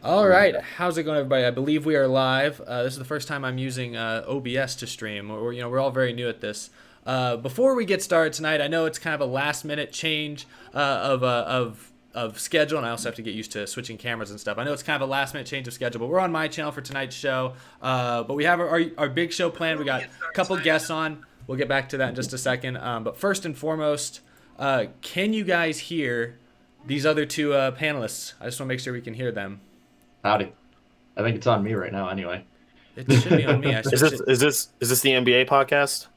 All right, how's it going, everybody? I believe we are live. This is the first time I'm using OBS to stream. We're all very new at this. Before we get started tonight, I know it's kind of a last-minute change of schedule, and I also have to get used to switching cameras and stuff. I know it's kind of a last-minute change of schedule, but we're on my channel for tonight's show. But we have our big show planned. We got a couple guests on. We'll get back to that in just a second. But first and foremost, can you guys hear these other two panelists? I just want to make sure we can hear them. Howdy. I think it's on me right now anyway. It should be on me. I Is switched it. this the NBA podcast?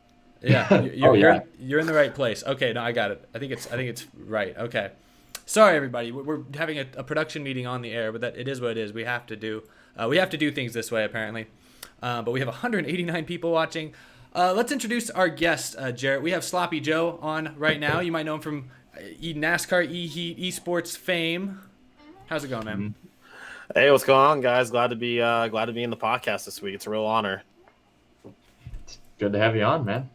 Yeah, Oh, yeah. you're in the right place. Okay, no, I got it. I think it's right. Okay, sorry everybody. We're having a production meeting on the air, but that it is what it is. We have to do things this way apparently. But we have 189 people watching. Let's introduce our guest, Jarrett. We have Sloppy Joe on right now. You might know him from NASCAR, eHeat, eSports fame. How's it going, man? Hey, what's going on, guys? Glad to be in the podcast this week. It's a real honor. It's good to have you on, man.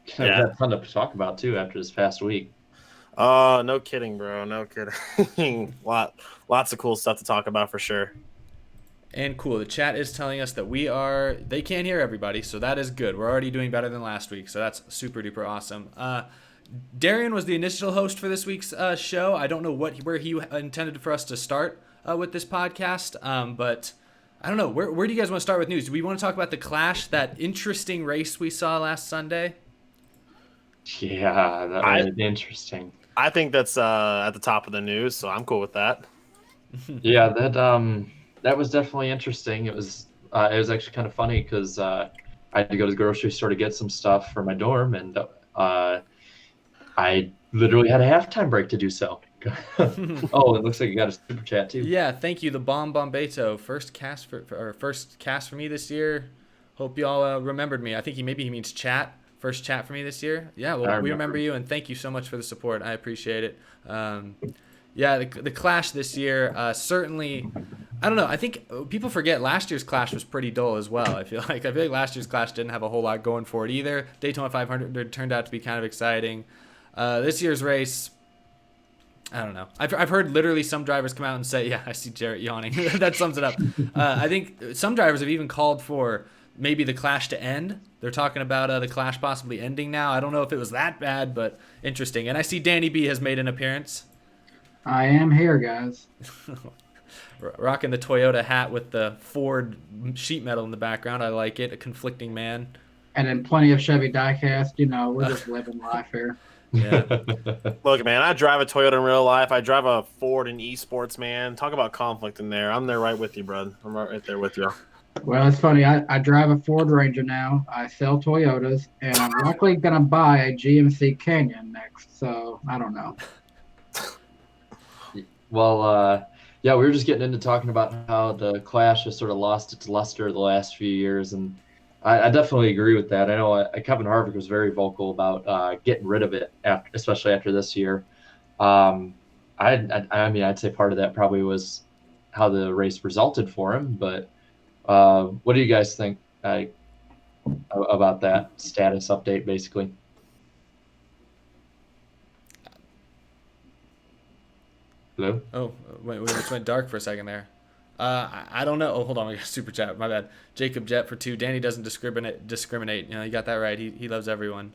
We've Yeah. got fun to talk about too after this past week. No kidding, bro. No kidding. Lots of cool stuff to talk about for sure. And cool. The chat is telling us that they can't hear everybody, so that is good. We're already doing better than last week, so that's super duper awesome. Darian was the initial host for this week's show. I don't know where he intended for us to start with this podcast, but I don't know. Where do you guys want to start with news? Do we want to talk about the Clash, that interesting race we saw last Sunday? Yeah, that was interesting. I think that's at the top of the news, so I'm cool with that. Yeah, that was definitely interesting. It was actually kind of funny because I had to go to the grocery store to get some stuff for my dorm, and I literally had a halftime break to do so. Oh, it looks like you got a super chat too. Yeah, thank you, the Bomb Bombeto. First cast for me this year. Hope y'all remembered me. I think he means chat. First chat for me this year. Yeah, well, we remember you, and thank you so much for the support. I appreciate it. Yeah, the Clash this year certainly. I don't know. I think people forget last year's Clash was pretty dull as well. I feel like last year's Clash didn't have a whole lot going for it either. Daytona 500 turned out to be kind of exciting. This year's race, I don't know. I've heard literally some drivers come out and say, yeah, I see Jarrett yawning. That sums it up. I think some drivers have even called for maybe the Clash to end. They're talking about the Clash possibly ending now. I don't know if it was that bad, but interesting. And I see Danny B has made an appearance. I am here, guys. Rocking the Toyota hat with the Ford sheet metal in the background. I like it. A conflicting man. And then plenty of Chevy diecast. We're just living life here. Yeah. Look, man, I drive a Toyota in real life. I drive a Ford in eSports, man. Talk about conflict in there. I'm there right with you, bud. I'm right there with you. Well, it's funny. I drive a Ford Ranger now. I sell Toyotas, and I'm likely going to buy a GMC Canyon next. So, I don't know. Well, yeah, we were just getting into talking about how the Clash has sort of lost its luster the last few years, and I definitely agree with that. I know Kevin Harvick was very vocal about getting rid of it, especially after this year. I mean, I'd say part of that probably was how the race resulted for him, but what do you guys think about that status update, basically? Hello? Oh, we just went dark for a second there. I don't know. Oh, hold on. We got a super chat. My bad. Jacob Jet for 2. Danny doesn't discriminate. You got that right. He loves everyone.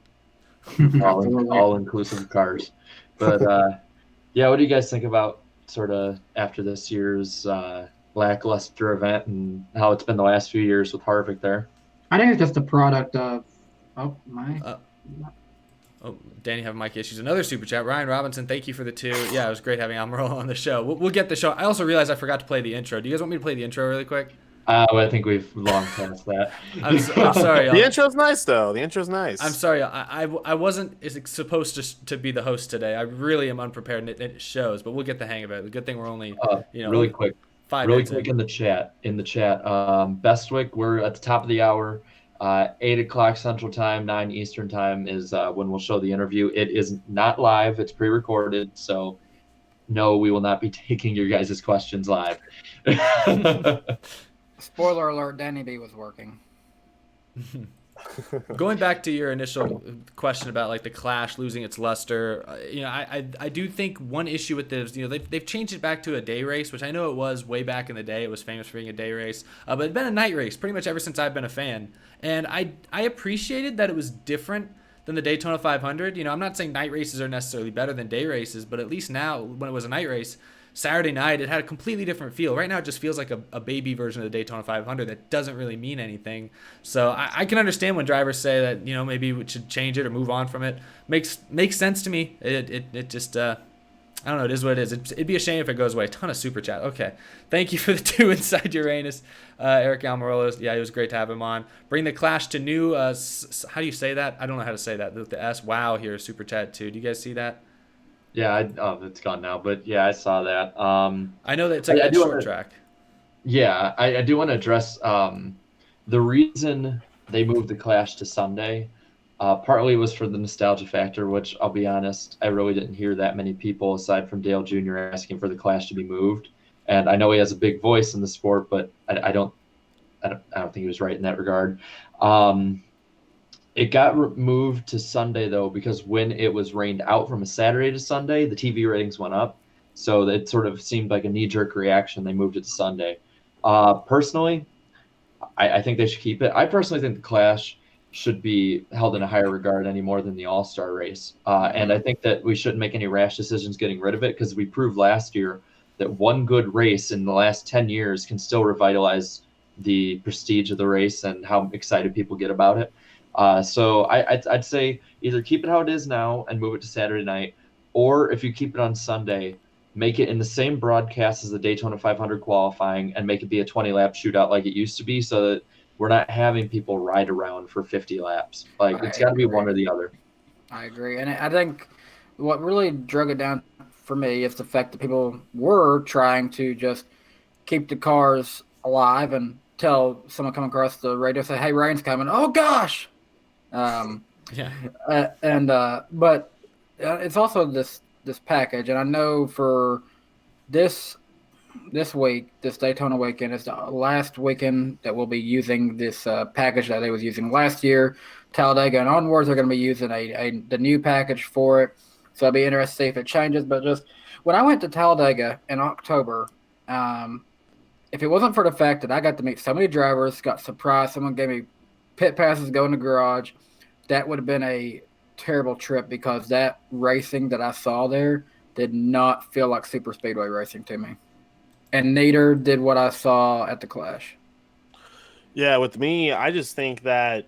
all inclusive cars. But yeah, what do you guys think about sort of after this year's lackluster event and how it's been the last few years with Harvick there? I think it's just a product of Oh, Danny having mic issues. Another super chat. Ryan Robinson, thank you for the 2. Yeah, it was great having Almirola on the show. We'll get the show. I also realized I forgot to play the intro. Do you guys want me to play the intro really quick? I think we've long past that. I'm sorry, y'all. The intro's nice, though. The intro's nice. I'm sorry. I wasn't supposed to be the host today. I really am unprepared, and it shows. But we'll get the hang of it. The good thing we're only really quick. 5 Really minutes quick in. in the chat. Bestwick, we're at the top of the hour. 8 o'clock Central Time, 9 Eastern Time is when we'll show the interview. It is not live. It's pre-recorded. So, no, we will not be taking your guys' questions live. Spoiler alert, Danny B was working. Going back to your initial question about like the Clash losing its luster, I do think one issue with this, they've changed it back to a day race, which I know it was way back in the day. It was famous for being a day race, but it's been a night race pretty much ever since I've been a fan. And I appreciated that it was different than the Daytona 500. I'm not saying night races are necessarily better than day races, but at least now when it was a night race, Saturday night, it had a completely different feel. Right now, it just feels like a baby version of the Daytona 500 that doesn't really mean anything. So I can understand when drivers say that, maybe we should change it or move on from it. Makes sense to me. It just, I don't know, it is what it is. It'd be a shame if it goes away. A ton of super chat. Okay. Thank you for the 2 inside Uranus. Eric Almirola, yeah, it was great to have him on. Bring the Clash to new, how do you say that? I don't know how to say that. The S, wow, here, super chat too. Do you guys see that? Yeah, it's gone now, but yeah, I saw that. I know that it's like a short track. Yeah, I do want to address the reason they moved the Clash to Sunday. Partly was for the nostalgia factor, which I'll be honest, I really didn't hear that many people aside from Dale Jr. asking for the Clash to be moved. And I know he has a big voice in the sport, but I don't think he was right in that regard. It got moved to Sunday, though, because when it was rained out from a Saturday to Sunday, the TV ratings went up. So it sort of seemed like a knee-jerk reaction. They moved it to Sunday. Personally, I think they should keep it. I personally think the Clash should be held in a higher regard any more than the All-Star race. And I think that we shouldn't make any rash decisions getting rid of it, because we proved last year that one good race in the last 10 years can still revitalize the prestige of the race and how excited people get about it. So I'd say either keep it how it is now and move it to Saturday night, or if you keep it on Sunday, make it in the same broadcast as the Daytona 500 qualifying and make it be a 20-lap shootout like it used to be, so that we're not having people ride around for 50 laps. Like, it's got to be one or the other. I agree. And I think what really drug it down for me is the fact that people were trying to just keep the cars alive and tell someone coming across the radio, say, hey, rain's coming. Oh, gosh. Yeah. But it's also this package. And I know for this week, this Daytona weekend is the last weekend that we'll be using this package that they was using last year. Talladega and onwards are going to be using the new package for it. So I'll be interested to see if it changes. But just when I went to Talladega in October, if it wasn't for the fact that I got to meet so many drivers, got surprised, someone gave me pit passes, go in the garage, that would have been a terrible trip, because that racing that I saw there did not feel like super speedway racing to me. And neither did what I saw at the Clash. Yeah, with me, I just think that,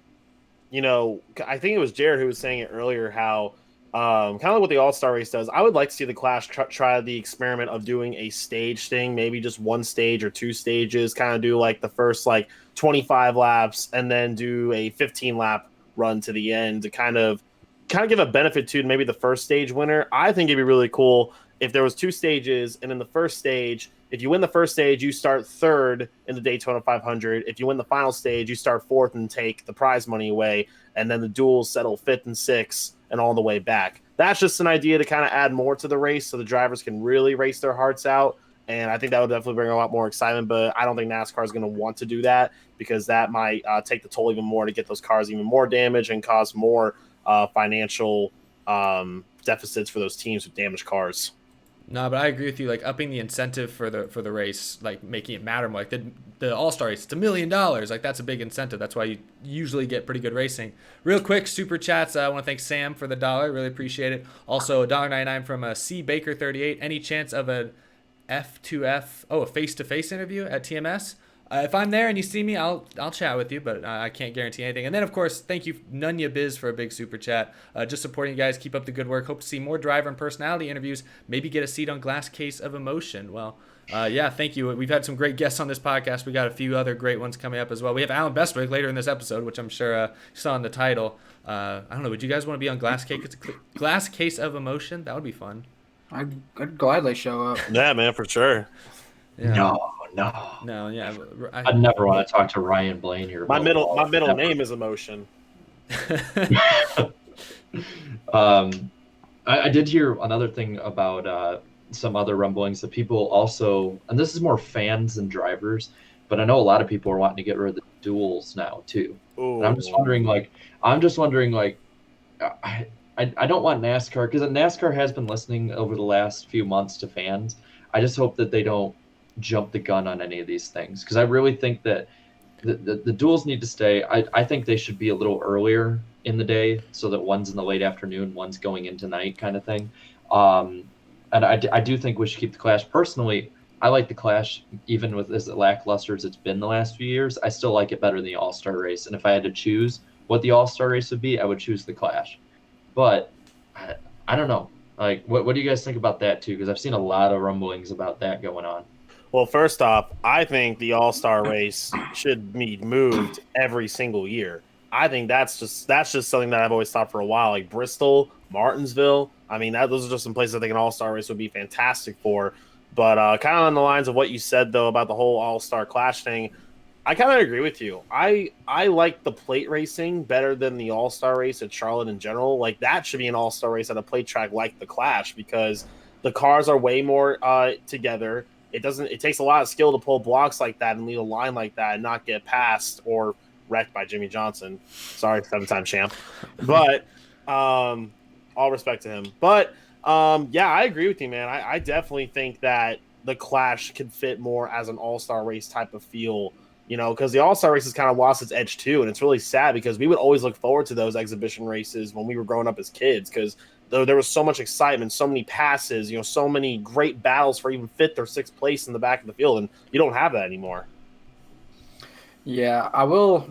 I think it was Jared who was saying it earlier, how kind of like what the All-Star race does. I would like to see the Clash try the experiment of doing a stage thing, maybe just one stage or two stages, kind of do like the first 25 laps and then do a 15-lap run to the end to kind of give a benefit to maybe the first stage winner. I think it'd be really cool if there was two stages, and in the first stage, if you win the first stage, you start third in the Daytona 500. If you win the final stage, you start fourth and take the prize money away, and then the duels settle fifth and sixth and all the way back. That's just an idea to kind of add more to the race so the drivers can really race their hearts out, and I think that would definitely bring a lot more excitement, but I don't think NASCAR is going to want to do that, because that might take the toll even more to get those cars even more damaged and cause more financial deficits for those teams with damaged cars. No, but I agree with you. Like, upping the incentive for the race, like making it matter more. Like the All-Star race, it's $1 million. Like, that's a big incentive. That's why you usually get pretty good racing. Real quick, super chats. I want to thank Sam for the $1. Really appreciate it. Also, $1.99 from C Baker 38. Any chance of a a face-to-face interview at TMS? If I'm there and you see me, I'll chat with you, but I can't guarantee anything. And then, of course, thank you, Nunya Biz, for a big super chat. Just supporting you guys. Keep up the good work. Hope to see more driver and personality interviews. Maybe get a seat on Glass Case of Emotion. Well, yeah, thank you. We've had some great guests on this podcast. We got a few other great ones coming up as well. We have Alan Bestwick later in this episode, which I'm sure you saw in the title. I don't know. Would you guys want to be on Glass Case of Emotion? That would be fun. I'd gladly show up. Yeah, man, for sure. Yeah. No, yeah. I'd never want to talk to Ryan Blaine here. My middle name is Emotion. I did hear another thing about some other rumblings that people also, and this is more fans than drivers, but I know a lot of people are wanting to get rid of the duels now too. Ooh. And I'm just wondering, like, I don't want NASCAR, because NASCAR has been listening over the last few months to fans. I just hope that they don't jump the gun on any of these things, because I really think that the duels need to stay. I think they should be a little earlier in the day, so that one's in the late afternoon, one's going into night, kind of thing. And I do think we should keep the Clash. Personally, I like the Clash, even with as lackluster as it's been the last few years. I still like it better than the All-Star race. And if I had to choose what the All-Star race would be, I would choose the Clash. But I don't know. Like, what do you guys think about that too? Because I've seen a lot of rumblings about that going on. Well, first off, I think the All-Star race should be moved every single year. I think that's just something that I've always thought for a while. Like Bristol, Martinsville. I mean, those are just some places I think an All-Star race would be fantastic for. But kind of on the lines of what you said, though, about the whole All-Star Clash thing, I kind of agree with you. I like the plate racing better than the All-Star race at Charlotte in general. Like, that should be an All-Star race at a plate track like the Clash, because the cars are way more together. It takes a lot of skill to pull blocks like that and lead a line like that and not get passed or wrecked by Jimmy Johnson. Sorry, 7-time champ. But all respect to him. But yeah, I agree with you, man. I definitely think that the Clash could fit more as an all-star race type of feel, you know, because the all-star race has kind of lost its edge too, and it's really sad because we would always look forward to those exhibition races when we were growing up as kids, because there was so much excitement, so many passes, you know, so many great battles for even 5th or 6th place in the back of the field, and you don't have that anymore. Yeah, I will,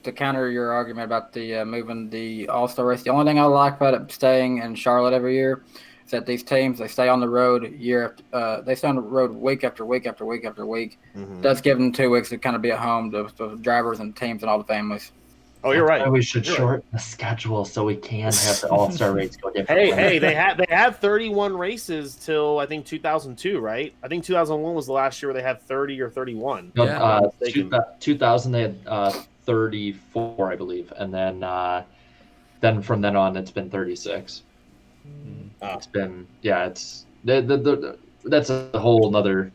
to counter your argument about the moving the All-Star race, the only thing I like about it staying in Charlotte every year is that these teams, they stay on the road they stay on the road week after week after week after week. Mm-hmm. Does give them 2 weeks to kind of be at home, the drivers and teams and all the families. Oh, you're right. We should shorten the schedule so we can have the All-Star rates go different. Hey, they had 31 races till I think 2002, right? I think 2001 was the last year where they had 30 or 31. No, 2000 they had 34, I believe, and then from then on it's been 36. It's been it's that's a whole nother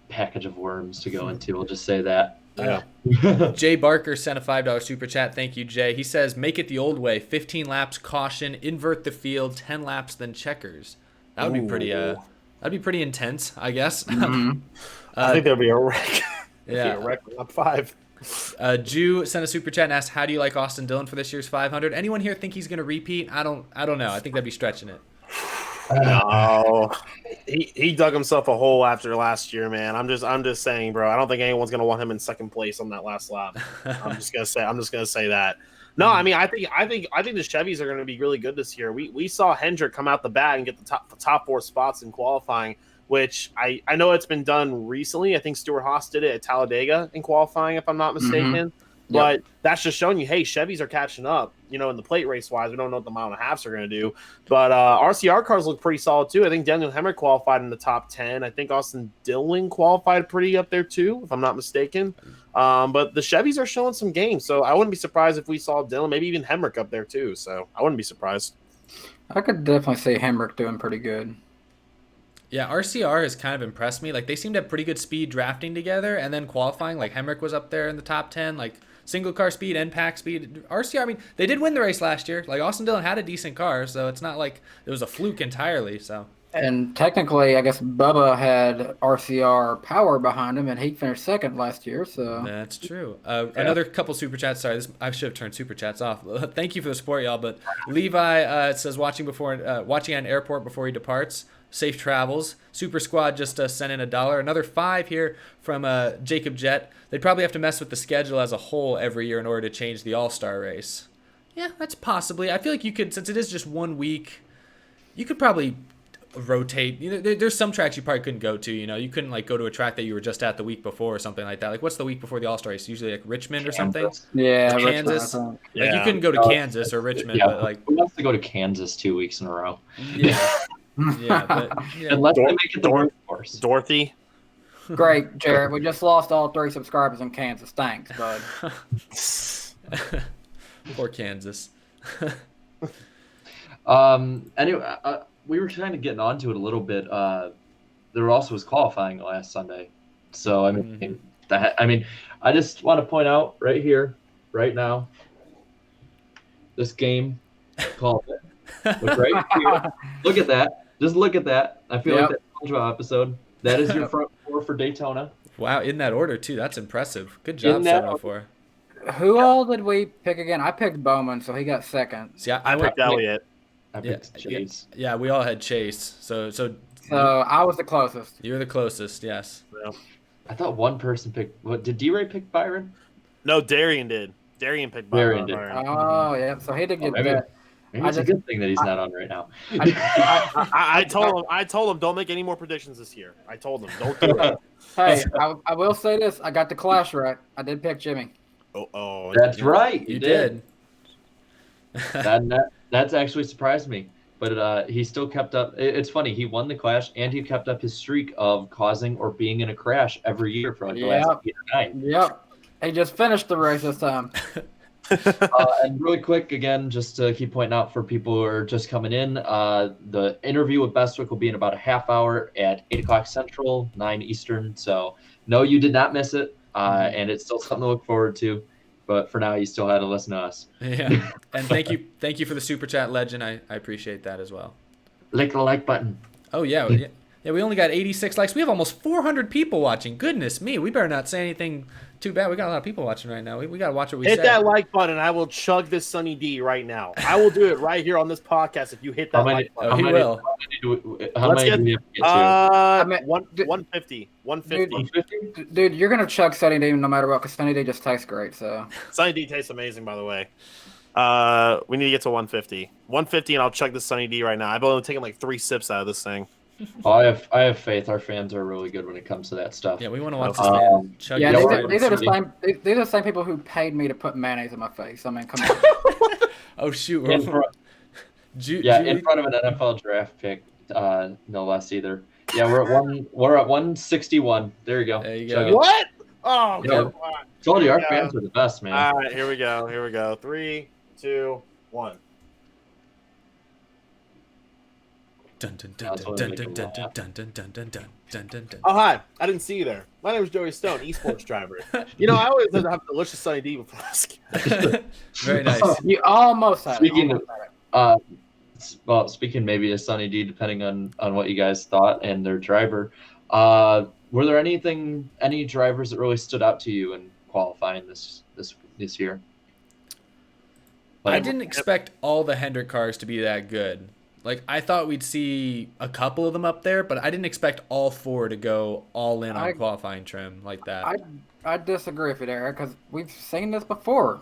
package of worms to go into. We'll just say that. Yeah. Jay Barker sent a $5 super chat. Thank you, Jay. He says, make it the old way. 15 laps, caution, invert the field, 10 laps, then checkers. That would be pretty that'd be pretty intense, I guess. Mm-hmm. I think there'll be a wreck. Yeah. A wreck lap 5. Jew sent a super chat and asked, how do you like Austin Dillon for this year's 500? Anyone here think he's going to repeat? I don't know. I think that'd be stretching it. No, he dug himself a hole after last year, man. I'm just saying, bro. I don't think anyone's gonna want him in second place on that last lap. I'm just gonna say that. No, I mean, I think the Chevys are gonna be really good this year. We saw Hendrick come out the bat and get the top 4 spots in qualifying, which I know it's been done recently. I think Stuart Haas did it at Talladega in qualifying, if I'm not mistaken. Mm-hmm. But that's just showing you, hey, Chevys are catching up. You know, in the plate race wise, we don't know what the mile and a halves are going to do. But RCR cars look pretty solid too. I think Daniel Hemrick qualified in the top 10. I think Austin Dillon qualified pretty up there too, if I'm not mistaken. But the Chevys are showing some games, so I wouldn't be surprised if we saw Dillon, maybe even Hemrick up there too. So I wouldn't be surprised. I could definitely see Hemrick doing pretty good. Yeah, RCR has kind of impressed me. Like, they seem to have pretty good speed drafting together, and then qualifying. Like, Hemrick was up there in the top 10. Like, single car speed and pack speed. RCR, I mean, they did win the race last year. Like, Austin Dillon had a decent car, so it's not like it was a fluke entirely. So. And technically, I guess Bubba had RCR power behind him, and he finished second last year. So that's true. Another couple super chats. Sorry, I should have turned super chats off. Thank you for the support, y'all. But Levi says watching at an airport before he departs. Safe travels. Super Squad just sent in $1. Another 5 here from Jacob Jett. They'd probably have to mess with the schedule as a whole every year in order to change the All-Star race. Yeah, that's possibly. I feel like you could, since it is just 1 week, you could probably rotate. You know, there's some tracks you probably couldn't go to. You know, you couldn't like go to a track that you were just at the week before or something like that. Like, what's the week before the All-Star race? Usually like Richmond or something. Yeah, Kansas. Richmond, like you couldn't go to Kansas or Richmond, but like who wants to go to Kansas 2 weeks in a row? Yeah. Yeah, but unless they make it the workforce. Dorothy. Great, Jared. We just lost all 3 subscribers in Kansas. Thanks, bud. Poor Kansas. Anyway, we were kind of getting onto it a little bit. There also was qualifying last Sunday, so I mean I mean, I just want to point out right here, right now, this game called it. Look right here. Look at that. Just look at that. I feel like that SpongeBob episode. That is your front four for Daytona. Wow, in that order too. That's impressive. Good job, 704. Who all did we pick again? I picked Bowman, so he got second. See, I picked Elliott. I picked Chase. Yeah, we all had Chase. So I was the closest. You were the closest, yes. Yeah. I thought one person picked. What did D-Ray pick Byron? No, Darian did. Darian picked Byron. Oh yeah, so he did get that. Maybe it's a good thing that he's not on right now. I told him don't make any more predictions this year. I told him don't do it. Hey, I will say this: I got the Clash right. I did pick Jimmy. Oh, that's right. You did. That's actually surprised me. But he still kept up. It's funny. He won the Clash, and he kept up his streak of causing or being in a crash every year for like the last 8 or 9. Yep. He just finished the race this time. And really quick, again, just to keep pointing out for people who are just coming in, the interview with Bestwick will be in about a half hour at 8 o'clock Central, 9 Eastern. So, no, you did not miss it, and it's still something to look forward to. But for now, you still had to listen to us. Yeah, and thank you for the super chat, Legend. I appreciate that as well. Click the like button. Oh yeah. We only got 86 likes. We have almost 400 people watching. Goodness me, we better not say anything too bad. We got a lot of people watching right now. We got to watch what we say. Hit that like button. I will chug this Sunny D right now. I will do it right here on this podcast if you hit that like button. He will. How many do we have to get to? 150. 150. Dude, you're going to chug Sunny D no matter what because Sunny D just tastes great. So Sunny D tastes amazing, by the way. We need to get to 150. 150, and I'll chug this Sunny D right now. I've only taken like 3 sips out of this thing. Oh, I have faith. Our fans are really good when it comes to that stuff. Yeah, we want to watch this man chug. Yeah, these are the same people who paid me to put mayonnaise in my face. I mean, come on. Oh shoot. In front of an NFL draft pick, no less either. Yeah, we're at 161. There you go. There you go. What? Oh, yeah. come on. Told you our fans are the best, man. All right, here we go. 3, 2, 1. Dun, dun, dun, dun, dun, dun, dun, dun, dun, dun, dun, dun, dun, dun, dun. Oh, hi. I didn't see you there. My name is Joey Stone, eSports driver. You know, I always have a delicious Sunny D before this game. Very nice. You almost had it. Speaking maybe of Sunny D, depending on what you guys thought and their driver, were there any drivers that really stood out to you in qualifying this year? I didn't expect all the Hendrick cars to be that good. Like, I thought we'd see a couple of them up there, but I didn't expect all 4 to go all in on qualifying trim like that. I disagree with you there, because we've seen this before.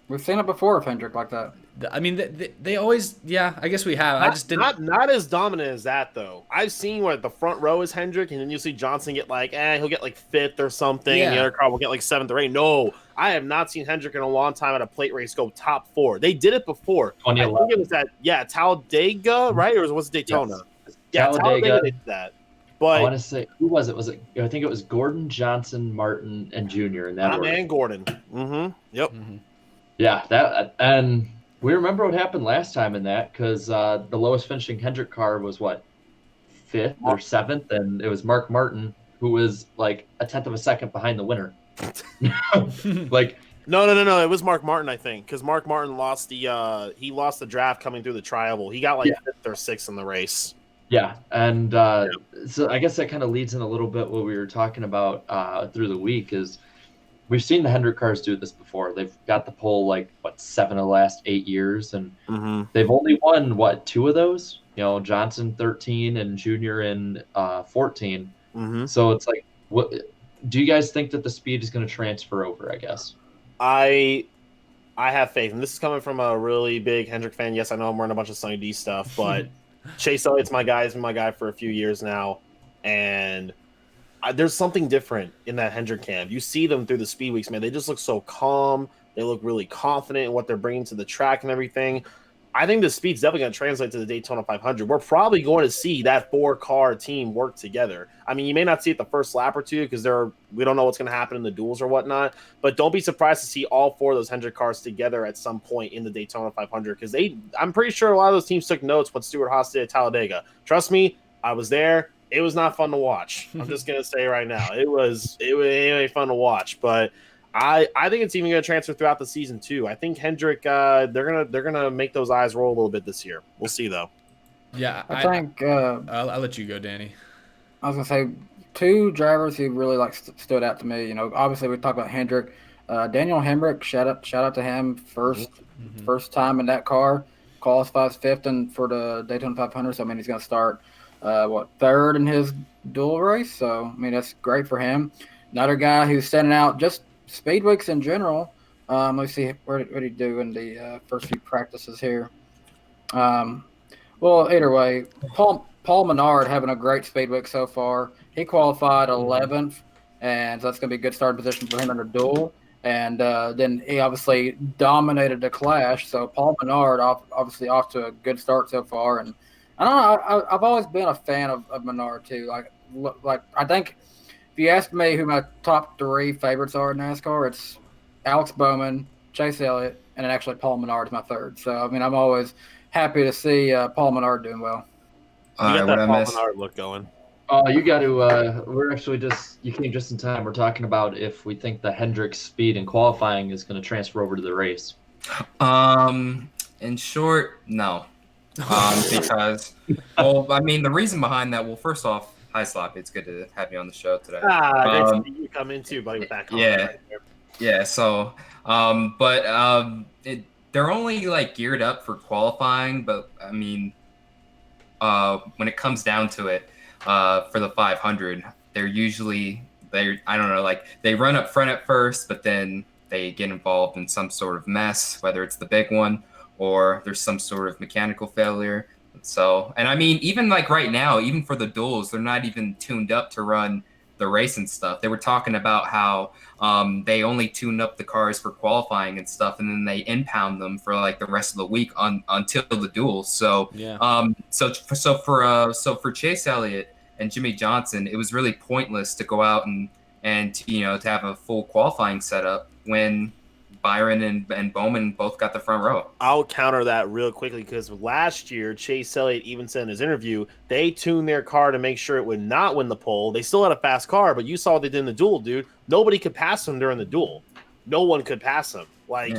We've seen it before with Hendrick like that. I mean, they always, yeah, I guess we have. I just didn't. Not as dominant as that, though. I've seen where the front row is Hendrick, and then you see Johnson get he'll get like 5th or something, and the other car will get like 7th or 8th. No, I have not seen Hendrick in a long time at a plate race go top 4. They did it before. I think it was at, Talladega, right? Or was it Daytona? Yes. Yeah, Talladega did that. But I want to say, who was it? I think it was Gordon, Johnson, Martin, and Jr. in that order. And Gordon. Mm-hmm. Yep. Mm-hmm. Yeah, and we remember what happened last time in that because the lowest finishing Hendrick car was 5th or 7th, and it was Mark Martin, who was like a 10th of a second behind the winner. No, it was Mark Martin, I think, because Mark Martin lost the draft coming through the tri-oval. He got 5th or 6th in the race. Yeah, and so I guess that kind of leads in a little bit what we were talking about through the week is we've seen the Hendrick cars do this before. They've got the pole 7 of the last 8 years, and they've only won 2 of those. You know, Johnson 13 and Junior in 14. Mm-hmm. So it's what do you guys think that the speed is going to transfer over? I guess I have faith, and this is coming from a really big Hendrick fan. Yes, I know I'm wearing a bunch of Sunny D stuff, but Chase Elliott's my guy. He's been my guy for a few years now, and there's something different in that Hendrick camp. You see them through the speed weeks, man. They just look so calm. They look really confident in what they're bringing to the track and everything. I think the speed's definitely going to translate to the Daytona 500. We're probably going to see that 4-car team work together. I mean, you may not see it the first lap or two because we don't know what's going to happen in the duels or whatnot, but don't be surprised to see all 4 of those Hendrick cars together at some point in the Daytona 500 because I'm pretty sure a lot of those teams took notes what Stuart Haas did at Talladega. Trust me, I was there. it was not fun to watch. I'm just gonna say right now, it ain't fun to watch. But I think it's even gonna transfer throughout the season too. I think Hendrick, they're gonna make those eyes roll a little bit this year. We'll see though. Yeah, I think I'll let you go, Danny. I was gonna say two drivers who really stood out to me. You know, obviously we talked about Hendrick, Daniel Hemrick. Shout out to him. First time in that car, qualifies fifth for the Daytona 500. So I mean, he's gonna start third in his dual race. So I mean, that's great for him. Another guy who's standing out, just speed weeks in general. Let's see what did he do in the first few practices here. Well, either way, Paul Menard having a great speed week so far. He qualified 11th, and so that's going to be a good starting position for him in the duel. And then he obviously dominated the Clash. So Paul Menard obviously off to a good start so far. And I don't know, I've always been a fan of Menard too. Like I think if you ask me who my top three favorites are in NASCAR, it's Alex Bowman, Chase Elliott, and then actually Paul Menard is my third. So I mean, I'm always happy to see Paul Menard doing well. You got that Paul Menard look going. Oh, you got to. We're actually you came just in time. We're talking about if we think the Hendrick speed in qualifying is going to transfer over to the race. In short, no. Because, well, I mean, the reason behind that. Well, first off, hi Sloppy. It's good to have you on the show today. Great to see you come in too, buddy. With that comment right there. Yeah. So, they're only like geared up for qualifying, but I mean, when it comes down to it, for the 500, I don't know, like they run up front at first, but then they get involved in some sort of mess, whether it's the big one or there's some sort of mechanical failure. So, and I mean, even like right now, even for the duels, they're not even tuned up to run the race and stuff. They were talking about how they only tune up the cars for qualifying and stuff, and then they impound them for like the rest of the week until the duels. So yeah. So for Chase Elliott and Jimmy Johnson, it was really pointless to go out and to have a full qualifying setup when Byron and Bowman both got the front row. I'll counter that real quickly because last year, Chase Elliott even said in his interview, they tuned their car to make sure it would not win the pole. They still had a fast car, but you saw what they did in the duel, dude. Nobody could pass him during the duel. No one could pass him.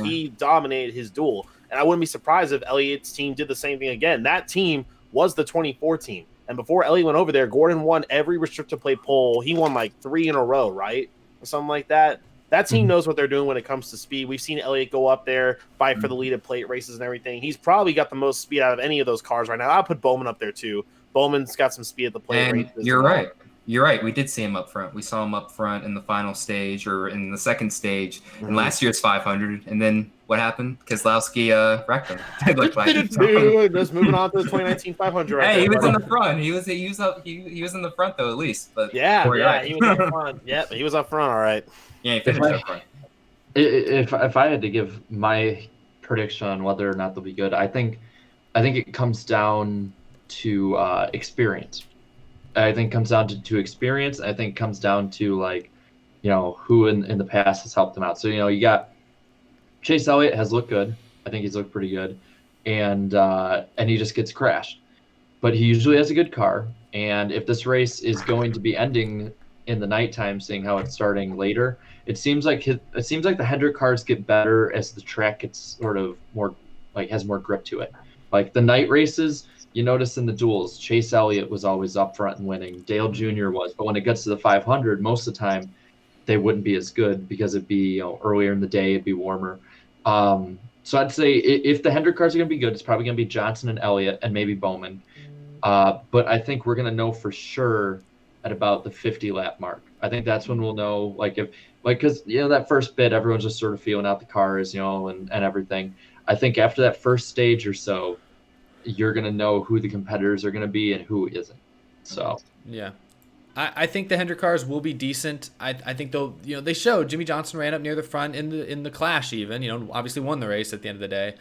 He dominated his duel. And I wouldn't be surprised if Elliott's team did the same thing again. That team was the 24 team. And before Elliott went over there, Gordon won every restricted play pole. He won like 3 in a row, right? Or something like that. That team knows what they're doing when it comes to speed. We've seen Elliott go up there, fight for the lead at plate races and everything. He's probably got the most speed out of any of those cars right now. I'll put Bowman up there too. Bowman's got some speed at the plate races. You're right. You're right. We did see him up front. We saw him up front in the final stage or in the second stage in last year's 500. And then what happened? Keselowski wrecked him. It looked like just moving on to the 2019 500. Hey, he was in the front. He was in the front though, at least. But he was up front. Yeah, he was up front. All right. Yeah, he finished up front. If I had to give my prediction on whether or not they'll be good, I think it comes down to experience. I think it comes down to experience. I think it comes down to who in the past has helped them out. So you got Chase Elliott has looked good. I think he's looked pretty good, and he just gets crashed. But he usually has a good car. And if this race is going to be ending in the nighttime, seeing how it's starting later, it seems like the Hendrick cars get better as the track gets sort of more has more grip to it. Like the night races, you notice in the duels, Chase Elliott was always up front and winning. Dale Jr. was, but when it gets to the 500, most of the time they wouldn't be as good because it'd be earlier in the day, it'd be warmer. So I'd say if the Hendrick cars are going to be good, it's probably going to be Johnson and Elliott and maybe Bowman. But I think we're going to know for sure at about the 50 lap mark. I think that's when we'll know, because that first bit, everyone's just sort of feeling out the cars, and everything. I think after that first stage or so, you're going to know who the competitors are going to be and who isn't. So yeah, I think the Hendrick cars will be decent. I think they'll, they showed Jimmy Johnson ran up near the front in the Clash even, obviously won the race at the end of the day.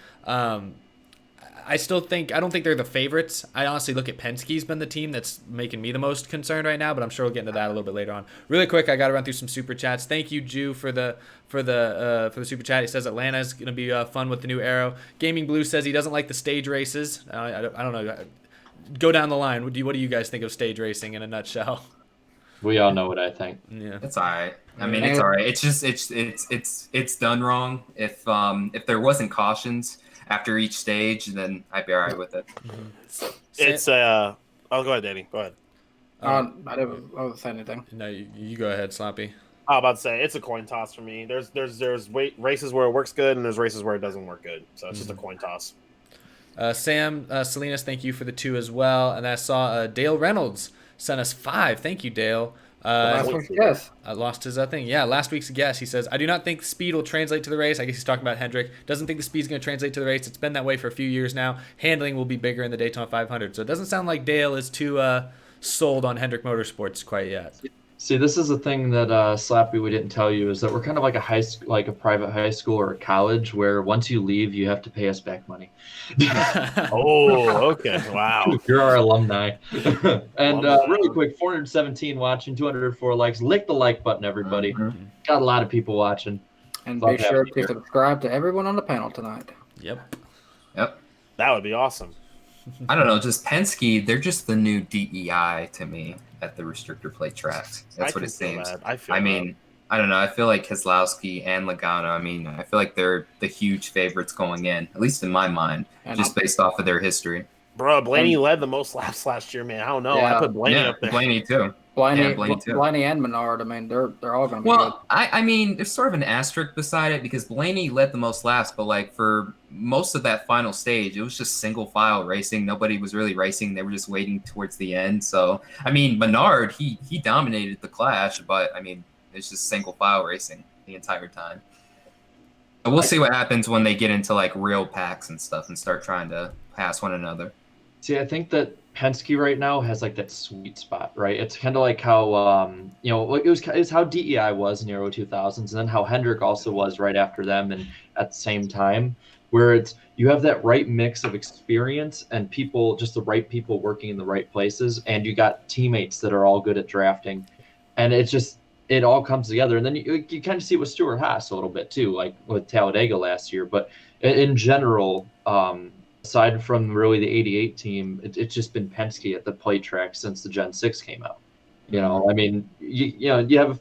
I don't think they're the favorites. I honestly look at Penske's been the team that's making me the most concerned right now, but I'm sure we'll get into that a little bit later on. Really quick, I got to run through some super chats. Thank you, Jew, for the super chat. He says Atlanta is going to be fun with the new Arrow. Gaming Blue says he doesn't like the stage races. I don't know. go down the line. What do you guys think of stage racing in a nutshell? We all know what I think. Yeah, it's all right. I mean, it's all right. It's just it's done wrong. If there wasn't cautions after each stage, then I'd be all right with it. It's oh, go ahead, Danny. Go ahead. I wasn't saying anything. No, you go ahead, Sloppy. I was about to say it's a coin toss for me. There's races where it works good, and there's races where it doesn't work good. So it's just a coin toss. Sam Salinas, thank you for the 2 as well. And I saw Dale Reynolds sent us 5. Thank you, Dale. Last week's guess. I lost his thing. Yeah, last week's guess. He says, I do not think speed will translate to the race. I guess he's talking about Hendrick. Doesn't think the speed's going to translate to the race. It's been that way for a few years now. Handling will be bigger in the Daytona 500. So it doesn't sound like Dale is too sold on Hendrick Motorsports quite yet. See, this is a thing that Slappy, we didn't tell you, is that we're kind of like a private high school or a college where once you leave, you have to pay us back money. Oh, okay. Wow. You're our alumni. And really quick, 417 watching, 204 likes. Lick the like button, everybody. Got a lot of people watching. And be sure to subscribe to everyone on the panel tonight. Yep. That would be awesome. I don't know, just Penske, they're just the new DEI to me at the restrictor plate tracks. That's what it seems. I mean, I don't know. I feel like Keselowski and Logano, I feel like they're the huge favorites going in, at least in my mind, just based off of their history. Bro, Blaney led the most laps last year, man. I don't know. Yeah. I put Blaney up there. Blaney too. Blaney and Menard. They're all going to be good. Well, there's sort of an asterisk beside it because Blaney led the most laps, but like for most of that final stage, it was just single file racing. Nobody was really racing. They were just waiting towards the end. So, Menard, he dominated the clash, but it's just single file racing the entire time. But we'll see what happens when they get into like real packs and stuff and start trying to pass one another. See, I think that Penske right now has like that sweet spot, right? It's kind of like how it's how DEI was in the early 2000s, and then how Hendrick also was right after them, and at the same time, where you have that right mix of experience and people, just the right people working in the right places, and you got teammates that are all good at drafting, and it all comes together. And then you kind of see it with Stuart Haas a little bit too, like with Talladega last year, but in general. Aside from really the 88 team, it's just been Penske at the plate track since the Gen 6 came out. You have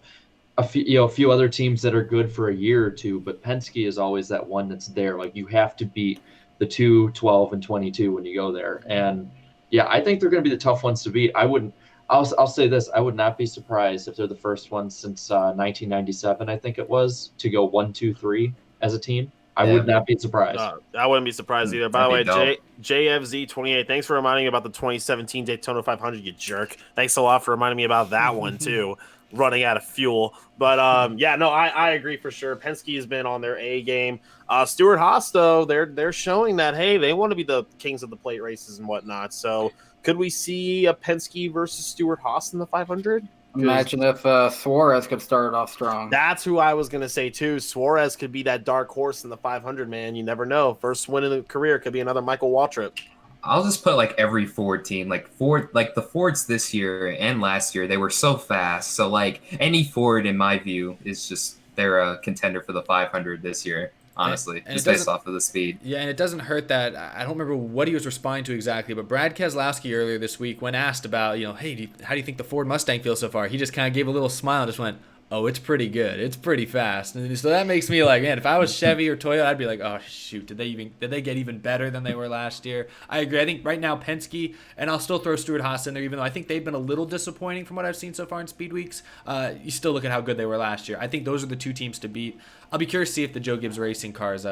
a few other teams that are good for a year or two, but Penske is always that one that's there. Like you have to beat the 2, 12, and 22 when you go there. And yeah, I think they're going to be the tough ones to beat. I'll say this: I would not be surprised if they're the first ones since 1997, I think it was, to go 1, 2, 3 as a team. I would not be surprised. I wouldn't be surprised either. By the way, JFZ28, thanks for reminding me about the 2017 Daytona 500, you jerk. Thanks a lot for reminding me about that one, too. Running out of fuel. But, I agree for sure. Penske has been on their A game. Stuart Haas, though, they're showing that, hey, they want to be the kings of the plate races and whatnot. So could we see a Penske versus Stuart Haas in the 500? Imagine if Suarez could start off strong. That's who I was going to say, too. Suarez could be that dark horse in the 500, man. You never know. First win in the career could be another Michael Waltrip. I'll just put like every Ford team, like the Fords this year and last year, they were so fast. So like any Ford, in my view, is just they're a contender for the 500 this year. Honestly, and just based off of the speed. Yeah, and it doesn't hurt that I don't remember what he was responding to exactly, but Brad Keselowski earlier this week, when asked about, hey, how do you think the Ford Mustang feels so far? He just kind of gave a little smile and just went, oh, it's pretty good. It's pretty fast. And so that makes me like, man, if I was Chevy or Toyota, I'd be like, oh, shoot, did they get even better than they were last year? I agree. I think right now Penske, and I'll still throw Stuart Haas in there, even though I think they've been a little disappointing from what I've seen so far in Speed Weeks. You still look at how good they were last year. I think those are the two teams to beat. I'll be curious to see if the Joe Gibbs Racing cars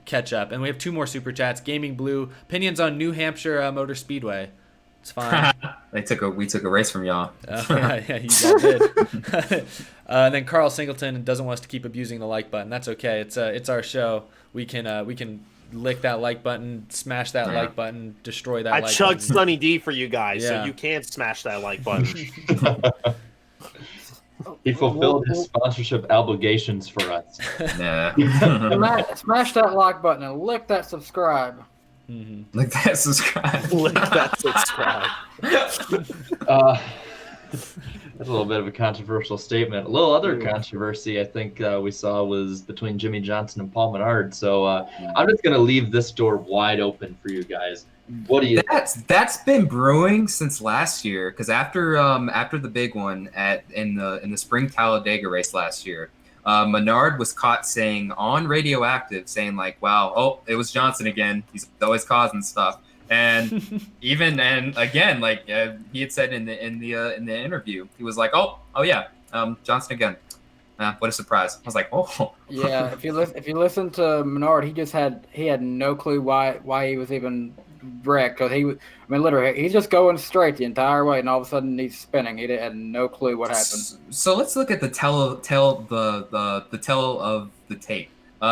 catch up. And we have 2 more super chats. Gaming Blue, opinions on New Hampshire Motor Speedway. It's fine. We took a race from y'all. Yeah, you all did. And then Carl Singleton doesn't want us to keep abusing the like button. That's okay. It's our show. We can lick that like button, smash that like button, destroy that like button. I chugged Sunny D for you guys, so you can't smash that like button. He fulfilled his sponsorship obligations for us. Yeah. Smash that like button and lick that subscribe. Mm-hmm. Lick that subscribe. Lick that subscribe. That's a little bit of a controversial statement. A little other controversy I think we saw was between Jimmy Johnson and Paul Menard. So I'm just going to leave this door wide open for you guys. What do you? That's been brewing since last year, because after the big one in the spring Talladega race last year, Menard was caught saying on Radioactive, saying like, "Wow, oh, it was Johnson again. He's always causing stuff." And again, like he had said in the interview, he was like, "Oh yeah, Johnson again." What a surprise! I was like, "Oh." Yeah, if you listen to Menard, he had no clue why he was even wrecked, because literally he's just going straight the entire way, and all of a sudden he's spinning. He had no clue what happened. So let's look at the tell of the tape.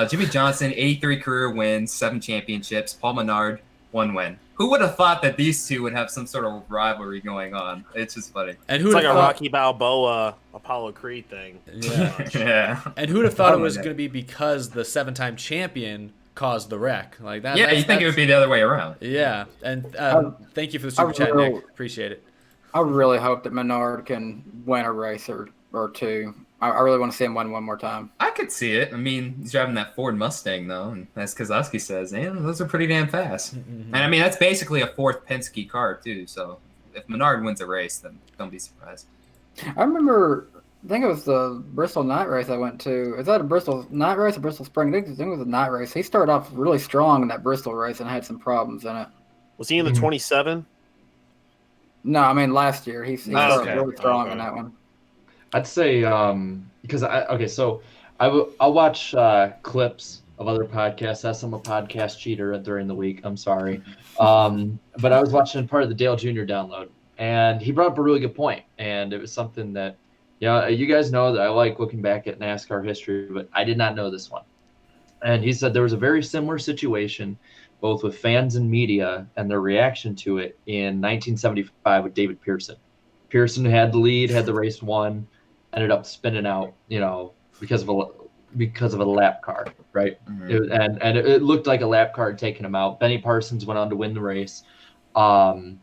Jimmy Johnson, 83 career wins, 7 championships. Paul Menard, 1 win. Who would have thought that these two would have some sort of rivalry going on? It's just funny. And it's like a Rocky Balboa, Apollo Creed thing. Yeah. Yeah. And who'd have thought it was going to be because the 7-time champion caused the wreck like that? Yeah, you think it would be the other way around? Yeah. And thank you for the super chat, Nick. Appreciate it. I really hope that Menard can win a race or two. I really want to see him win one more time. I could see it. I mean, he's driving that Ford Mustang, though, and as Kozlowski says, those are pretty damn fast. Mm-hmm. And, I mean, that's basically a 4th Penske car, too. So if Menard wins a race, then don't be surprised. I remember, I think it was the Bristol night race I went to. Is that a Bristol night race or Bristol Spring? I think it was a night race. He started off really strong in that Bristol race and had some problems in it. Was he in the 27? No, I mean last year. He started really strong in that one. I'd say because I'll watch clips of other podcasts. As I'm a podcast cheater during the week. I'm sorry, but I was watching part of the Dale Jr. download, and he brought up a really good point, and it was something that, you guys know that I like looking back at NASCAR history, but I did not know this one. And he said there was a very similar situation, both with fans and media, and their reaction to it in 1975 with David Pearson. Pearson had the lead, had the race won, ended up spinning out, because of a lap car, right? Mm-hmm. It looked like a lap car had taken him out. Benny Parsons went on to win the race, and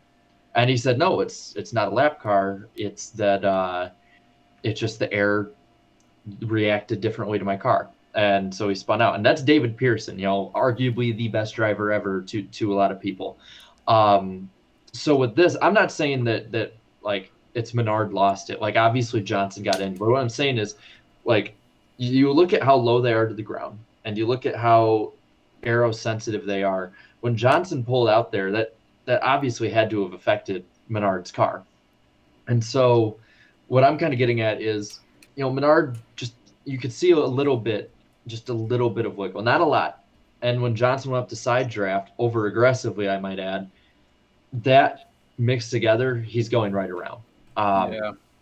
he said, "No, it's not a lap car. It's that it's just the air reacted differently to my car." And so he spun out, and that's David Pearson, arguably the best driver ever to a lot of people. So with this, I'm not saying that like it's Menard lost it. Like obviously Johnson got in, but what I'm saying is, like, you look at how low they are to the ground, and you look at how aero sensitive they are. When Johnson pulled out there, that obviously had to have affected Menard's car. And so what I'm kind of getting at is, Menard you could see just a little bit of wiggle, not a lot. And when Johnson went up to side draft over aggressively, I might add, that mixed together, he's going right around.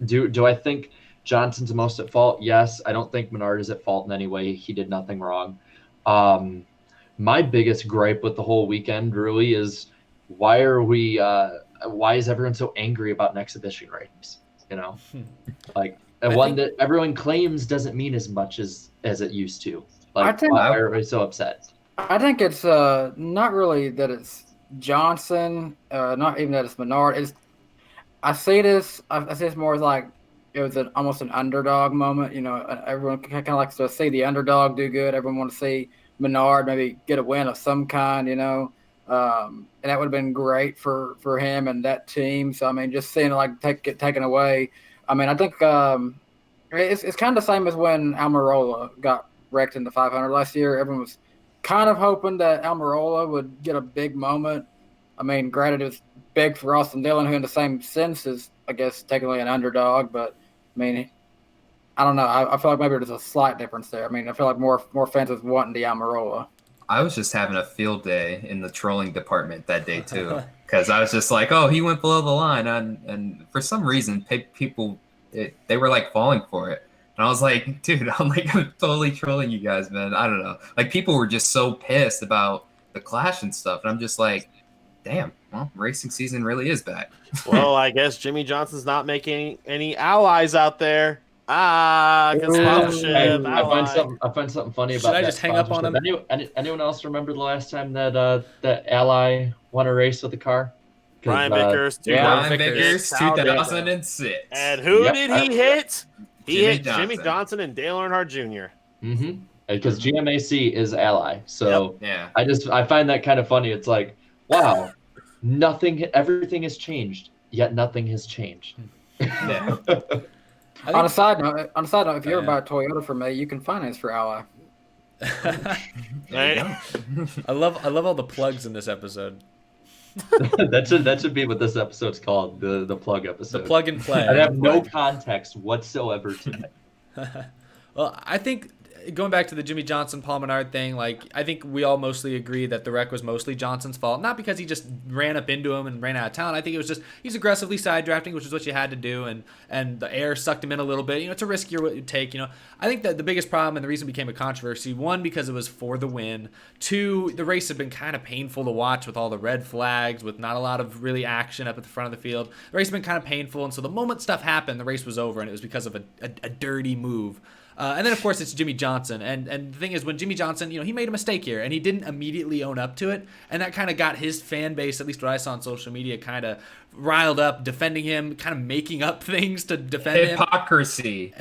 Do I think Johnson's most at fault? Yes. I don't think Menard is at fault in any way. He did nothing wrong. My biggest gripe with the whole weekend really is why is everyone so angry about an exhibition race? Like one that everyone claims doesn't mean as much as it used to. Like, why are we so upset? I think it's not really that it's Johnson, not even that it's Menard. I see this more as like it was almost an underdog moment. Everyone kind of likes to see the underdog do good. Everyone wants to see Menard maybe get a win of some kind, and that would have been great for him and that team. So I mean, just seeing it like get taken away. I mean, I think it's kind of the same as when Almirola got wrecked in the 500 last year. Everyone was kind of hoping that Almirola would get a big moment. I mean, granted, it was big for Austin Dillon, who in the same sense is, I guess, technically an underdog. But, I mean, I don't know. I feel like maybe there's a slight difference there. I mean, I feel like more fans was wanting the Almirola. I was just having a field day in the trolling department that day, too. Because I was just like, oh, he went below the line. And for some reason, people, they were, like, falling for it. And I was like, dude, I'm totally trolling you guys, man. I don't know. Like, people were just so pissed about the clash and stuff. And I'm just like, damn, well, racing season really is back. Well, I guess Jimmy Johnson's not making any allies out there. Sponsorship. I find something funny about that. Should I just hang up on him? Anyone else remember the last time that Ally won a race with a car? Ryan Vickers, Ryan Vickers, Sal Davis. 2006. And who did he hit? He Jimmy hit Jimmy Johnson and Dale Earnhart Jr. Mm-hmm. Because GMAC is ally. So yeah. I find that kind of funny. It's like, wow, everything has changed, yet nothing has changed. Yeah. On a side note, if you ever buy a Toyota from me, you can finance for Ally. Right? I love all the plugs in this episode. that should be what this episode's called, the plug episode. The plug and play. I have no context whatsoever to it. Well, I think going back to the Jimmy Johnson, Paul Menard thing, like I think we all mostly agree that the wreck was mostly Johnson's fault. Not because he just ran up into him and ran out of town. I think it was just he's aggressively side drafting, which is what you had to do, and the air sucked him in a little bit. It's a riskier take. I think that the biggest problem and the reason it became a controversy, one, because it was for the win. Two, the race had been kind of painful to watch with all the red flags, with not a lot of really action up at the front of the field. The race had been kind of painful, and so the moment stuff happened, the race was over, and it was because of a dirty move. And then, of course, it's Jimmy Johnson. And the thing is, when Jimmy Johnson, he made a mistake here, and he didn't immediately own up to it. And that kind of got his fan base, at least what I saw on social media, kind of riled up, defending him, kind of making up things to defend him. Hypocrisy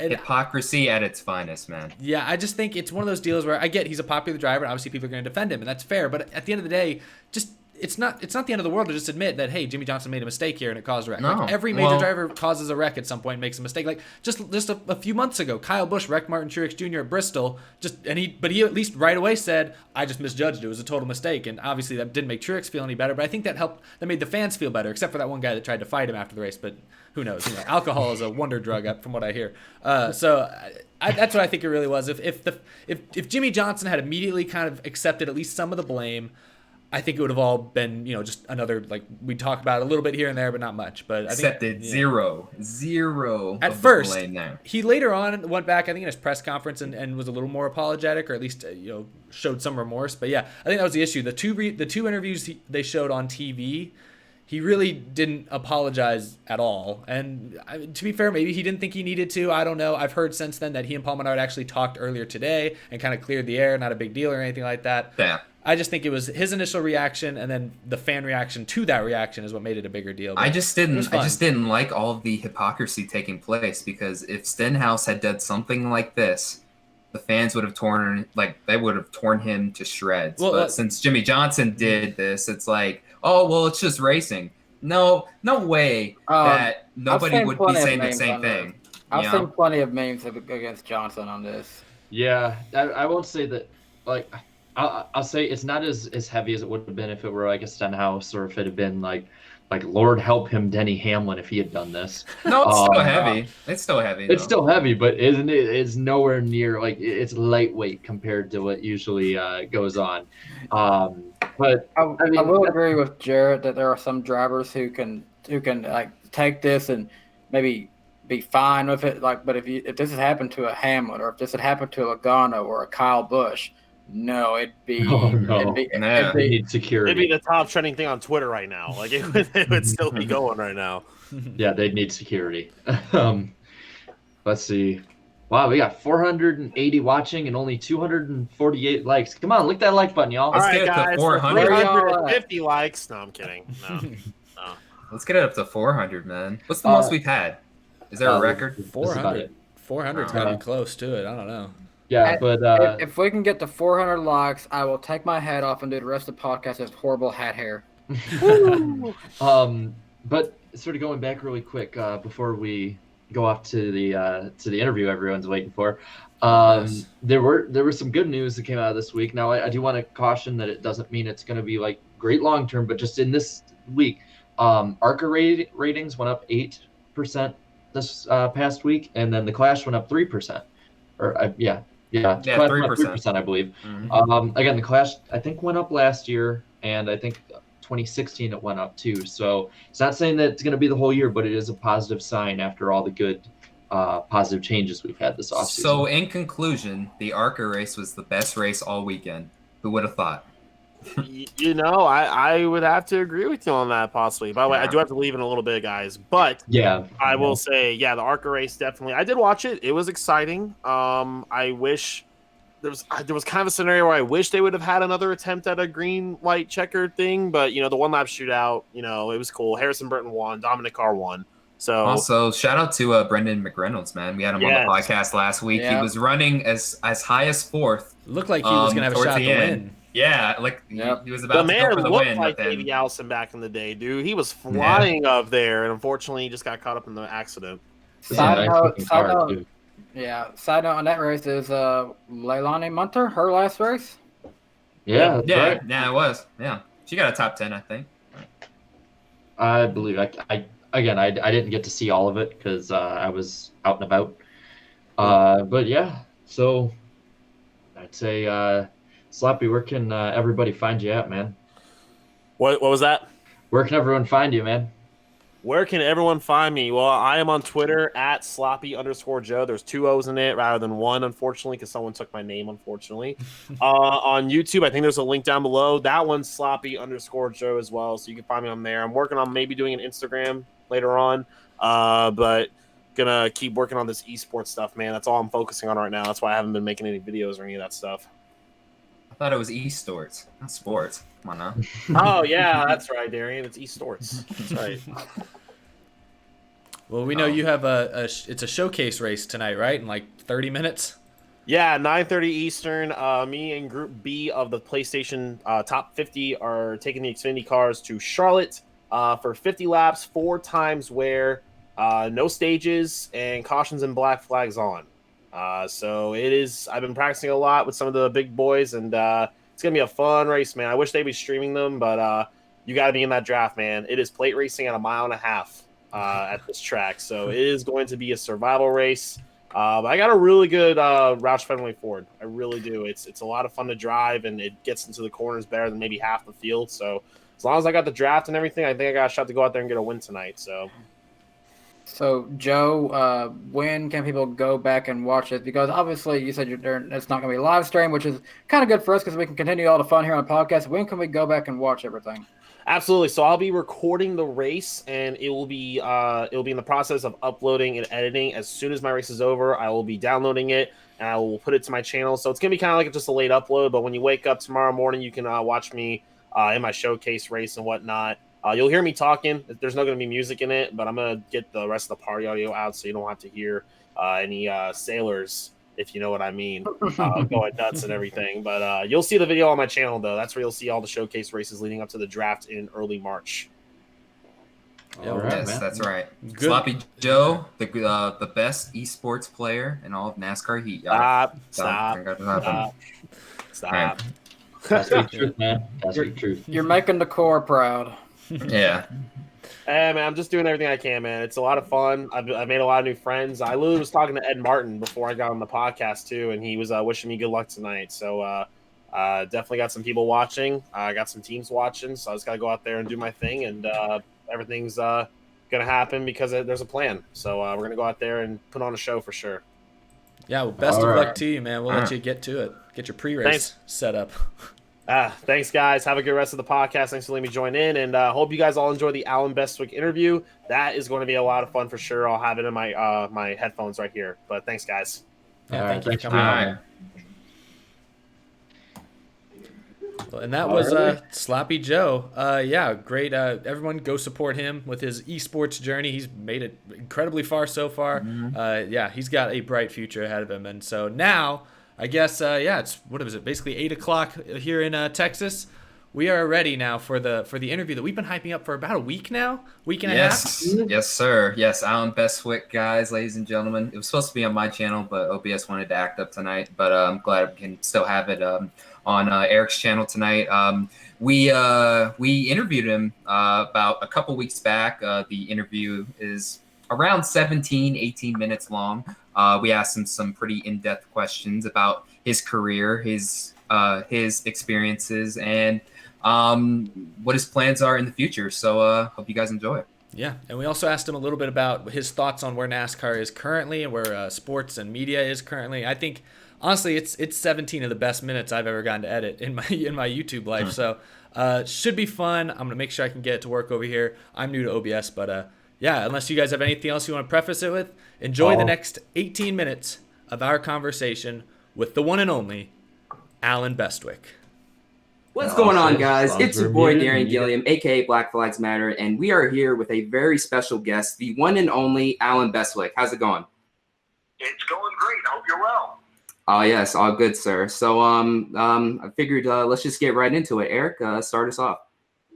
at its finest, man. Yeah, I just think it's one of those deals where I get he's a popular driver, and obviously people are going to defend him, and that's fair. But at the end of the day, just... It's not the end of the world to just admit that, hey, Jimmy Johnson made a mistake here and it caused a wreck. No. Like every major driver causes a wreck at some point and makes a mistake. Like just a few months ago, Kyle Busch wrecked Martin Truex Jr. at Bristol. But he at least right away said, I just misjudged it. It was a total mistake. And obviously that didn't make Truex feel any better. But I think that made the fans feel better, except for that one guy that tried to fight him after the race. But who knows? Alcohol is a wonder drug, from what I hear. That's what I think it really was. If Jimmy Johnson had immediately kind of accepted at least some of the blame, I think it would have all been, just another, like we talk about a little bit here and there, but not much. But accepted zero at first. Blame there. He later on went back, I think, in his press conference and was a little more apologetic, or at least showed some remorse. But yeah, I think that was the issue. The two interviews they showed on TV, he really didn't apologize at all. And to be fair, maybe he didn't think he needed to. I don't know. I've heard since then that he and Paul Menard actually talked earlier today and kind of cleared the air. Not a big deal or anything like that. Yeah. I just think it was his initial reaction, and then the fan reaction to that reaction is what made it a bigger deal. But I just didn't like all of the hypocrisy taking place, because if Stenhouse had done something like this, the fans would have torn him to shreds. Well, but since Jimmy Johnson did this, it's like, oh well, it's just racing. No way that nobody would be saying the same thing. I've seen plenty of memes against Johnson on this. Yeah, I won't say that. Like, I'll say it's not as heavy as it would have been if it were like a Stenhouse, or if it had been like Lord help him, Denny Hamlin, if he had done this. No, it's still heavy. It's still heavy. It's still heavy, but isn't it? It's nowhere near it's lightweight compared to what usually goes on. But I will agree with Jared that there are some drivers who can like take this and maybe be fine with it. Like, but if this had happened to a Hamlin, or if this had happened to a Logano or a Kyle Busch, no, it'd be they need security. It'd be the top trending thing on Twitter right now. Like it would still be going right now. Yeah, they'd need security. Let's see. Wow, we got 480 watching and only 248 likes. Come on, lick that like button, y'all. All right, guys, 350 likes. No, I'm kidding. No. Let's get it up to 400, man. What's the most we've had? Is there a record? 400. 400's got to be close to it. I don't know. Yeah, but if we can get to 400 likes, I will take my hat off and do the rest of the podcast with horrible hat hair. But sort of going back really quick before we go off to the interview everyone's waiting for. Yes. There were some good news that came out of this week. Now I do want to caution that it doesn't mean it's going to be like great long term, but just in this week, ARCA ratings went up 8% this past week, and then the Clash went up 3%. Yeah, 3%, I believe. Mm-hmm. Again, the Clash I think went up last year, and I think 2016 it went up too. So it's not saying that it's going to be the whole year, but it is a positive sign after all the good positive changes we've had this offseason. So in conclusion, the ARCA race was the best race all weekend. Who would have thought? I would have to agree with you on that, possibly. By the way, I do have to leave in a little bit, guys. But I will say, the ARCA race definitely. I did watch it. It was exciting. I wish there was kind of a scenario where I wish they would have had another attempt at a green white checkered thing, but the one lap shootout, it was cool. Harrison Burton won, Dominic Carr won. So also shout out to Brendan McReynolds, man. We had him on the podcast last week. Yeah. He was running as high as fourth. Looked like he was gonna have a shot to win. Yeah, like he was about the to go for the looked win. like but then, Davey Allison back in the day, dude. He was flying up there, and unfortunately, he just got caught up in the accident. Side note on that race is Leilani Munter, her last race. Yeah, that's right. Yeah, it was. Yeah, she got a top 10, I think. I believe. I didn't get to see all of it because I was out and about. But yeah, so I'd say, Sloppy, where can everybody find you at, man? What was that? Where can everyone find you, man? Where can everyone find me? Well, I am on Twitter at sloppy_Joe. There's 2 O's in it rather than 1, unfortunately, because someone took my name, unfortunately. On YouTube, I think there's a link down below. That one's sloppy_Joe as well, so you can find me on there. I'm working on maybe doing an Instagram later on, but gonna keep working on this esports stuff, man. That's all I'm focusing on right now. That's why I haven't been making any videos or any of that stuff. I thought it was eSports, not sports. Come on now. Oh yeah, that's right, Darian. It's eSports. That's right. Well, we know you have it's a showcase race tonight, right? In like 30 minutes. Yeah, 9:30 Eastern. Me and Group B of the PlayStation Top 50 are taking the Xfinity cars to Charlotte for 50 laps, 4 times wear, no stages, and cautions and black flags on. So it is. I've been practicing a lot with some of the big boys, and it's gonna be a fun race, man. I wish they'd be streaming them, but you got to be in that draft, man. It is plate racing at 1.5 miles at this track, so it is going to be a survival race. But I got a really good Roush Fenway Ford. I really do. It's a lot of fun to drive, and it gets into the corners better than maybe half the field. So as long as I got the draft and everything, I think I got a shot to go out there and get a win tonight. So Joe, when can people go back and watch it? Because obviously you said it's not going to be live stream, which is kind of good for us because we can continue all the fun here on the podcast. When can we go back and watch everything? Absolutely. So I'll be recording the race, and it will be in the process of uploading and editing. As soon as my race is over, I will be downloading it, and I will put it to my channel. So it's gonna be kind of like just a late upload. But when you wake up tomorrow morning, you can watch me in my showcase race and whatnot. You'll hear me talking. There's not going to be music in it, but I'm going to get the rest of the party audio out so you don't have to hear any sailors, if you know what I mean, going nuts and everything. But you'll see the video on my channel, though. That's where you'll see all the showcase races leading up to the draft in early March. All right, yes, man. That's right. Good. Sloppy Joe, the best esports player in all of NASCAR heat. Stop. Right. That's the truth, man. That's the truth. You're making the core proud. Yeah. Hey, man, I'm just doing everything I can, man. It's a lot of fun. I've made a lot of new friends. I literally was talking to Ed Martin before I got on the podcast, too, and he was wishing me good luck tonight. So definitely got some people watching. I got some teams watching, so I just got to go out there and do my thing, and everything's going to happen because there's a plan. So we're going to go out there and put on a show for sure. Yeah, well, best of luck to you, man. We'll let you get to it. Get your pre-race set up. Thanks, guys. Have a good rest of the podcast. Thanks for letting me join in, and hope you guys all enjoy the Alan Bestwick interview. That is going to be a lot of fun for sure. I'll have it in my my headphones right here. But thanks, guys. Yeah, thank you for coming on. Well, and that was Sloppy Joe. Yeah, great. Everyone go support him with his esports journey. He's made it incredibly far so far. Mm-hmm. Yeah, he's got a bright future ahead of him. And so now, I guess, it's what is it? Basically 8 o'clock here in Texas. We are ready now for the interview that we've been hyping up for about a week now, week and a half. Yes, sir. Yes, Alan Bestwick, guys, ladies and gentlemen. It was supposed to be on my channel, but OBS wanted to act up tonight. But I'm glad we can still have it on Eric's channel tonight. We interviewed him about a couple weeks back. The interview is around 18 minutes long. We asked him some pretty in-depth questions about his career, his experiences, and what his plans are in the future. So hope you guys enjoy it. Yeah, and we also asked him a little bit about his thoughts on where NASCAR is currently and where sports and media is currently. I think, honestly, it's 17 of the best minutes I've ever gotten to edit in my YouTube life. So should be fun. I'm going to make sure I can get it to work over here. I'm new to OBS, but yeah, unless you guys have anything else you want to preface it with, enjoy the next 18 minutes of our conversation with the one and only Alan Bestwick. What's going on, guys? Phones It's your were boy, muted, Darian muted. Gilliam, aka Black Flags Matter, and we are here with a very special guest, the one and only Alan Bestwick. How's it going? It's going great. I hope you're well. Oh, yes, all good, sir. So I figured let's just get right into it. Eric, start us off.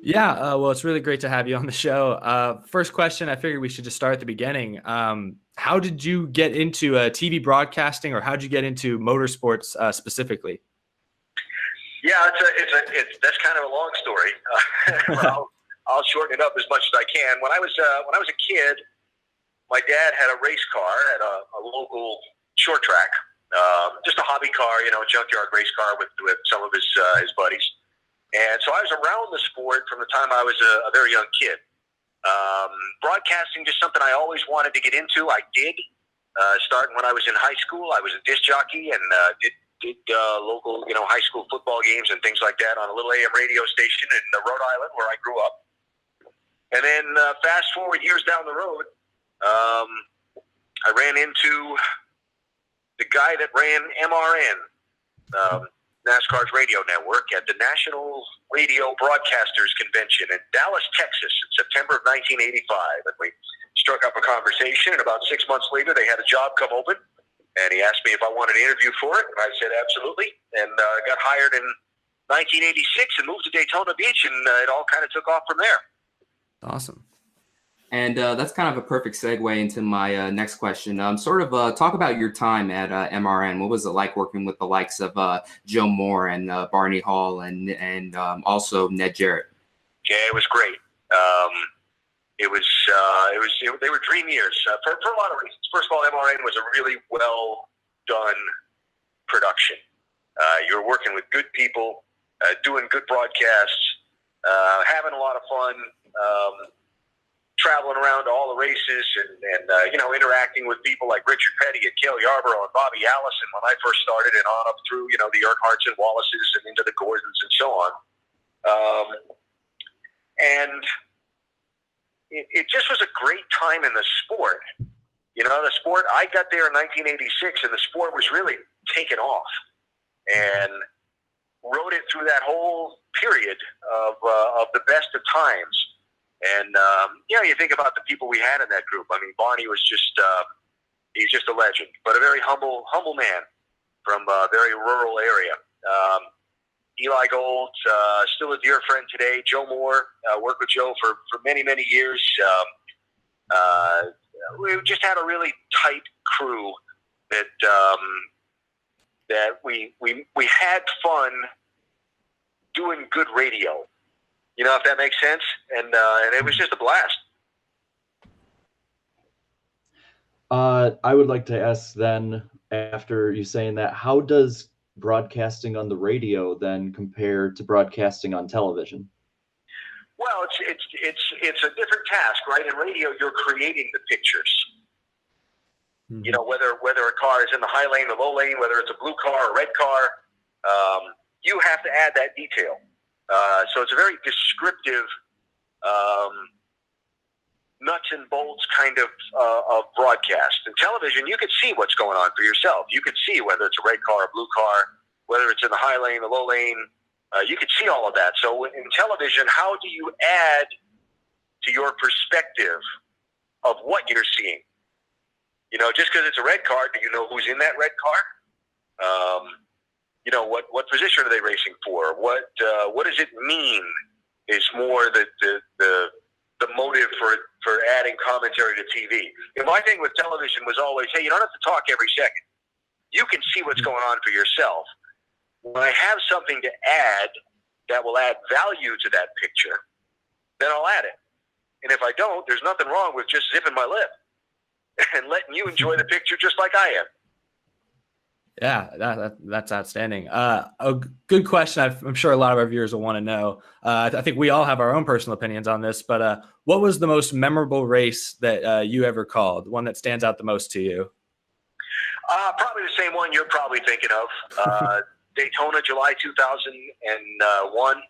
Yeah, well, it's really great to have you on the show. First question, I figured we should just start at the beginning. How did you get into TV broadcasting, or how did you get into motorsports specifically? Yeah, that's kind of a long story. I'll shorten it up as much as I can. When I was a kid, my dad had a race car at a local short track, just a hobby car, junkyard race car with some of his buddies. And so I was around the sport from the time I was a very young kid. Broadcasting, just something I always wanted to get into. I did, starting when I was in high school. I was a disc jockey and did local, high school football games and things like that on a little AM radio station in Rhode Island where I grew up. And then fast forward years down the road, I ran into the guy that ran MRN, NASCAR's radio network, at the National Radio Broadcasters Convention in Dallas, Texas in September of 1985. And we struck up a conversation, and about 6 months later, they had a job come open. And he asked me if I wanted an interview for it, and I said absolutely. And got hired in 1986 and moved to Daytona Beach, and it all kind of took off from there. Awesome. And that's kind of a perfect segue into my next question. Talk about your time at MRN. What was it like working with the likes of Joe Moore and Barney Hall and also Ned Jarrett? Yeah, it was great. They were dream years for a lot of reasons. First of all, MRN was a really well done production. You were working with good people, doing good broadcasts, having a lot of fun, traveling around to all the races and interacting with people like Richard Petty and Cale Yarborough and Bobby Allison when I first started, and on up through, the Earnhardts and Wallaces and into the Gordons and so on. And it just was a great time in the sport. The sport, I got there in 1986, and the sport was really taking off, and rode it through that whole period of the best of times. And, you think about the people we had in that group. I mean, Barney was he's just a legend, but a very humble man from a very rural area. Eli Gold, still a dear friend today. Joe Moore, worked with Joe for many, many years. We just had a really tight crew that we had fun doing good radio. If that makes sense. And it was just a blast. I would like to ask then, after you saying that, how does broadcasting on the radio then compare to broadcasting on television? Well, it's a different task, right? In radio, you're creating the pictures. Mm-hmm. Whether a car is in the high lane, the low lane, whether it's a blue car or red car, you have to add that detail. So it's a very descriptive, nuts and bolts kind of broadcast. In television, you could see what's going on for yourself. You could see whether it's a red car, a blue car, whether it's in the high lane, the low lane. You could see all of that. So in television, how do you add to your perspective of what you're seeing? Just because it's a red car, do you know who's in that red car? What position are they racing for? What does it mean is more the motive for adding commentary to TV. And my thing with television was always, hey, you don't have to talk every second. You can see what's going on for yourself. When I have something to add that will add value to that picture, then I'll add it. And if I don't, there's nothing wrong with just zipping my lip and letting you enjoy the picture just like I am. Yeah, that's outstanding. A good question. I'm sure a lot of our viewers will want to know. I think we all have our own personal opinions on this, but what was the most memorable race that you ever called? One that stands out the most to you? Probably the same one you're probably thinking of. Daytona, July 2001.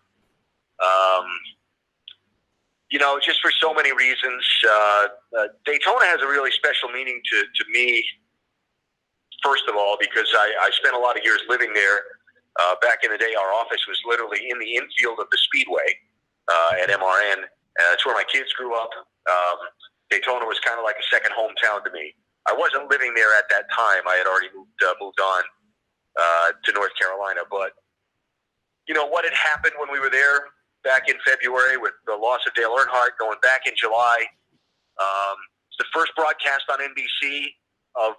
Just for so many reasons. Daytona has a really special meaning to me. First of all, because I spent a lot of years living there. Back in the day, our office was literally in the infield of the Speedway at MRN. That's where my kids grew up. Daytona was kind of like a second hometown to me. I wasn't living there at that time. I had already moved on to North Carolina. But, you know, what had happened when we were there back in February with the loss of Dale Earnhardt, going back in July. It's the first broadcast on NBC of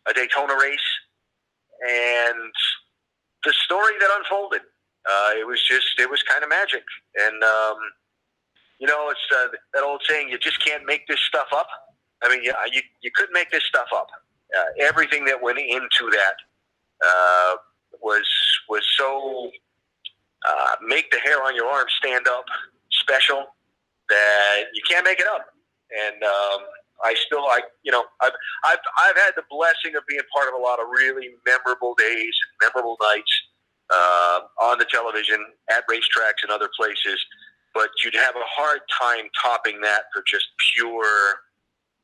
a Daytona race. And the story that unfolded, it was kind of magic. And, you know, it's that old saying, you just can't make this stuff up. I mean, you couldn't make this stuff up. Everything that went into that was so make the hair on your arm stand up special that you can't make it up. And I've had the blessing of being part of a lot of really memorable days and memorable nights on the television, at racetracks and other places. But you'd have a hard time topping that for just pure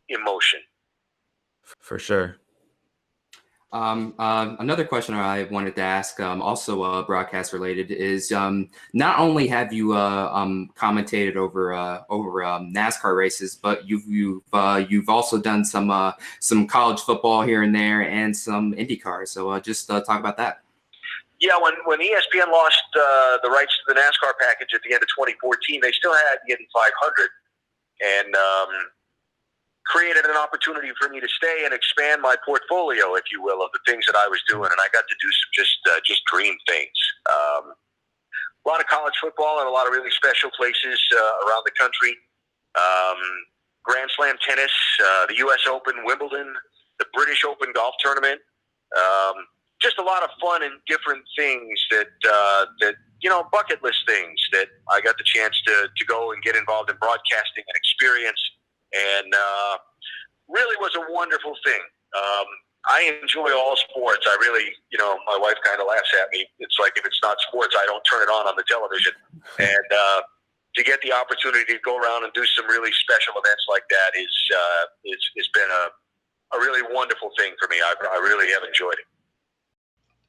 emotion. For sure. Another question I wanted to ask, also broadcast related, is not only have you commentated over NASCAR races, but you've also done some college football here and there and some IndyCar. So just talk about that. Yeah, when ESPN lost the rights to the NASCAR package at the end of 2014, they still had the Indy 500, and created an opportunity for me to stay and expand my portfolio, if you will, of the things that I was doing, and I got to do some just dream things. A lot of college football and a lot of really special places around the country. Grand Slam tennis, the U.S. Open, Wimbledon, the British Open golf tournament. Just a lot of fun and different things that you know, bucket list things that I got the chance to go and get involved in broadcasting and experience. And really was a wonderful thing. I enjoy all sports. I really, you know, my wife kind of laughs at me. It's like if it's not sports, I don't turn it on the television. And to get the opportunity to go around and do some really special events like that it's been a really wonderful thing for me. I really have enjoyed it.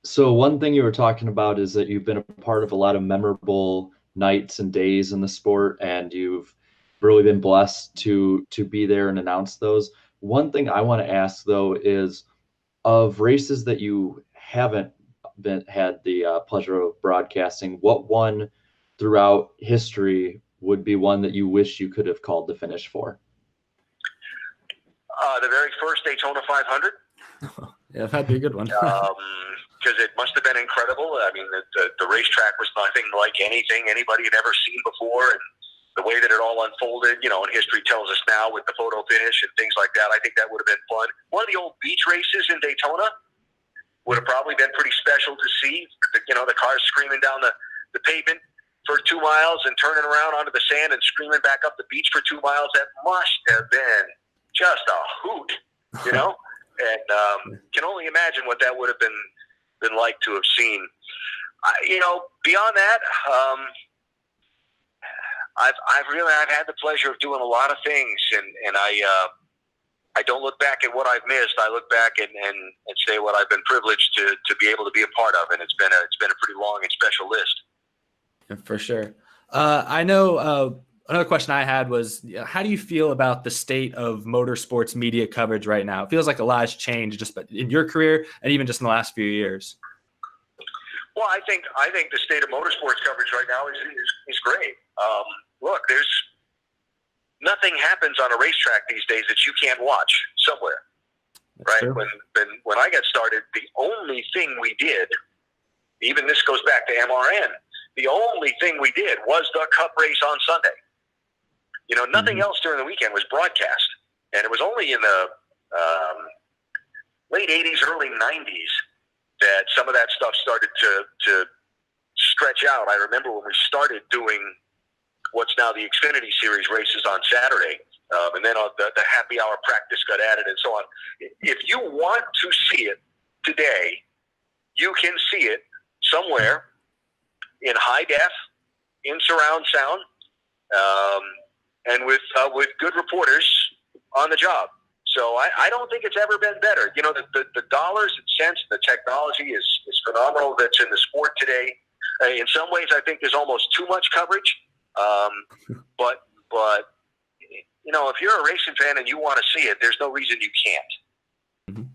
So one thing you were talking about is that you've been a part of a lot of memorable nights and days in the sport, and you've really been blessed to be there and announce those. One thing I want to ask though is, of races that you haven't had the pleasure of broadcasting, what one throughout history would be one that you wish you could have called the finish for? The very first Daytona 500. Yeah, that'd be a good one. Because it must have been incredible. I mean, the racetrack was nothing like anything anybody had ever seen before, and the way that it all unfolded, you know, and history tells us now with the photo finish and things like that, I think that would have been fun. One of the old beach races in Daytona would have probably been pretty special to see. You know, the cars screaming down the pavement for 2 miles and turning around onto the sand and screaming back up the beach for 2 miles. That must have been just a hoot, you know? And can only imagine what that would have been like to have seen. You know, beyond that, I've had the pleasure of doing a lot of things, and I don't look back at what I've missed. I look back and say what I've been privileged to be able to be a part of, and it's been a pretty long and special list. Yeah, for sure. I know another question I had was, how do you feel about the state of motorsports media coverage right now? It feels like a lot has changed just in your career and even just in the last few years. Well, I think the state of motorsports coverage right now is great. Look, there's nothing happens on a racetrack these days that you can't watch somewhere. That's right? True. When I got started, the only thing we did, even this goes back to MRN, the only thing we did was the Cup race on Sunday. You know, nothing else during the weekend was broadcast. And it was only in the late 80s, early 90s that some of that stuff started to stretch out. I remember when we started doing what's now the Xfinity Series races on Saturday, and then the happy hour practice got added and so on. If you want to see it today, you can see it somewhere in high def, in surround sound, and with good reporters on the job. So I don't think it's ever been better. You know, the dollars and cents, the technology is phenomenal that's in the sport today. In some ways, I think there's almost too much coverage. But you know, if you're a racing fan and you want to see it, there's no reason you can't.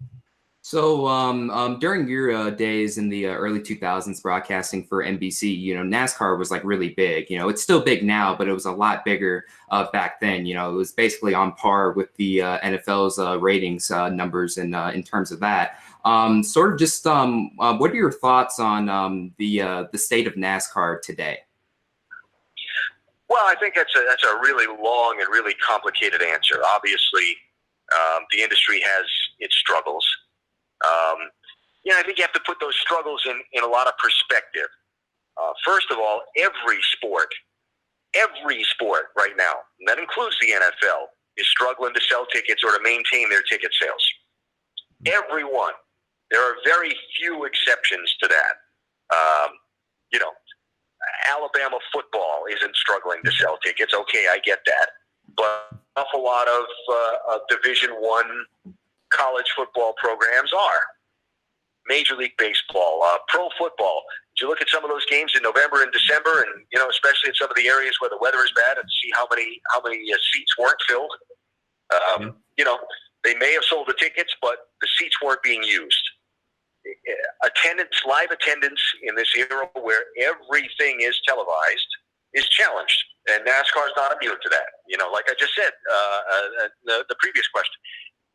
So during your days in the early 2000s broadcasting for NBC, you know, NASCAR was like really big. You know, it's still big now, but it was a lot bigger back then. You know, it was basically on par with the NFL's ratings numbers in terms of that. Sort of just what are your thoughts on the state of NASCAR today? Well, I think that's a really long and really complicated answer. Obviously, the industry has its struggles. You know, I think you have to put those struggles in a lot of perspective. First of all, every sport right now, and that includes the NFL, is struggling to sell tickets or to maintain their ticket sales. Everyone. There are very few exceptions to that. You know, Alabama football isn't struggling to sell tickets. Okay, I get that. But an awful lot of Division I college football programs are. Major League Baseball, pro football. Did you look at some of those games in November and December, and you know, especially in some of the areas where the weather is bad, and see how many seats weren't filled? You know, they may have sold the tickets, but the seats weren't being used. Live attendance in this era where everything is televised is challenged, and NASCAR is not immune to that. You know, like I just said, the previous question.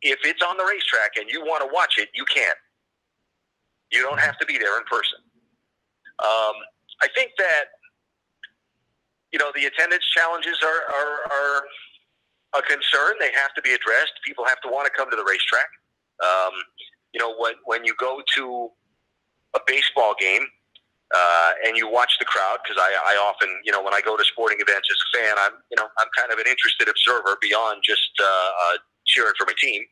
If it's on the racetrack and you want to watch it, you can. You don't have to be there in person. I think that, you know, the attendance challenges are a concern. They have to be addressed. People have to want to come to the racetrack. You know, when you go to a baseball game and you watch the crowd, because I often, you know, when I go to sporting events as a fan, I'm kind of an interested observer beyond just cheering for my team.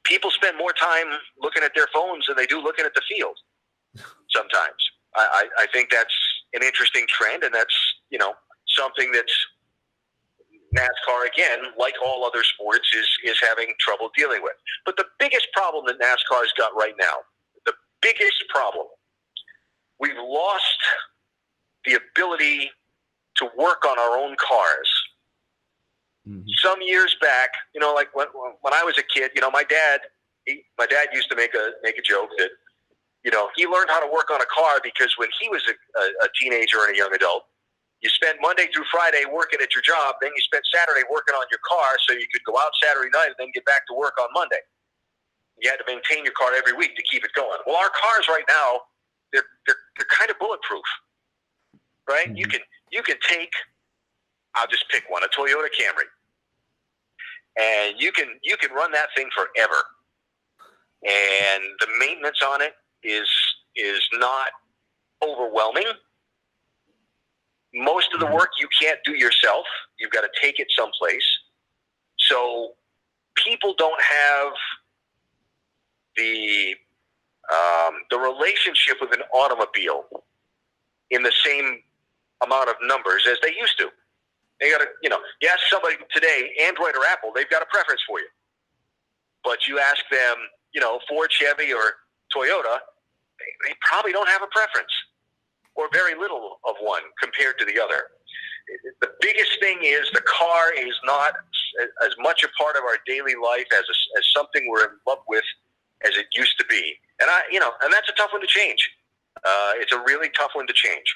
People spend more time looking at their phones than they do looking at the field sometimes. I think that's an interesting trend, and that's, you know, something that's NASCAR, again, like all other sports, is having trouble dealing with. But the biggest problem that NASCAR's got right now, the biggest problem, we've lost the ability to work on our own cars. Some years back, you know, like when I was a kid, you know, my dad used to make a joke that, you know, he learned how to work on a car because when he was a teenager and a young adult, you spent Monday through Friday working at your job, then you spent Saturday working on your car so you could go out Saturday night and then get back to work on Monday. You had to maintain your car every week to keep it going. Well, our cars right now, they're kind of bulletproof, right? You can take, I'll just pick one, a Toyota Camry, and you can run that thing forever. And the maintenance on it is not overwhelming. Most of the work you can't do yourself. You've got to take it someplace. So people don't have the relationship with an automobile in the same amount of numbers as they used to. They got to, you know, you ask somebody today, Android or Apple, they've got a preference for you. But you ask them, you know, Ford, Chevy, or Toyota, they probably don't have a preference, or very little of one compared to the other. The biggest thing is the car is not as much a part of our daily life as something we're in love with as it used to be. And and that's a tough one to change. It's a really tough one to change.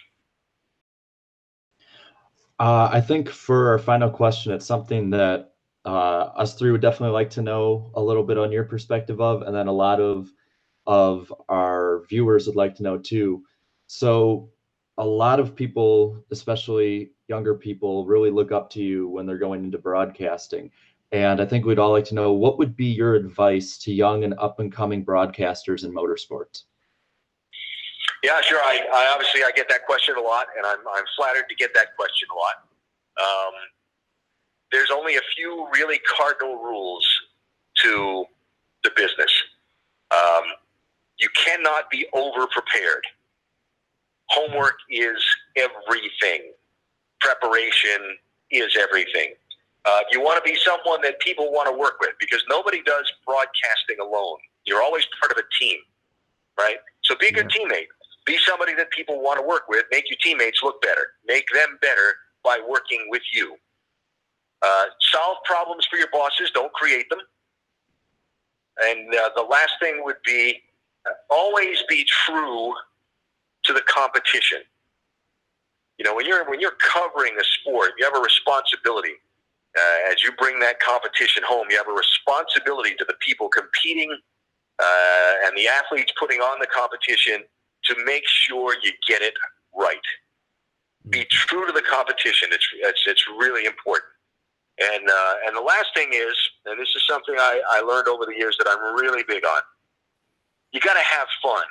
I think for our final question, it's something that us three would definitely like to know a little bit on your perspective of, and then a lot of our viewers would like to know too. So a lot of people, especially younger people, really look up to you when they're going into broadcasting. And I think we'd all like to know, what would be your advice to young and up and coming broadcasters in motorsports? Yeah, sure. I obviously get that question a lot, and I'm flattered to get that question a lot. There's only a few really cardinal rules to the business. You cannot be over-prepared. Homework is everything. Preparation is everything. You want to be someone that people want to work with, because nobody does broadcasting alone. You're always part of a team, right? So be a good teammate. Be somebody that people want to work with. Make your teammates look better. Make them better by working with you. Solve problems for your bosses. Don't create them. And the last thing would be always be true to the competition. You know, when you're covering a sport, you have a responsibility. As you bring that competition home, you have a responsibility to the people competing and the athletes putting on the competition to make sure you get it right. Be true to the competition. It's really important. And the last thing is, and this is something I learned over the years that I'm really big on, you got to have fun.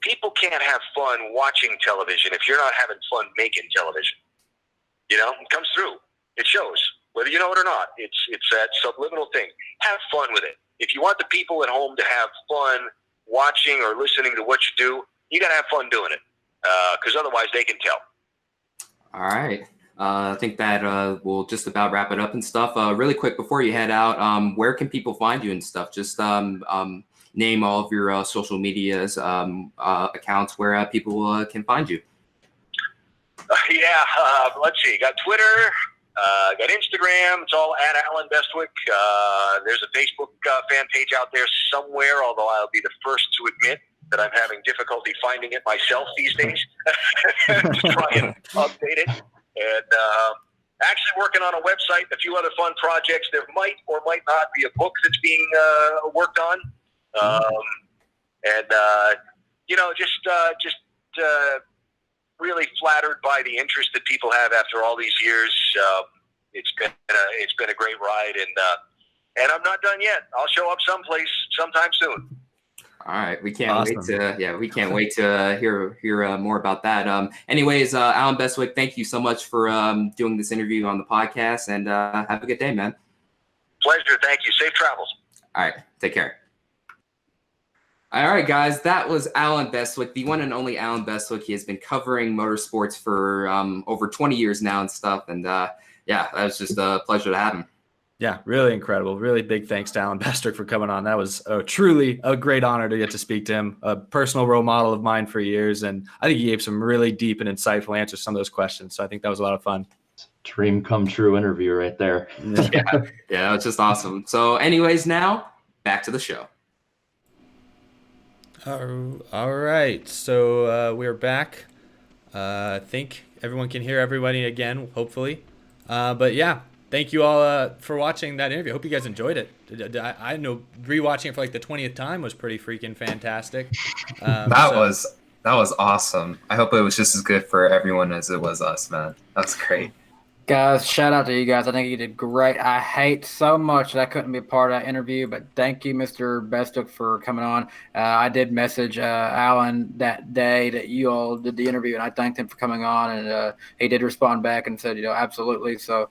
People can't have fun watching television if you're not having fun making television. You know, it comes through. It shows, whether you know it or not. It's that subliminal thing. Have fun with it. If you want the people at home to have fun watching or listening to what you do, you got to have fun doing it, because otherwise they can tell. All right. I think that we'll just about wrap it up and stuff. Really quick before you head out, where can people find you and stuff? Just name all of your social medias, accounts where people can find you. Let's see. Got Twitter, got Instagram. It's all at Alan Bestwick. There's a Facebook fan page out there somewhere, although I'll be the first to admit that I'm having difficulty finding it myself these days. Just try and update it. And actually working on a website, a few other fun projects. There might or might not be a book that's being worked on. Just really flattered by the interest that people have after all these years. It's been a great ride, and I'm not done yet. I'll show up someplace sometime soon. All right, we can't wait to hear more about that. Anyways, Alan Bestwick, thank you so much for doing this interview on the podcast, and have a good day, man. Pleasure, thank you. Safe travels. All right, take care. All right, guys, that was Alan Bestwick, the one and only Alan Bestwick. He has been covering motorsports for over 20 years now and stuff, and that was just a pleasure to have him. Yeah, really incredible. Really big thanks to Alan Bestwick for coming on. That was truly a great honor to get to speak to him, a personal role model of mine for years. And I think he gave some really deep and insightful answers to some of those questions. So I think that was a lot of fun. Dream come true interview right there. Yeah, it's just awesome. So anyways, now back to the show. All right. So we're back. I think everyone can hear everybody again, hopefully. But yeah. Thank you all for watching that interview. I hope you guys enjoyed it. I know rewatching it for like the 20th time was pretty freaking fantastic. That was awesome. I hope it was just as good for everyone as it was us, man. That was great. Guys, shout out to you guys. I think you did great. I hate so much that I couldn't be a part of that interview, but thank you, Mr. Bestwick, for coming on. I did message Alan that day that you all did the interview, and I thanked him for coming on, and he did respond back and said, absolutely. So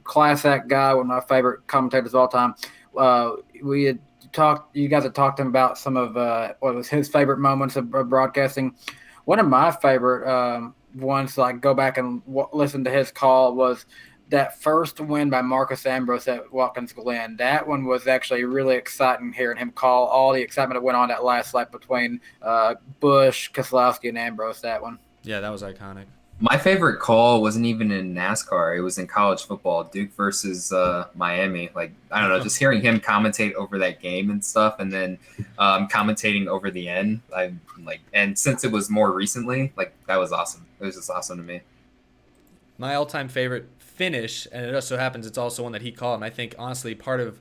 class act guy, one of my favorite commentators of all time. We had talked. You guys had talked to him about some of what was his favorite moments of broadcasting. One of my favorite ones, like go back and listen to his call, was that first win by Marcus Ambrose at Watkins Glen. That one was actually really exciting, hearing him call all the excitement that went on that last lap between Busch, Keselowski, and Ambrose. That one. Yeah, that was iconic. My favorite call wasn't even in NASCAR. It was in college football, Duke versus Miami. Like, I don't know, just hearing him commentate over that game and stuff, and then commentating over the end. And since it was more recently, like, that was awesome. It was just awesome to me. My all-time favorite finish, and it just so happens it's also one that he called, and I think, honestly, part of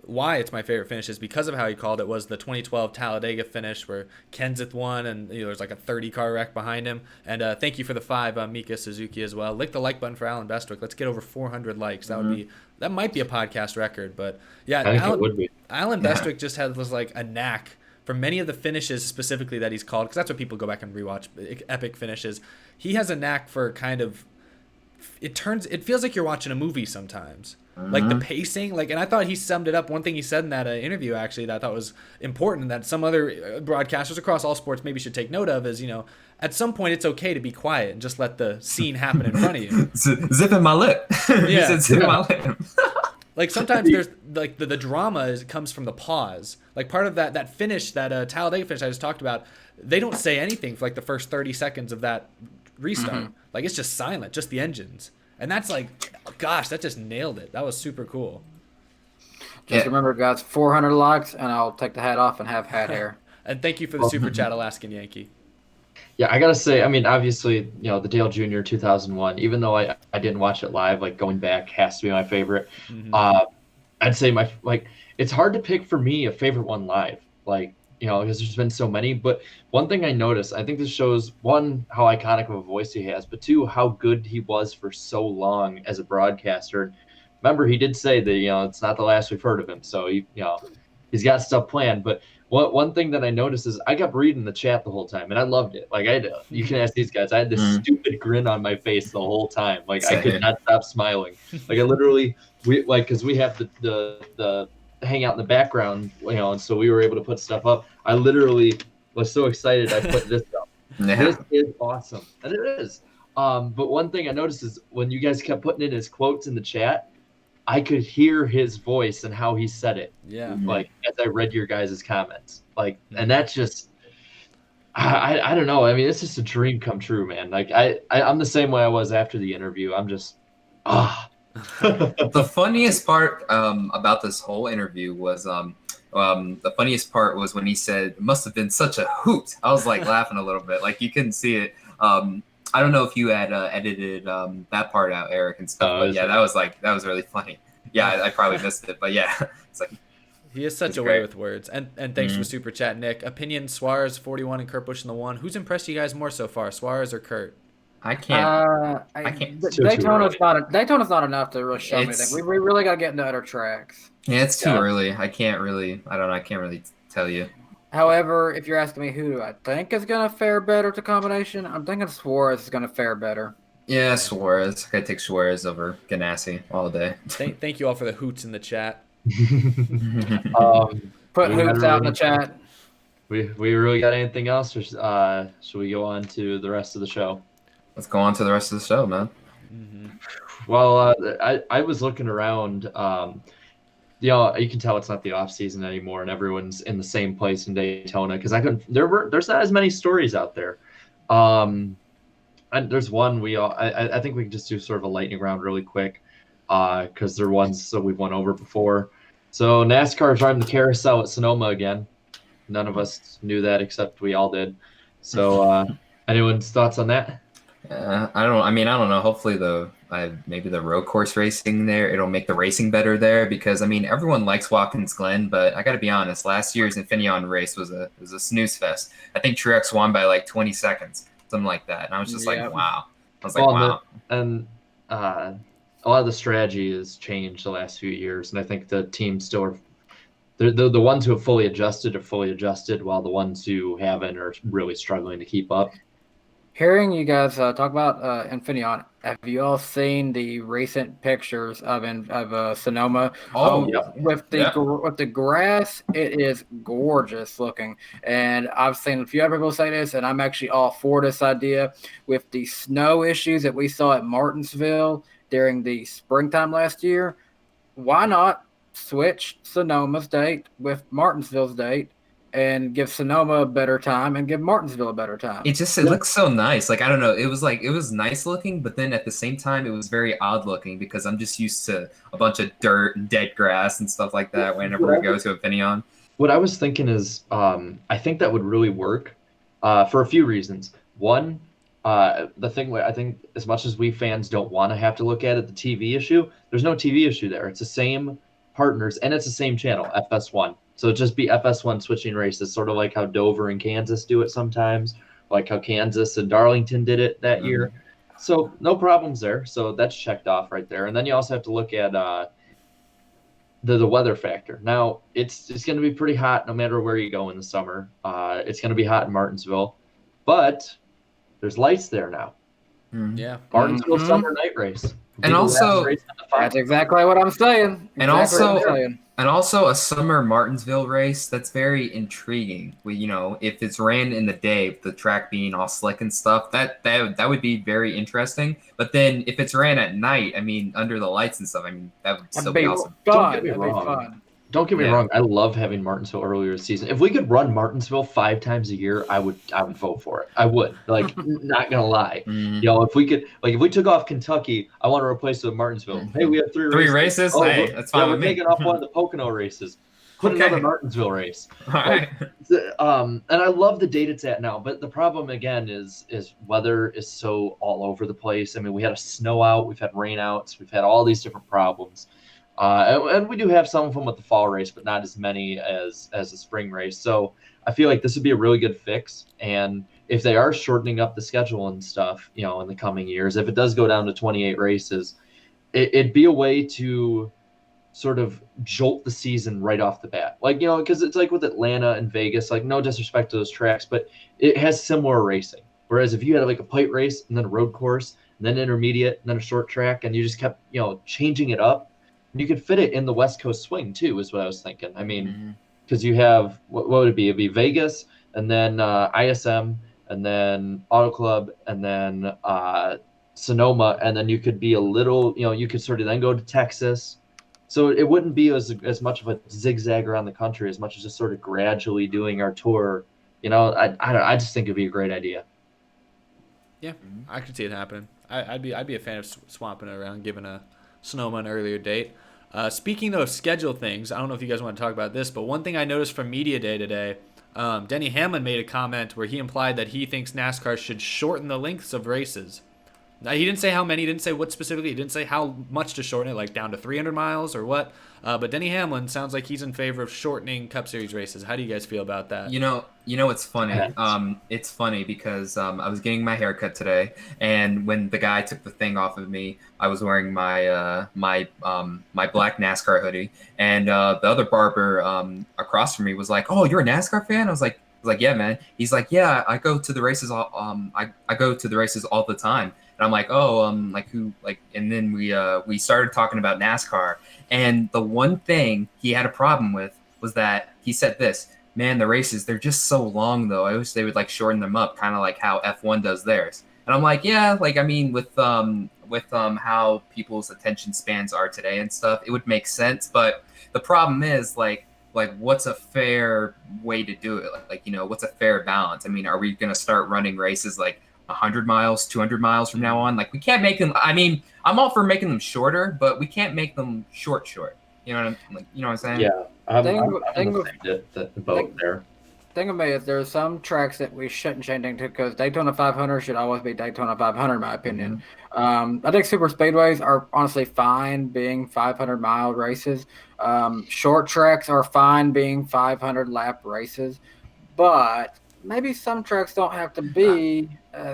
why it's my favorite finish is because of how he called it, was the 2012 Talladega finish where Kenseth won, and there's like a 30-car wreck behind him. And thank you for the 5, Mika Suzuki, as well. Lick the like button for Alan Bestwick. Let's get over 400 likes. That might be a podcast record, but yeah, I think it would be. Alan Bestwick just was like a knack for many of the finishes specifically that he's called, because that's what people go back and rewatch, epic finishes. He has a knack for kind of it feels like you're watching a movie sometimes. Like the pacing, and I thought he summed it up. One thing he said in that interview, actually, that I thought was important, that some other broadcasters across all sports maybe should take note of, is, at some point it's okay to be quiet and just let the scene happen in front of you. Zipping my lip. Yeah. Zipping my lip. Like sometimes there's like the drama comes from the pause. Like part of that finish, that Talladega finish I just talked about, they don't say anything for like the first 30 seconds of that restart. Like it's just silent, just the engines. And that's like, gosh, that just nailed it. That was super cool. Just remember, guys, 400 likes, and I'll take the hat off and have hat hair. And thank you for the super chat, Alaskan Yankee. Yeah, I gotta say, I mean, obviously, the Dale Jr. 2001. Even though I didn't watch it live, like going back has to be my favorite. I'd say it's hard to pick for me a favorite one live, because there's been so many. But one thing I noticed, I think this shows, one, how iconic of a voice he has, but two, how good he was for so long as a broadcaster. Remember, he did say that it's not the last we've heard of him, so he's got stuff planned. But one thing that I noticed is I kept reading the chat the whole time, and I loved it. You can ask these guys. I had this stupid grin on my face the whole time. I could not stop smiling. I literally, because we have the hang out in the background, and so we were able to put stuff up. I literally was so excited I put this up. This is awesome, and it is. But one thing I noticed is when you guys kept putting in his quotes in the chat, I could hear his voice and how he said it. Yeah. As I read your guys' comments, and that's just, I don't know. I mean, it's just a dream come true, man. I'm the same way I was after the interview. I'm just, The funniest part about this whole interview was the funniest part was when he said, "It must have been such a hoot." I was laughing a little bit, you couldn't see it. I don't know if you had edited that part out, Eric, and stuff. But yeah, that was really funny. Yeah, I probably missed it, but yeah, it's he has such a way with words. And thanks for the super chat, Nick. Opinion: Suarez 41 and Kurt Busch in the 1. Who's impressed you guys more so far, Suarez or Kurt? I can't. Daytona's not enough to really show me that. We really got to get into other tracks. Yeah, it's too early. I can't really tell you. However, if you're asking me who do I think is going to fare better to combination, I'm thinking Suarez is going to fare better. Yeah, Suarez. I take Suarez over Ganassi all day. Thank you all for the hoots in the chat. Put hoots out in the chat. We really got anything else, or should we go on to the rest of the show? Let's go on to the rest of the show, man. Well, I was looking around. You can tell it's not the off season anymore, and everyone's in the same place in Daytona because there's not as many stories out there. And there's one I think we can just do sort of a lightning round really quick because they're ones that we've went over before. So NASCAR is driving the carousel at Sonoma again. None of us knew that except we all did. So anyone's thoughts on that? I don't know. Hopefully maybe the road course racing there, it'll make the racing better there because everyone likes Watkins Glen, but I got to be honest, last year's Infineon race was a snooze fest. I think Truex won by 20 seconds, something like that, and I was just wow. I was wow. And a lot of the strategy has changed the last few years, and I think the teams still are. The ones who have fully adjusted, while the ones who haven't are really struggling to keep up. Hearing you guys talk about Infineon, have you all seen the recent pictures of Sonoma? With the grass, it is gorgeous looking. And I've seen a few other people say this, and I'm actually all for this idea. With the snow issues that we saw at Martinsville during the springtime last year, why not switch Sonoma's date with Martinsville's date? And give Sonoma a better time and give Martinsville a better time. It looks so nice. I don't know. It was nice looking, but then at the same time, it was very odd looking because I'm just used to a bunch of dirt and dead grass and stuff like that whenever we go to Infineon. What I was thinking is I think that would really work for a few reasons. One, the thing I think as much as we fans don't want to have to look at it, the TV issue, there's no TV issue there. It's the same partners and it's the same channel, FS1. So it'd just be FS1 switching races, sort of like how Dover and Kansas do it sometimes, like how Kansas and Darlington did it that year. So no problems there. So that's checked off right there. And then you also have to look at the weather factor. Now, it's going to be pretty hot no matter where you go in the summer. It's going to be hot in Martinsville. But there's lights there now. Yeah. Martinsville summer night race. And also, that's exactly what I'm saying. And also a summer Martinsville race, that's very intriguing. If it's ran in the day, the track being all slick and stuff, that would be very interesting. But then if it's ran at night, I mean, under the lights and stuff, I mean, that would still be awesome. Don't get me wrong. I love having Martinsville earlier this season. If we could run Martinsville 5 times a year, I would vote for it. I would. Like, not gonna lie. If we could, if we took off Kentucky, I want to replace it with Martinsville. Hey, we have 3 races. Oh, hey, that's fine. We're taking off one of the Pocono races. Put another Martinsville race. All right. And I love the date it's at now, but the problem again is weather is so all over the place. I mean, we had a snow out, we've had rain outs, we've had all these different problems. And we do have some of them with the fall race, but not as many as the spring race. So I feel like this would be a really good fix. And if they are shortening up the schedule and stuff, in the coming years, if it does go down to 28 races, it'd be a way to sort of jolt the season right off the bat. Because it's like with Atlanta and Vegas, no disrespect to those tracks, but it has similar racing. Whereas if you had a plate race and then a road course and then intermediate and then a short track and you just kept, changing it up, you could fit it in the West Coast swing too, is what I was thinking. I mean, because you have, what would it be? It'd be Vegas and then ISM and then Auto Club and then Sonoma. And then you could be a little, you could sort of then go to Texas. So it wouldn't be as much of a zigzag around the country as much as just sort of gradually doing our tour. I just think it'd be a great idea. Yeah, I could see it happening. I'd be a fan of swapping it around, giving a Sonoma an earlier date. Speaking of schedule things, I don't know if you guys want to talk about this, but one thing I noticed from Media Day today, Denny Hamlin made a comment where he implied that he thinks NASCAR should shorten the lengths of races. Now, he didn't say how many, he didn't say what specifically, he didn't say how much to shorten it, down to 300 miles or what. But Denny Hamlin sounds like he's in favor of shortening Cup Series races. How do you guys feel about that? It's funny. It's funny because I was getting my hair cut today, and when the guy took the thing off of me, I was wearing my my black NASCAR hoodie, and the other barber across from me was like, "Oh, you're a NASCAR fan?" I was like, "Yeah, man." He's like, "Yeah, I go to the races I go to the races all the time." And I'm like, "Oh, who?" And then we started talking about NASCAR, and the one thing he had a problem with was that he said this. Man, the races, they're just so long, though. I wish they would shorten them up, kind of like how F1 does theirs. And I'm like, yeah, with how people's attention spans are today and stuff, it would make sense. But the problem is, what's a fair way to do it? What's a fair balance? I mean, are we going to start running races 100 miles, 200 miles from now on? We can't make them. I mean, I'm all for making them shorter, but we can't make them short. You know what I'm saying? Yeah. The boat there. Thing of me is there are some tracks that we shouldn't change to because Daytona 500 should always be Daytona 500 in my opinion. I think super speedways are honestly fine being 500-mile races. Short tracks are fine being 500-lap races, but maybe some tracks don't have to be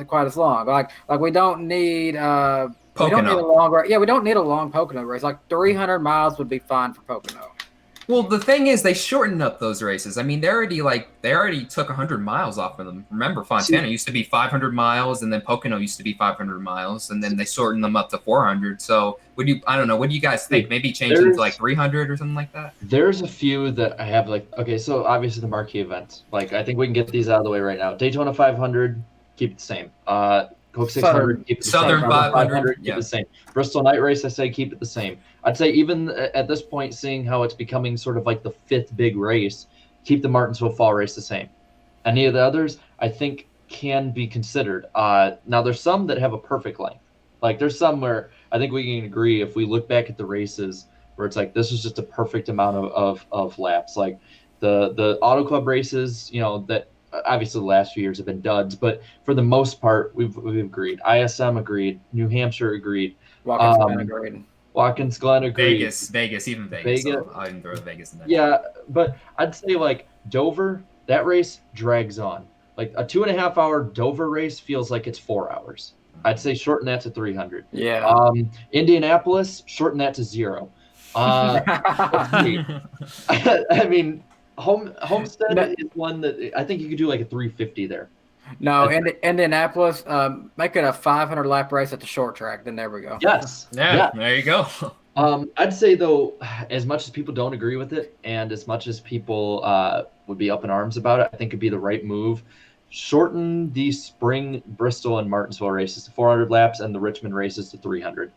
quite as long. We don't need Pocono. We don't need a long we don't need a long Pocono race. 300 miles would be fine for Pocono. Well, the thing is, they shortened up those races. I mean, they already took 100 miles off of them. Remember, Fontana used to be 500 miles, and then Pocono used to be 500 miles, and then they shortened them up to 400. So, I don't know. What do you guys think? Maybe change them to 300 or something like that? There's a few that I have okay, so obviously the marquee events. I think we can get these out of the way right now. Daytona 500, keep it the same. Coke 600, keep it the Southern same. 500, keep it the same. Bristol Night Race, I say keep it the same. I'd say even at this point, seeing how it's becoming sort of the 5th big race, keep the Martinsville Fall Race the same. Any of the others, I think, can be considered. Now, there's some that have a perfect length. There's some where I think we can agree if we look back at the races where it's this is just a perfect amount of laps. The Auto Club races, that obviously the last few years have been duds, but for the most part, we've agreed. ISM agreed. New Hampshire agreed. Watkins Glen agreed. Vegas, even Vegas. So I didn't throw Vegas in there. Yeah, but I'd say Dover, that race drags on. A 2.5 hour Dover race feels like it's 4 hours. I'd say shorten that to 300. Yeah. Indianapolis, shorten that to 0. Let's see. I mean, Homestead is one that I think you could do a 350 there. No, Indianapolis, make it a 500 lap race at the short track. Then there we go. Yes. Yeah, there you go. I'd say though, as much as people don't agree with it, and as much as people would be up in arms about it, I think it'd be the right move. Shorten the spring Bristol and Martinsville races to 400 laps and the Richmond races to 300.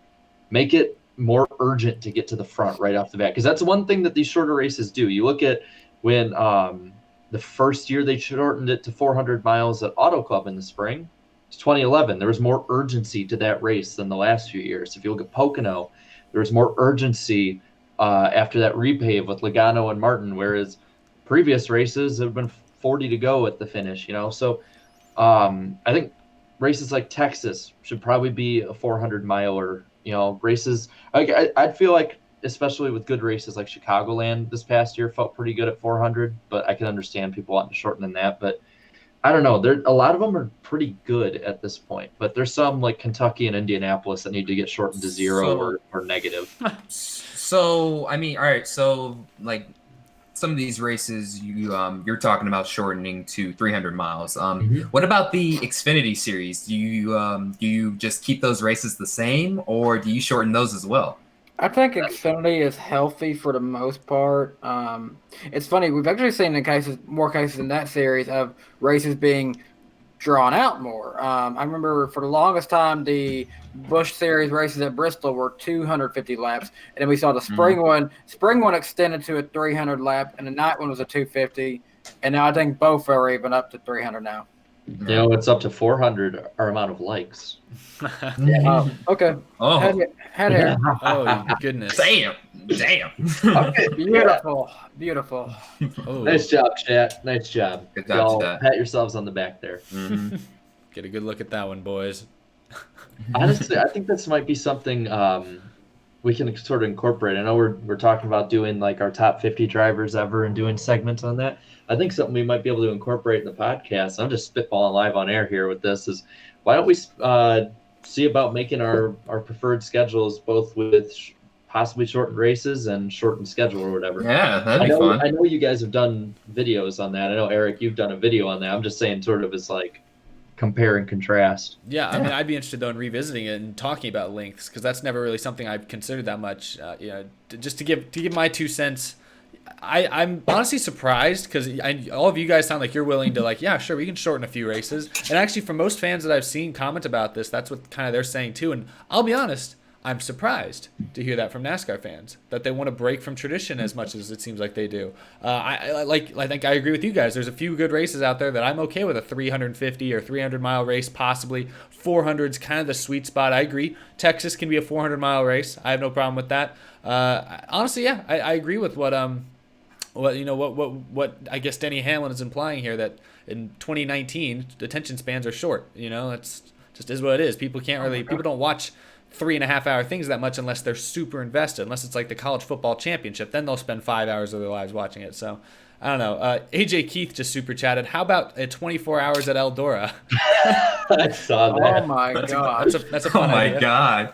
Make it more urgent to get to the front right off the bat, because that's one thing that these shorter races do. You look at when the first year they shortened it to 400 miles at Auto Club in the spring. It's 2011. There was more urgency to that race than the last few years. If you look at Pocono, there was more urgency after that repave with Logano and Martin, whereas previous races have been 40 to go at the finish, So I think races like Texas should probably be a 400-miler, races. I'd feel like, especially with good races like Chicagoland this past year, felt pretty good at 400, but I can understand people wanting to shorten than that. But I don't know. A lot of them are pretty good at this point, but there's some like Kentucky and Indianapolis that need to get shortened to 0 or negative. So, I mean, all right. So, like, some of these races you're talking about shortening to 300 miles. What about the Xfinity series? Do you just keep those races the same, or do you shorten those as well? I think Xfinity is healthy for the most part. It's funny, we've actually seen more cases in that series of races being drawn out more. I remember for the longest time the Busch Series races at Bristol were 250 laps, and then we saw the spring one. Spring one extended to a 300 lap, and the night one was a 250. And now I think both are even up to 300 now. It's up to 400 our amount of likes. Okay. Oh, Head here. Oh, goodness. Damn. Okay. Beautiful. Oh. Nice job, chat. Nice job. Good job, Y'all pat yourselves on the back there. Get a good look at that one, boys. Honestly, I think this might be something we can sort of incorporate. I know we're talking about doing like our top 50 drivers ever and doing segments on that. I think something we might be able to incorporate in the podcast. I'm just spitballing live on air here with this. Is why don't we see about making our preferred schedules both with possibly shortened races and shortened schedule or whatever. Yeah, that'd be fun. I know you guys have done videos on that. I know, Eric, you've done a video on that. I'm just saying sort of as like compare and contrast. Yeah, I mean, I'd be interested though in revisiting it and talking about lengths, because that's never really something I've considered that much. Just to give my 2 cents. I'm honestly surprised, because all of you guys sound like you're willing to, like, yeah, sure, we can shorten a few races. And actually, for most fans that I've seen comment about this, that's what kind of they're saying too. And I'll be honest, I'm surprised to hear that from NASCAR fans, that they want to break from tradition as much as it seems like they do. I think I agree with you guys. There's a few good races out there that I'm okay with, a 350 or 300-mile race, possibly 400's kind of the sweet spot. I agree. Texas can be a 400-mile race. I have no problem with that. Honestly, yeah, I agree with what I guess Denny Hamlin is implying here, that in 2019 attention spans are short. It's just is what it is. People don't watch 3.5-hour things that much unless they're super invested, unless it's like the college football championship. Then they'll spend 5 hours of their lives watching it. So I don't know. AJ Keith just super chatted. How about 24 hours at Eldora? I saw that. Oh my god. That's a fun idea. God.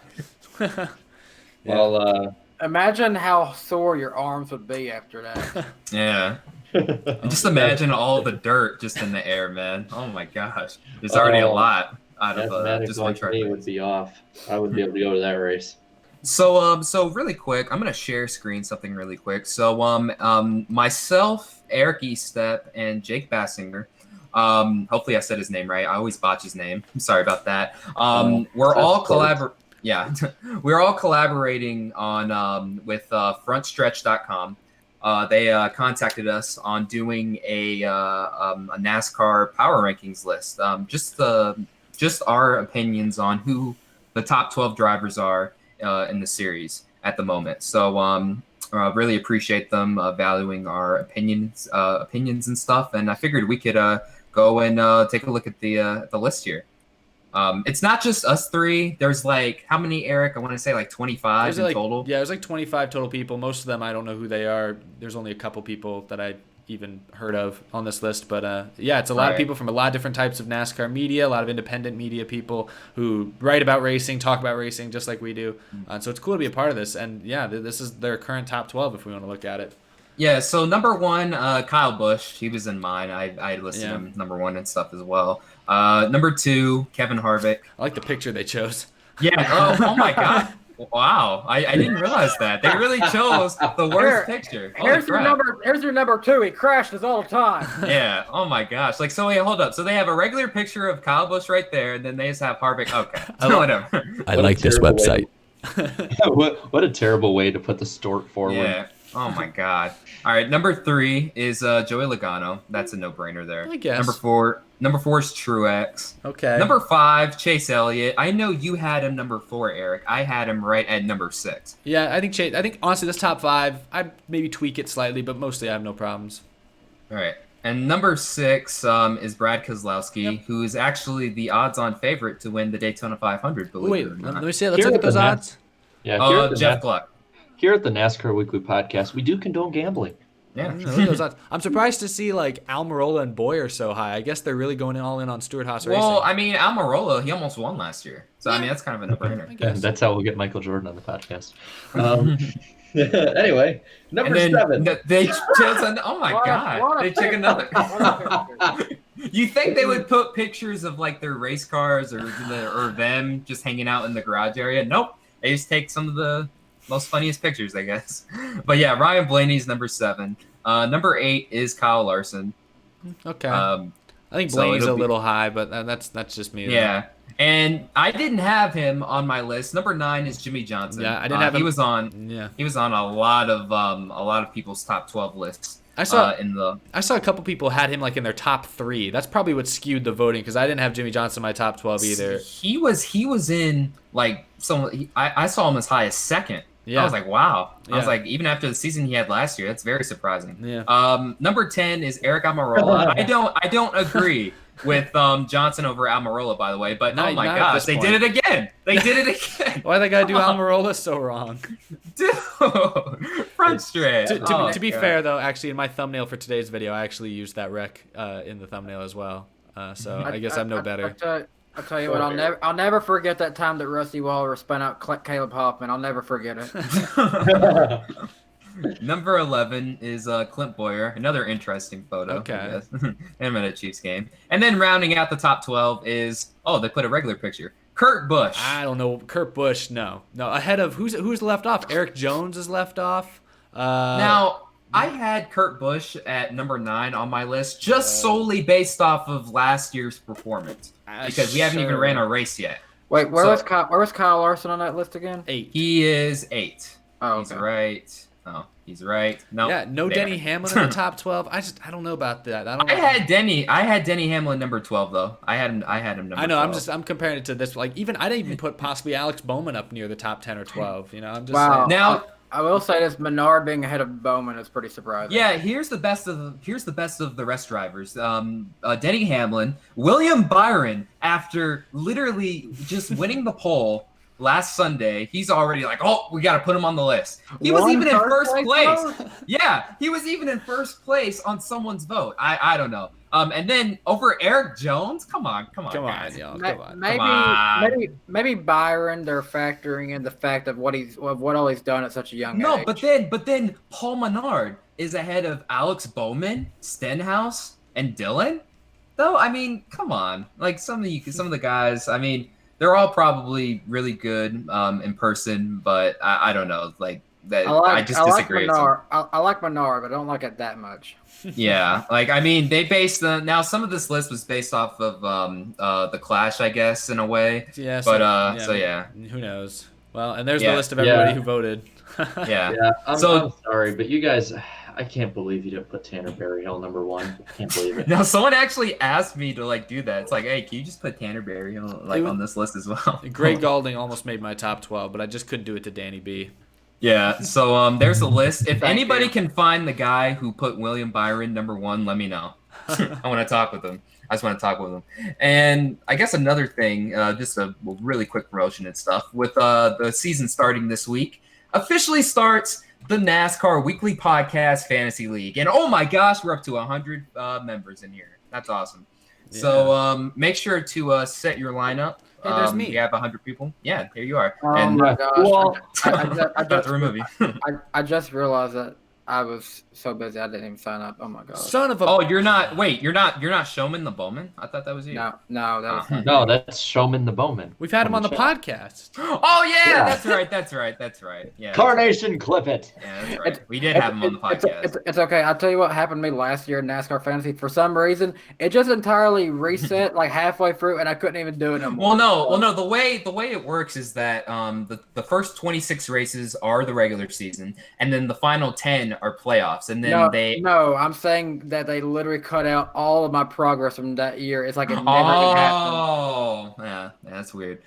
Well, Imagine how sore your arms would be after that. Yeah. Just imagine all the dirt just in the air, man. Oh my gosh. There's already a lot out of just one track. Would be off. I wouldn't be able to go to that race. So really quick, I'm gonna share screen something really quick. So myself, Eric Eastep, and Jake Bassinger. Hopefully I said his name right. I always botch his name. I'm sorry about that. We're all we're all collaborating on with frontstretch.com. They contacted us on doing a NASCAR power rankings list. Just our opinions on who the top 12 drivers are in the series at the moment. So really appreciate them valuing our opinions and stuff. And I figured we could go and take a look at the list here. It's not just us three. There's like, how many, Eric? I want to say like 25 in total. Yeah, there's like 25 total people. Most of them, I don't know who they are. There's only a couple people that I even heard of on this list. But yeah, it's a lot of people from a lot of different types of NASCAR media, a lot of independent media people who write about racing, talk about racing just like we do. So it's cool to be a part of this. And yeah, this is their current top 12 if we want to look at it. Yeah, so number 1, Kyle Busch. He was in mine. I listed him number 1 and stuff as well. Number 2, Kevin Harvick. I like the picture they chose. Yeah. Oh my God. Wow. I didn't realize that. They really chose the worst picture. Here's your number 2. He crashes all the time. Yeah. Oh my gosh. Like, so wait, hold up. So they have a regular picture of Kyle Busch right there, and then they just have Harvick. Okay. Whatever. I like this website. What a terrible way to put the stork forward. Yeah. Oh my God. All right. Number 3 is Joey Logano. That's a no-brainer there. I guess. Number 4 is Truex. Okay. Number 5, Chase Elliott. I know you had him number 4, Eric. I had him right at number 6. Yeah, I think honestly this top 5, I'd maybe tweak it slightly, but mostly I have no problems. All right. And number 6 is Brad Keselowski, who is actually the odds-on favorite to win the Daytona 500. Wait, let me see. Let's look at those odds. Yeah. Jeff Gluck. Here at the NASCAR Weekly Podcast, we do condone gambling. Yeah. Look at those odds. I'm surprised to see like Almirola and Boyer so high. I guess they're really going all in on Stewart-Haas Racing. Well, I mean, Almirola, he almost won last year. So, I mean, that's kind of a no-brainer. And that's how we'll get Michael Jordan on the podcast. Anyway, number 7. They chose oh my God. They took another. You think they would put pictures of like their race cars or them just hanging out in the garage area? Nope. They just take some of the most funniest pictures, I guess. But yeah, Ryan Blaney's number 7. Number 8 is Kyle Larson. Okay. I think Blaney's a little high, but that's just me. Yeah. And I didn't have him on my list. Number 9 is Jimmy Johnson. Yeah, I didn't have him. He was on a lot of people's top 12 lists. I saw a couple people had him like in their top 3. That's probably what skewed the voting because I didn't have Jimmy Johnson in my top 12 either. He was in like I saw him as high as 2nd. Yeah. I was like, wow. Yeah. I was like, even after the season he had last year, that's very surprising. Yeah. Number 10 is Eric Almirola. I don't agree with Johnson over Almirola, by the way, but oh my gosh, they did it again. They did it again. Why they gotta do Almirola so wrong? Dude, front straight. To be fair, though, actually, in my thumbnail for today's video, I actually used that wreck in the thumbnail as well. So I guess I'm no better. I'll tell you what, I'll never forget that time that Rusty Waller spun out Caleb Hoffman. I'll never forget it. Number 11 is Clint Boyer. Another interesting photo. Okay. Him at a Chiefs game. And then rounding out the top 12 is, they put a regular picture. Kurt Busch. I don't know. Kurt Busch, no. Ahead of, who's left off? Eric Jones is left off. Now, I had Kurt Busch at number 9 on my list just solely based off of last year's performance. Because we haven't even ran a race yet. Wait, where was Kyle Larson on that list again? 8. He is 8. Oh, okay. He's right. Oh, he's right. No. Yeah, no Denny Hamlin in the top 12. I don't know about that. I had Denny Hamlin number 12. though. I had him number 12. I know. I'm comparing it to this. Like I didn't even put possibly Alex Bowman up near the top 10 or 12. You know, I'm just saying. Now. I will say this: Menard being ahead of Bowman is pretty surprising. Yeah, here's the best of the rest drivers. Denny Hamlin, William Byron, after literally just winning the pole last Sunday, he's already like, we got to put him on the list. He was even in first place. Yeah, he was even in first place on someone's vote. I don't know. And then over Eric Jones, come on, guys. Y'all, come on. Maybe Byron. They're factoring in the fact of what all he's done at such a young age. No, but then Paul Menard is ahead of Alex Bowman, Stenhouse, and Dillon. Though I mean, come on, like some of the guys. I mean, they're all probably really good in person, but I don't know, like that. I just disagree. I like Menard, but I don't like it that much. Yeah, like I mean, they based now some of this list was based off of the Clash, I guess, in a way. Yeah. But so who knows? Well, and there's the list of everybody who voted. Yeah. I'm sorry, but you guys, I can't believe you didn't put Tanner Berryhill number 1. I can't believe it. Now, someone actually asked me to do that. It's like, hey, can you just put Tanner Berryhill on this list as well? Greg Galding almost made my top 12, but I just couldn't do it to Danny B. Yeah, so there's a list. If anybody can find the guy who put William Byron number 1, let me know. I want to talk with him. I just want to talk with him. And I guess another thing, just a really quick promotion and stuff, with the season starting this week, officially starts the NASCAR Weekly Podcast Fantasy League. And oh my gosh, we're up to 100 members in here. That's awesome. Yeah. So make sure to set your lineup. Hey, there's me. You have 100 people. Yeah, there you are. Oh my gosh! I just remove you. I just realized that I was so busy I didn't even sign up. Oh my god. Son of a. Oh, you're not. Wait, you're not Showman the Bowman? I thought that was you. No, that was not No, that's Showman the Bowman. We've had him on the podcast. Oh yeah, Yeah. that's right. Yeah. Carnation, clip it. Yeah, that's right. We did have him on the podcast. It's okay. I'll tell you what happened to me last year in NASCAR Fantasy. For some reason, it just entirely reset like halfway through, and I couldn't even do it no more. Well, no. The way it works is that the first 26 races are the regular season, and then the final 10 are playoffs, and then No, I'm saying that they literally cut out all of my progress from that year. It's like it never even happened. Oh, yeah, that's weird.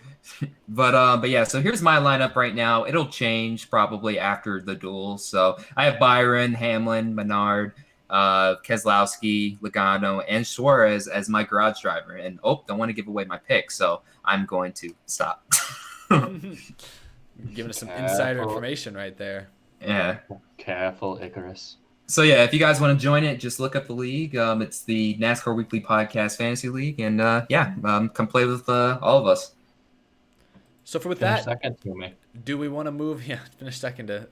But yeah, so here's my lineup right now. It'll change probably after the duel. So I have Byron, Hamlin, Menard, Keselowski, Logano, and Suarez as my garage driver. And don't want to give away my pick, so I'm going to stop. Giving us some insider information right there. Yeah. Careful, Icarus. So yeah, if you guys want to join it, just look up the league. It's the NASCAR Weekly Podcast Fantasy League, and come play with all of us. So with Finish that, second to me. do we want to move? Yeah, finish second to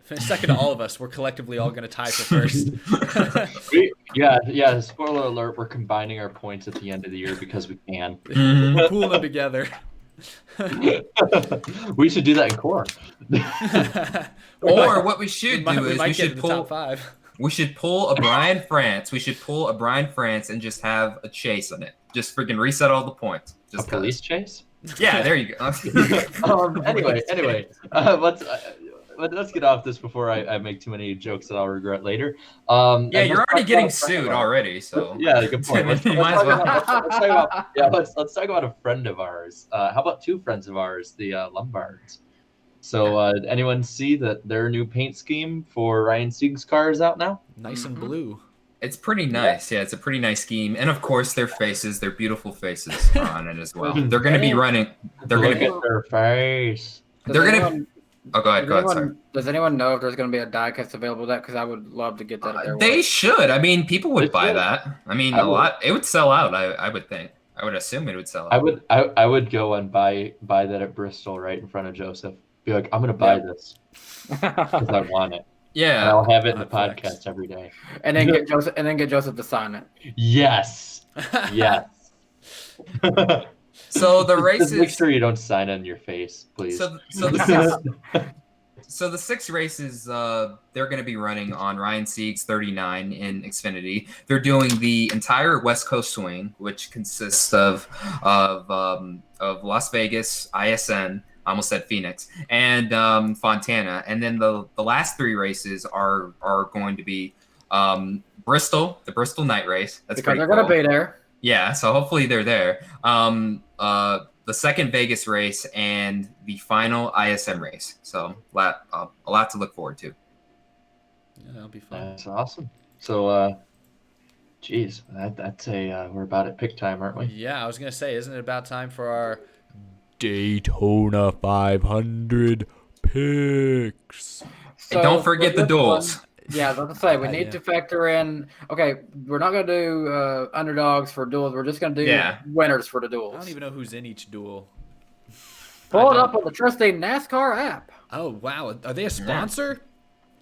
all of us. We're collectively all going to tie for first. Yeah. Spoiler alert: we're combining our points at the end of the year because we can. Pool them together. We should do that in core. Or what we should do is we should pull top 5. We should pull a Brian France. We should pull a Brian France and just have a chase on it. Just freaking reset all the points. Just a police chase? Yeah, there you go. Anyway, let's get off this before I make too many jokes that I'll regret later. Yeah, you're already getting sued already, so. Yeah, good point. Let's talk about a friend of ours. How about 2 friends of ours, the Lombards? So anyone see that their new paint scheme for Ryan Sieg's car is out now? Nice and blue. It's pretty nice. Yeah, it's a pretty nice scheme. And of course their beautiful faces are on it as well. They're going to be running. Look at their face. Go ahead, sorry. Does anyone know if there's going to be a diecast available that? Because I would love to get that. They should. I mean, people would buy that. I mean, a lot. It would sell out, I would think. I would assume it would sell out. I would go and buy that at Bristol right in front of Joseph. Be like, I'm going to buy this because I want it. Yeah, and I'll have it in the podcast every day. And then get Joseph to sign it. Yes. So the races. Make sure you don't sign on your face, please. So the 6 races, they're going to be running on Ryan Sieg's 39 in Xfinity. They're doing the entire West Coast swing, which consists of Las Vegas, ISN. I almost said Phoenix, and Fontana, and then the last 3 races are going to be Bristol, the Bristol night race. That's because they're cool. going to be there. Yeah, so hopefully they're there. The second Vegas race and the final ISM race. So a lot to look forward to. Yeah, that'll be fun. That's awesome. So, geez, I'd say we're about at pick time, aren't we? Yeah, I was gonna say, isn't it about time for our Daytona 500 picks? And don't forget the duels. Yeah, I was about to say, we need to factor in, okay, we're not going to do underdogs for duels. We're just going to do winners for the duels. I don't even know who's in each duel. Pull it up on the trusty NASCAR app. Oh, wow. Are they a sponsor?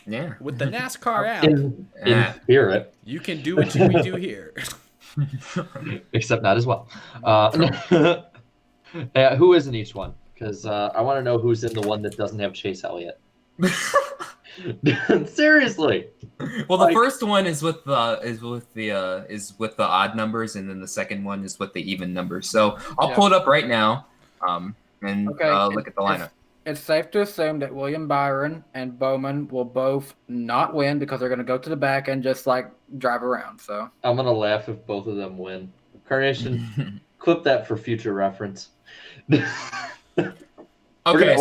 Yeah. With the NASCAR app. In spirit. You can do what we do here. Except not as well. Who is in each one? Because I want to know who's in the one that doesn't have Chase Elliott. Seriously. Well, the first one is with the odd numbers, and then the second one is with the even numbers. So I'll pull it up right now, and look at the lineup. It's safe to assume that William Byron and Bowman will both not win because they're going to go to the back and just drive around. So I'm gonna laugh if both of them win. Carnation, clip that for future reference. Okay,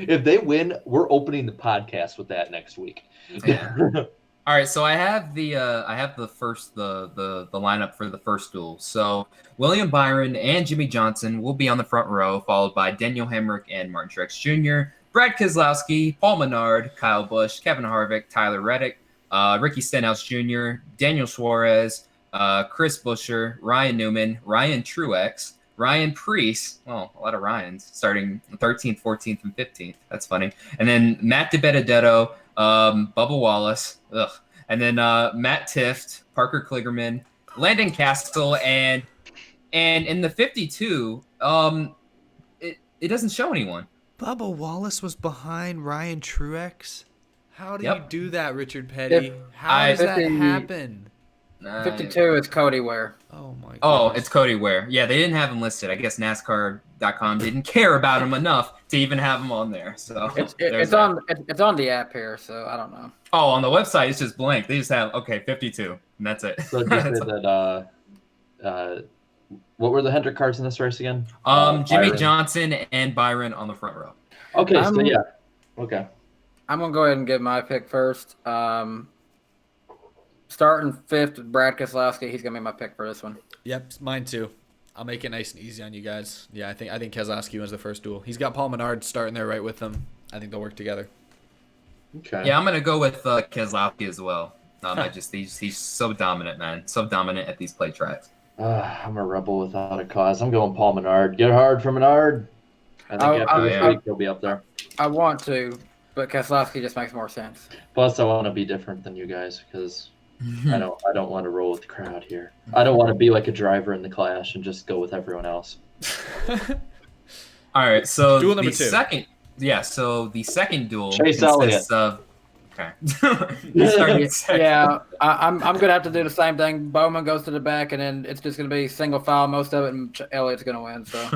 if they win, we're opening the podcast with that next week. Yeah. All right, so I have the lineup for the first duel. So William Byron and Jimmy Johnson will be on the front row, followed by Daniel Hemrick and Martin Truex Jr., Brad Keselowski, Paul Menard, Kyle Busch, Kevin Harvick, Tyler Reddick, Ricky Stenhouse Jr., Daniel Suarez, Chris Buescher, Ryan Newman, Ryan Truex, Ryan Preece, well, a lot of Ryans, starting 13th, 14th, and 15th. That's funny. And then Matt DiBenedetto, Bubba Wallace, and then Matt Tifft, Parker Kligerman, Landon Castle, and in the 52, it doesn't show anyone. Bubba Wallace was behind Ryan Truex. How do you do that, Richard Petty? How does that happen? 52 is Cody Ware. Oh my god. Oh, it's Cody Ware. Yeah, they didn't have him listed. I guess NASCAR.com didn't care about him enough to even have him on there. So it's on the app here, so I don't know. Oh, on the website it's just blank. They just have 52, and that's it. So just say that. What were the Hendrick cars in this race again? Jimmy Johnson and Byron on the front row. Okay, so yeah. Okay. I'm gonna go ahead and give my pick first. Starting fifth with Brad Keselowski. He's gonna be my pick for this one. Yep, mine too. I'll make it nice and easy on you guys. Yeah, I think Keselowski wins the first duel. He's got Paul Menard starting there right with him. I think they'll work together. Okay. Yeah, I'm gonna go with Keselowski as well. He's so dominant, man. So dominant at these play tracks. I'm a rebel without a cause. I'm going Paul Menard. Get hard for Menard. I think after this week he'll be up there. I want to, but Keselowski just makes more sense. Plus, I want to be different than you guys because I don't want to roll with the crowd here. I don't want to be like a driver in the Clash and just go with everyone else. All right, so duel number 2. So the second duel Chase Elliott. Okay. Yeah, I'm gonna have to do the same thing. Bowman goes to the back, and then it's just gonna be single file most of it, and Elliott's gonna win. So.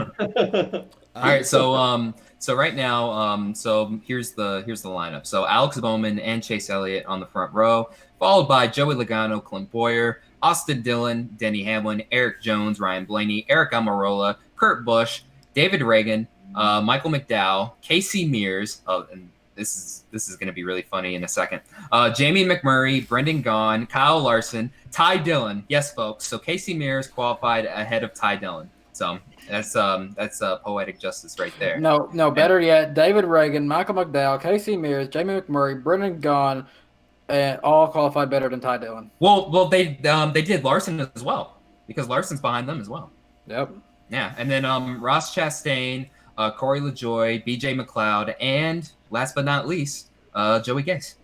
All right, so right now, so here's the lineup. So Alex Bowman and Chase Elliott on the front row, followed by Joey Logano, Clint Boyer, Austin Dillon, Denny Hamlin, Eric Jones, Ryan Blaney, Eric Almirola, Kurt Busch, David Reagan, Michael McDowell, Casey Mears. And this is going to be really funny in a second. Jamie McMurray, Brendan Gaughan, Kyle Larson, Ty Dillon. Yes, folks. So Casey Mears qualified ahead of Ty Dillon. So that's poetic justice right there. No, better yet, David Reagan, Michael McDowell, Casey Mears, Jamie McMurray, Brendan Gaughan, and all qualified better than Ty Dillon. Well, they did Larson as well because Larson's behind them as well. Yep. Yeah, and then Ross Chastain, Corey LaJoie, BJ McLeod, and last but not least, Joey Gase.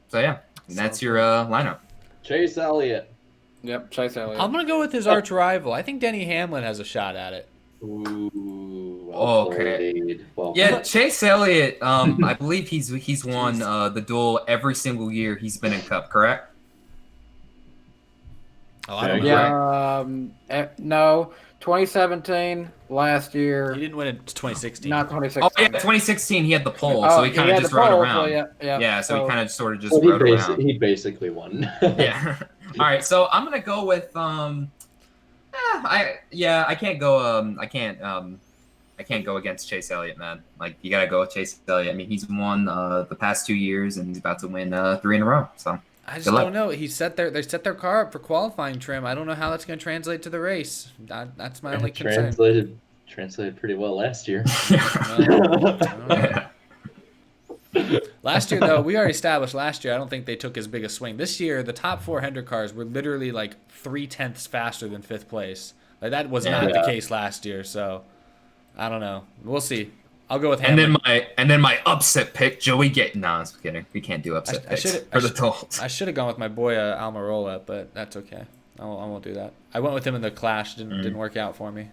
So yeah, that's your lineup. Chase Elliott. Yep, Chase Elliott. I'm gonna go with his arch rival. I think Denny Hamlin has a shot at it. Ooh. Okay. Well, yeah, Chase Elliott. I believe he's won the duel every single year he's been in Cup. Correct? Oh, I don't know. Yeah. No. 2017 last year. He didn't win in 2016. Not 2016. Oh yeah, 2016 he had the pole, so he kind of just rode around. So he kind of sort of just rode around. He basically won. Yeah. All right, so I'm gonna go with I can't go I can't go against Chase Elliott, man. Like you gotta go with Chase Elliott. I mean, he's won the past 2 years and he's about to win 3 in a row. So I just don't know. They set their car up for qualifying trim. I don't know how that's going to translate to the race. That's my only concern. Translated pretty well last year. Last year, though, we already established last year, I don't think they took as big a swing. This year, the top 4 Hendrick cars were literally like 0.3 faster than 5th place. Like that was not the case last year. So I don't know. We'll see. I'll go with Hamlin. And then my upset pick, Joey Gate. No, I'm just kidding. We can't do upset picks for the duels. I should have gone with my boy Almirola, but that's okay. I won't do that. I went with him in the Clash. Didn't work out for me.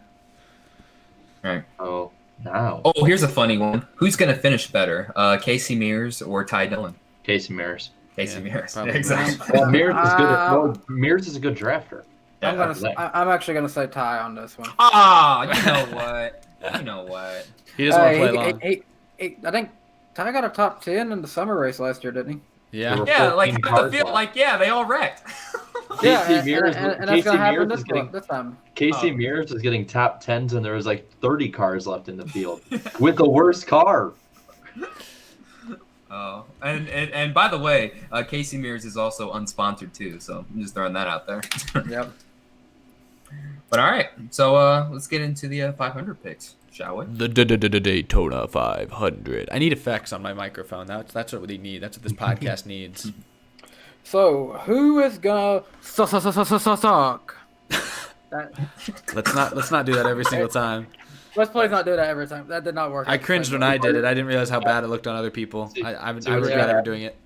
All right. Oh, now. Oh, here's a funny one. Who's gonna finish better, Casey Mears or Ty Dillon? Casey Mears. Mears. Probably. Exactly. Well, Mears is good. Mears is a good drafter. I'm actually gonna say Ty on this one. You know what? He doesn't want to play long. I think Ty got a top 10 in the summer race last year, didn't he? Yeah. Yeah, like the field, they all wrecked. Yeah, and that's gonna happen this time. Casey Mears is getting top 10s, and there was like 30 cars left in the field with the worst car. Oh, and by the way, Casey Mears is also unsponsored too, so I'm just throwing that out there. Yep. But all right, so let's get into the 500 picks, shall we? The Daytona 500. I need effects on my microphone. That's what we need. That's what this podcast needs. So who is gonna suck? Let's not do that every single time. Let's please not do that every time. That did not work. I cringed when I did it. I didn't realize how bad it looked on other people. I regret ever doing it.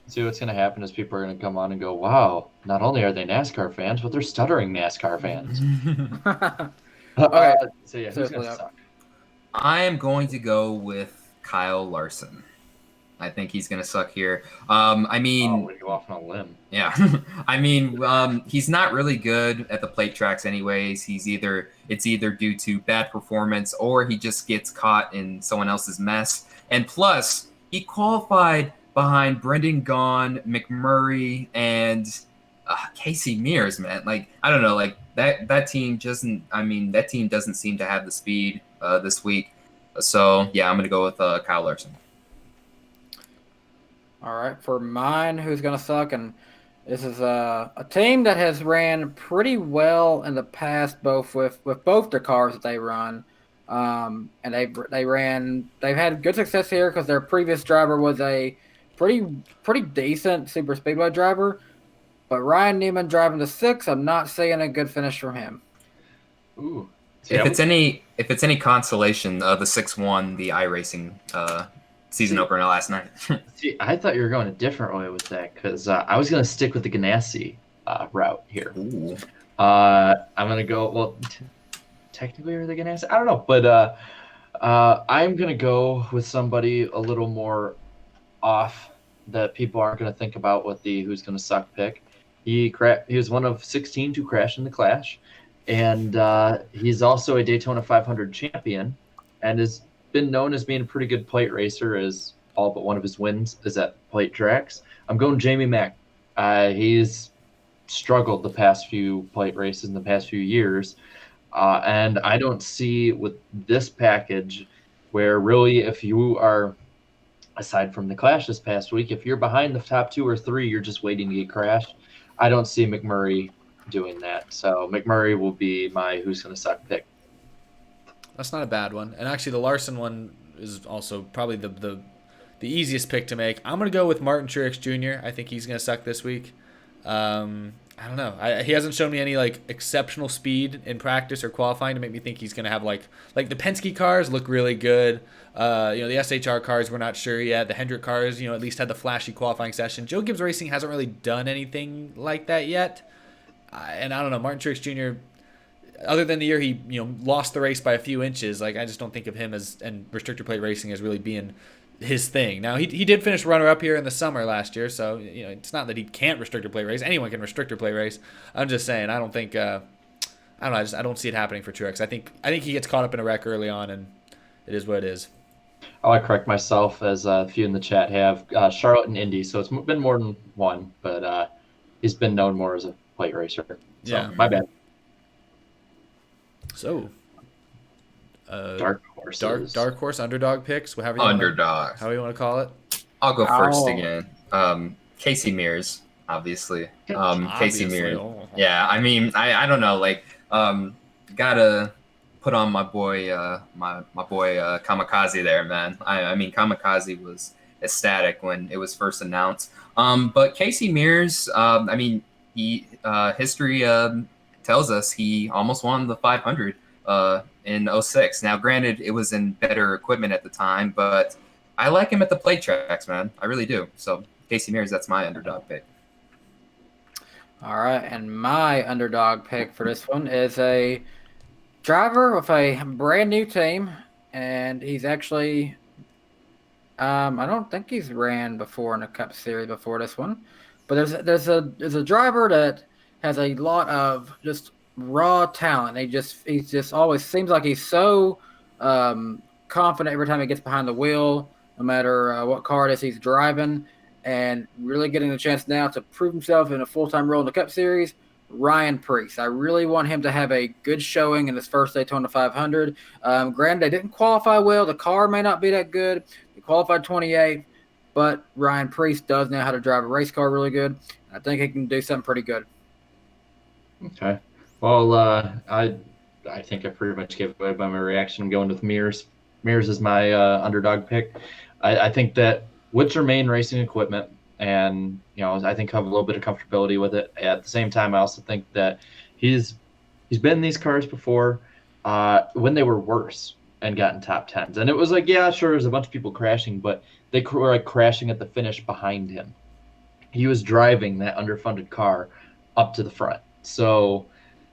See, what's going to happen is people are going to come on and go, wow, not only are they NASCAR fans, but they're stuttering NASCAR fans. Okay. So, yeah, who's going to suck? I am going to go with Kyle Larson. I think he's going to suck here. I mean, you off on a limb. Yeah. I mean, he's not really good at the plate tracks anyways. It's either due to bad performance or he just gets caught in someone else's mess. And plus, he qualified behind Brendan Gaughan, McMurray, and Casey Mears, man. Like, I don't know, like that team doesn't seem to have the speed this week. So, yeah, I'm going to go with Kyle Larson. All right, for mine, who's going to suck? And this is a team that has ran pretty well in the past, both with both the cars that they run. And they've had good success here because their previous driver was a pretty decent super speedway driver. But Ryan Neiman driving the 6, I'm not seeing a good finish from him. Ooh. If it's any consolation, the 6 won the iRacing season opener last night. See, I thought you were going a different way with that because I was going to stick with the Ganassi route here. Ooh. I'm going to go, well, technically are the Ganassi? I don't know, but I'm going to go with somebody a little more off that people aren't going to think about with the who's going to suck pick. He was one of 16 to crash in the Clash, and he's also a Daytona 500 champion and has been known as being a pretty good plate racer, as all but one of his wins is at plate tracks. I'm going Jamie Mack. He's struggled the past few plate races in the past few years, and I don't see with this package where really if you are, aside from the Clash this past week, if you're behind the top 2 or 3, you're just waiting to get crashed. I don't see McMurray doing that. So McMurray will be my who's going to suck pick. That's not a bad one. And actually, the Larson one is also probably the easiest pick to make. I'm going to go with Martin Truex Jr. I think he's going to suck this week. I don't know. He hasn't shown me any like exceptional speed in practice or qualifying to make me think he's going to have like the Penske cars look really good. The SHR cars we're not sure yet. The Hendrick cars, at least had the flashy qualifying session. Joe Gibbs Racing hasn't really done anything like that yet. And I don't know, Martin Truex Jr., other than the year he lost the race by a few inches, like I just don't think of him and restrictor plate racing as really being his thing. Now he did finish runner up here in the summer last year, so it's not that he can't restrictor plate race. Anyone can restrictor plate race. I'm just saying I don't think I don't know. I don't see it happening for Truex. I think he gets caught up in a wreck early on, and it is what it is. I want to correct myself, as a few in the chat have Charlotte and Indy, so it's been more than one, but he's been known more as a plate racer. So, yeah, my bad. So, dark horses. Dark horse underdog picks. However you want to call it. I'll go first again. Casey Mears, obviously. Casey Mears. Yeah, I mean, I don't know. Like, gotta put on my boy, my boy Kamikaze there, man. I mean, Kamikaze was ecstatic when it was first announced. But Casey Mears, I mean, history tells us he almost won the 500 in 06. Now, granted, it was in better equipment at the time, but I like him at the plate tracks, man. I really do. So, Casey Mears, that's my underdog pick. All right, and my underdog pick for this one is a driver with a brand new team, and he's actually I don't think he's ran before in a Cup Series before this one, but there's a driver that has a lot of just raw talent. He just always seems like he's so confident every time he gets behind the wheel, no matter what car it is he's driving, and really getting the chance now to prove himself in a full-time role in the Cup Series. Ryan Preece. I really want him to have a good showing in his first Daytona 500. Granted, they didn't qualify well. The car may not be that good. They qualified 28th, but Ryan Preece does know how to drive a race car really good. I think he can do something pretty good. Okay. Well, I think I pretty much gave away by my reaction. I'm going with Mears. Mears is my underdog pick. I think that with Germain racing equipment, and I think have a little bit of comfortability with it. At the same time, I also think that he's been in these cars before. when they were worse and got in top 10s. And it was like, yeah, sure, there's a bunch of people crashing, but they were like crashing at the finish behind him. He was driving that underfunded car up to the front. So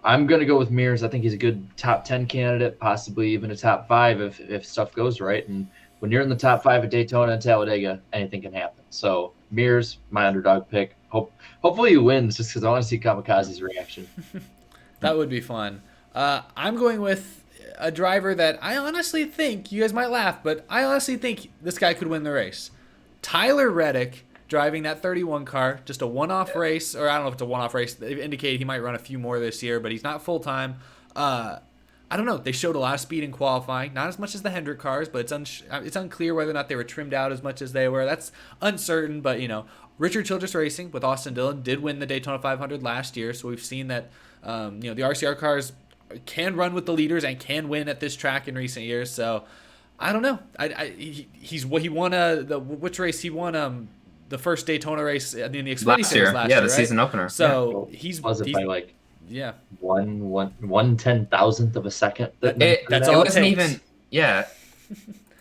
I'm going to go with Mears. I think he's a good top 10 candidate, possibly even a top 5 if stuff goes right. And when you're in the top 5 at Daytona and Talladega, anything can happen. So Mears, my underdog pick. Hopefully he wins, just because I want to see Kamikaze's reaction. That would be fun. I'm going with a driver that I honestly think, you guys might laugh, but I honestly think this guy could win the race. Tyler Reddick, driving that 31 car, just a one-off race, or I don't know if it's a one-off race. They indicated he might run a few more this year, but he's not full-time. I don't know. They showed a lot of speed in qualifying, not as much as the Hendrick cars, but it's unclear whether or not they were trimmed out as much as they were. That's uncertain, but, Richard Childress Racing with Austin Dillon did win the Daytona 500 last year, so we've seen that, the RCR cars can run with the leaders and can win at this track in recent years, so I don't know. He won which race? He won the first Daytona race in the Xfinity Series last year, the right? season opener. So by like yeah, 1/10,000th of a second. That's all it wasn't takes. even. Yeah,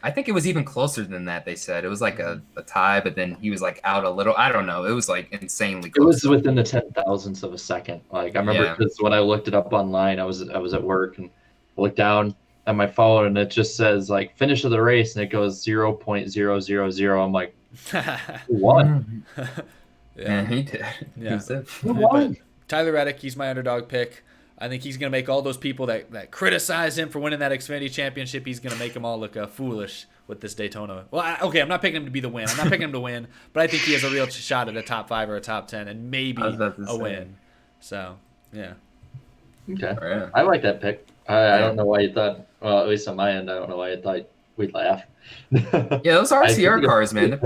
I think it was even closer than that. They said it was like a tie, but then he was like out a little. I don't know. It was like insanely It close. was within the 10,000ths of a second. Like I remember because when I looked it up online, I was at work and I looked down at my phone and it just says like finish of the race and it goes 0.000. I'm like, who won? Yeah, he did. Yeah. Who won? Tyler Reddick, he's my underdog pick. I think he's going to make all those people that criticize him for winning that Xfinity championship, he's going to make them all look foolish with this Daytona. Well, I'm not picking him to be the win. I'm not picking him to win, but I think he has a real shot at a top 5 or a top 10 and maybe a win. So, yeah. Okay. Oh, yeah. I like that pick. I don't know why you thought, well, at least on my end, I don't know why you thought we'd laugh. Yeah, those RCR cars, man,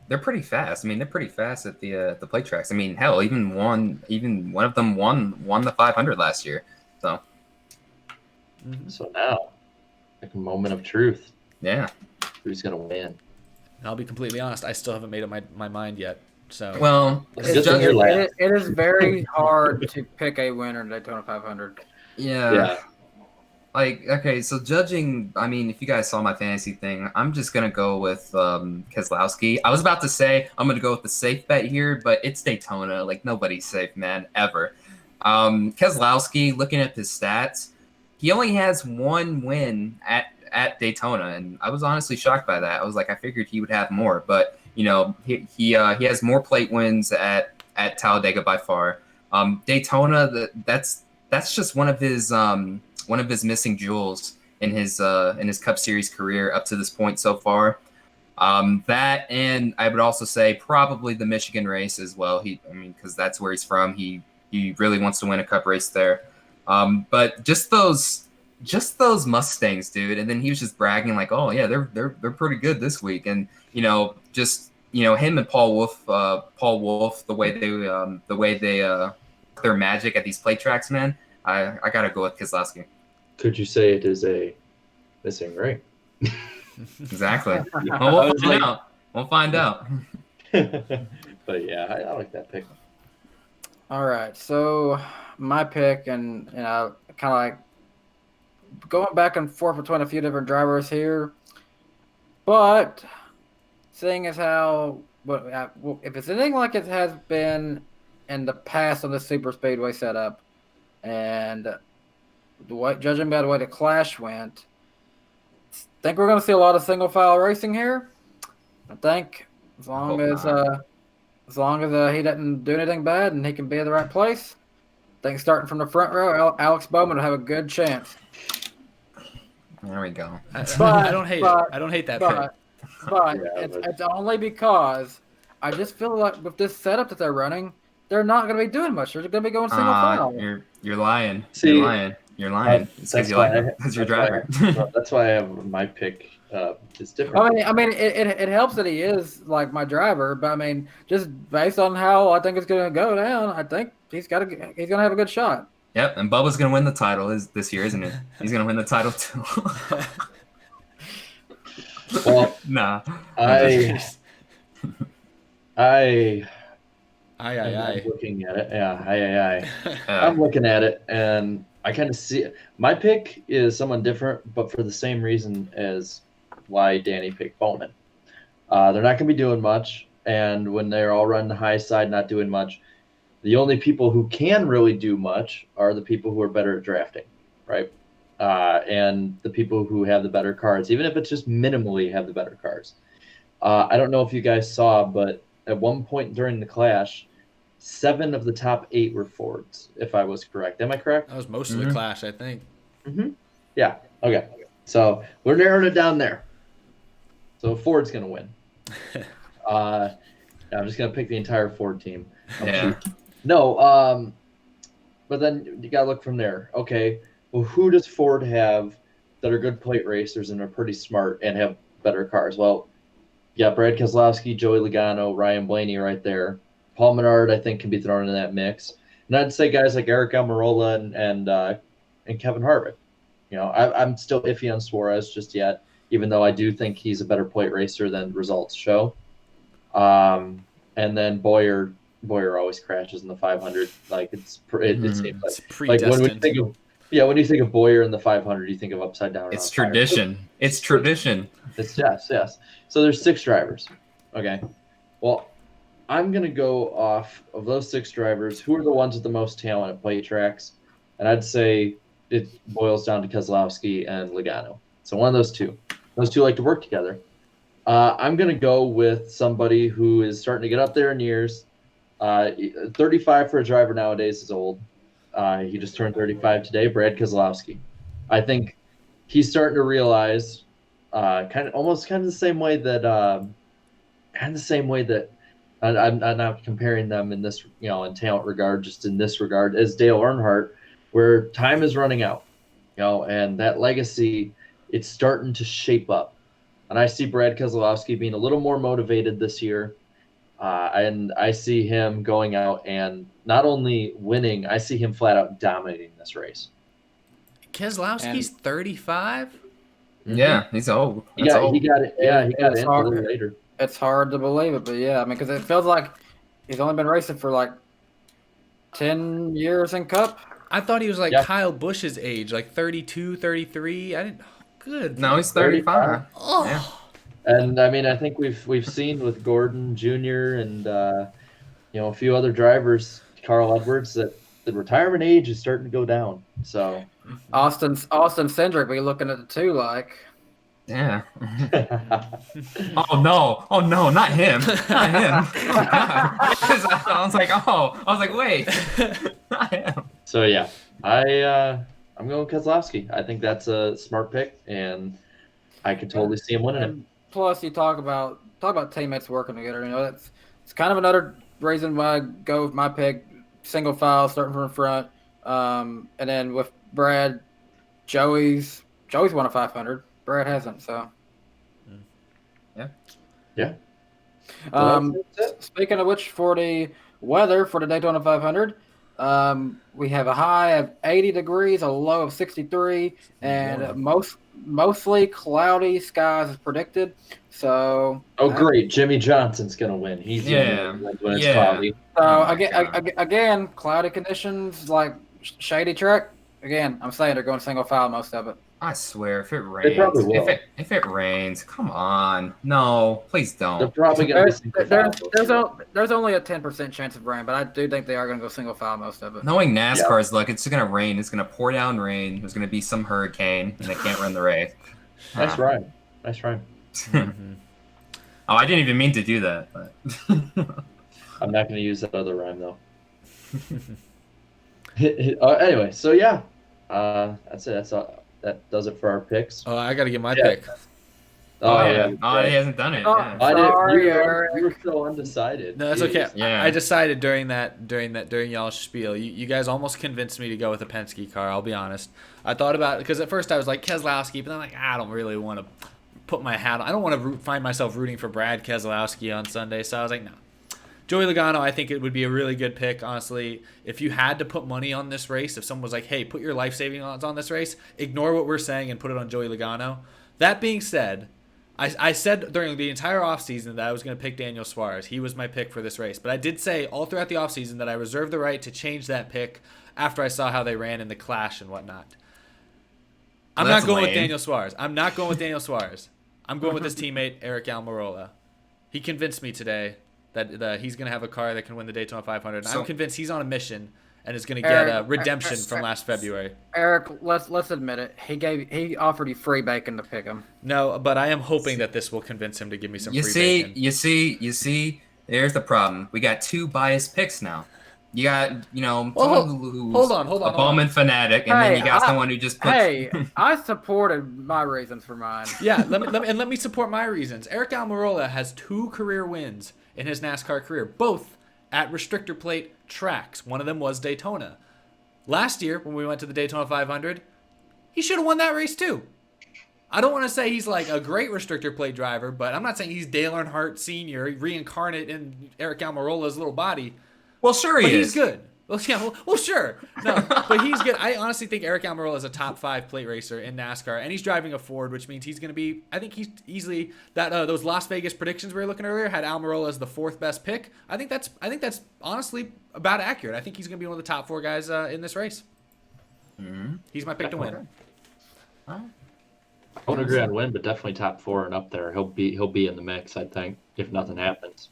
they're pretty fast. I mean, they're pretty fast at the plate tracks. I mean, hell, even one of them won the 500 last year. So, So now, like a moment of truth. Yeah. Who's gonna win? And I'll be completely honest, I still haven't made up my mind yet. So well, it is very hard to pick a winner in Daytona 500. Yeah. Like, okay, so judging, I mean, if you guys saw my fantasy thing, I'm just going to go with Keselowski. I was about to say I'm going to go with the safe bet here, but it's Daytona. Like, nobody's safe, man, ever. Keselowski, looking at his stats, he only has one win at Daytona, and I was honestly shocked by that. I was like, I figured he would have more, but, he has more plate wins at Talladega by far. Daytona, that's just one of his missing jewels in his Cup Series career up to this point so far. That, and I would also say probably the Michigan race as well. Because that's where he's from. He really wants to win a Cup race there. But just those Mustangs, dude. And then he was just bragging like, oh yeah, they're pretty good this week. And him and Paul Wolf, the way they their magic at these plate tracks, man. I gotta go with Keselowski. Could you say it is a missing ring? Exactly. Well, we'll find out. But yeah, I like that pick. All right, so my pick, and I kind of like going back and forth between a few different drivers here, but seeing as how, if it's anything like it has been in the past on the super speedway setup, and judging by the way the Clash went, I think we're going to see a lot of single file racing here. I think as long as he doesn't do anything bad and he can be in the right place, I think starting from the front row, Alex Bowman will have a good chance. There we go. I don't hate it. I don't hate that pick. But it's only because I just feel like with this setup that they're running, they're not going to be doing much. They're going to be going single file. You're lying. See, you're lying. It's because your driver. That's why I have my pick is different. I mean, it helps that he is like my driver, but I mean, just based on how I think it's going to go down, I think he's going to have a good shot. Yep, and Bubba's going to win the title this year, isn't it? He's going to win the title too. Well, nah. I'm looking at it. Yeah, I'm looking at it, and I kind of see it. My pick is someone different, but for the same reason as why Danny picked Bowman. They're not going to be doing much, and when they're all running the high side, not doing much, the only people who can really do much are the people who are better at drafting, right? And the people who have the better cars, even if it's just minimally have the better cars. I don't know if you guys saw, but at one point during the Clash, 7 of the top 8 were Fords, if I was correct. Am I correct? That was most of the Clash, I think. Yeah. Okay. So we're narrowing it down there. So Ford's going to win. I'm just going to pick the entire Ford team. Yeah. No, but then you got to look from there. Okay, well, who does Ford have that are good plate racers and are pretty smart and have better cars? Well, yeah, Brad Keselowski, Joey Logano, Ryan Blaney right there. Paul Menard, I think, can be thrown in that mix. And I'd say guys like Eric Almirola and Kevin Harvick. You know, I'm still iffy on Suarez just yet, even though I do think he's a better plate racer than results show. And then Boyer always crashes in the 500. Like it seems like when when you think of Boyer in the 500, you think of upside down. It's tradition. It's tradition. It's yes. So there's 6 drivers. Okay. Well, I'm gonna go off of those 6 drivers. Who are the ones with the most talent at plate tracks? And I'd say it boils down to Keselowski and Logano. So one of those two. Those two like to work together. I'm going to go with somebody who is starting to get up there in years. 35 for a driver nowadays is old. He just turned 35 today, Brad Keselowski. I think he's starting to realize kind of the same way that I'm not comparing them in this, in talent regard, just in this regard, as Dale Earnhardt, where time is running out, and that legacy, it's starting to shape up. And I see Brad Keselowski being a little more motivated this year. And I see him going out and not only winning, I see him flat out dominating this race. Keselowski's 35? Yeah, he's old. He got it. Yeah, he got it a little later. It's hard to believe it, but yeah, I mean, because it feels like he's only been racing for like 10 years in Cup. I thought he was like Kyle Busch's age, like 32, 33. I didn't. Good. No, he's 35. Oh. Yeah. And I mean, I think we've seen with Gordon Jr. and a few other drivers, Carl Edwards, that the retirement age is starting to go down. So Austin Cindric, we looking at the 2 like. Yeah. Oh no, not him. Not him. I was like, wait, not him. So yeah, I'm going with Keselowski. I think that's a smart pick, and I could totally see him winning it. Plus, you talk about teammates working together. It's kind of another reason why I go with my pick, single file, starting from the front. And then with Brad, Joey's won a 500. Brad hasn't, so. Yeah. Speaking of which, for the weather for the Daytona 500, we have a high of 80 degrees, a low of 63, and mostly cloudy skies is predicted. So. Oh, great! Jimmy Johnson's gonna win. He's when it's cloudy. So again, cloudy conditions, like shady track. Again, I'm saying they're going single file most of it. I swear, if it rains, if it rains, come on, no, please don't. They're probably going to be single file. There's only a 10% chance of rain, but I do think they are going to go single file most of it. Knowing NASCAR's luck, it's going to rain. It's going to pour down rain. There's going to be some hurricane, and they can't run the race. Nice rhyme. Mm-hmm. Oh, I didn't even mean to do that. But I'm not going to use that other rhyme though. Anyway, so yeah, that's it. That's all. That does it for our picks. Oh, I got to get my pick. Oh, yeah. Oh, he hasn't done it. You were still undecided. No, that's okay. Yeah. I decided during y'all's spiel. You guys almost convinced me to go with a Penske car. I'll be honest. I thought about it because at first I was like Keselowski, but then I'm like, I don't really want to put my hat on. I don't want to find myself rooting for Brad Keselowski on Sunday. So I was like, no. Joey Logano, I think it would be a really good pick, honestly. If you had to put money on this race, if someone was like, hey, put your life saving odds on this race, ignore what we're saying and put it on Joey Logano. That being said, I said during the entire offseason that I was going to pick Daniel Suarez. He was my pick for this race. But I did say all throughout the offseason that I reserved the right to change that pick after I saw how they ran in the clash and whatnot. I'm not going with Daniel Suarez. I'm not going with Daniel Suarez. I'm going with his teammate, Eric Almirola. He convinced me today that he's going to have a car that can win the Daytona 500. I'm convinced he's on a mission and is going to get a redemption from last February. Eric, let's admit it. He offered you free bacon to pick him. No, but I am hoping that this will convince him to give me some free bacon. You see, there's the problem. We got 2 biased picks now. You got, hold on, a Bowman fanatic, and then you got someone who just puts... Hey, I supported my reasons for mine. Yeah, let me support my reasons. Eric Almirola has 2 career wins in his NASCAR career, both at restrictor plate tracks. One of them was Daytona. Last year, when we went to the Daytona 500, he should have won that race too. I don't want to say he's like a great restrictor plate driver, but I'm not saying he's Dale Earnhardt Sr., reincarnate in Eric Almirola's little body. Well, sure he is. He's good. Well, sure. No, but he's good. I honestly think Eric Almirola is a top 5 plate racer in NASCAR, and he's driving a Ford, which means he's going to be. I think he's easily that. Those Las Vegas predictions we were looking earlier had Almirola as the 4th best pick. I think that's honestly about accurate. I think he's going to be one of the top 4 guys in this race. Mm-hmm. He's my pick to win. I won't agree on win, but definitely top 4 and up there. He'll be in the mix, I think, if nothing happens.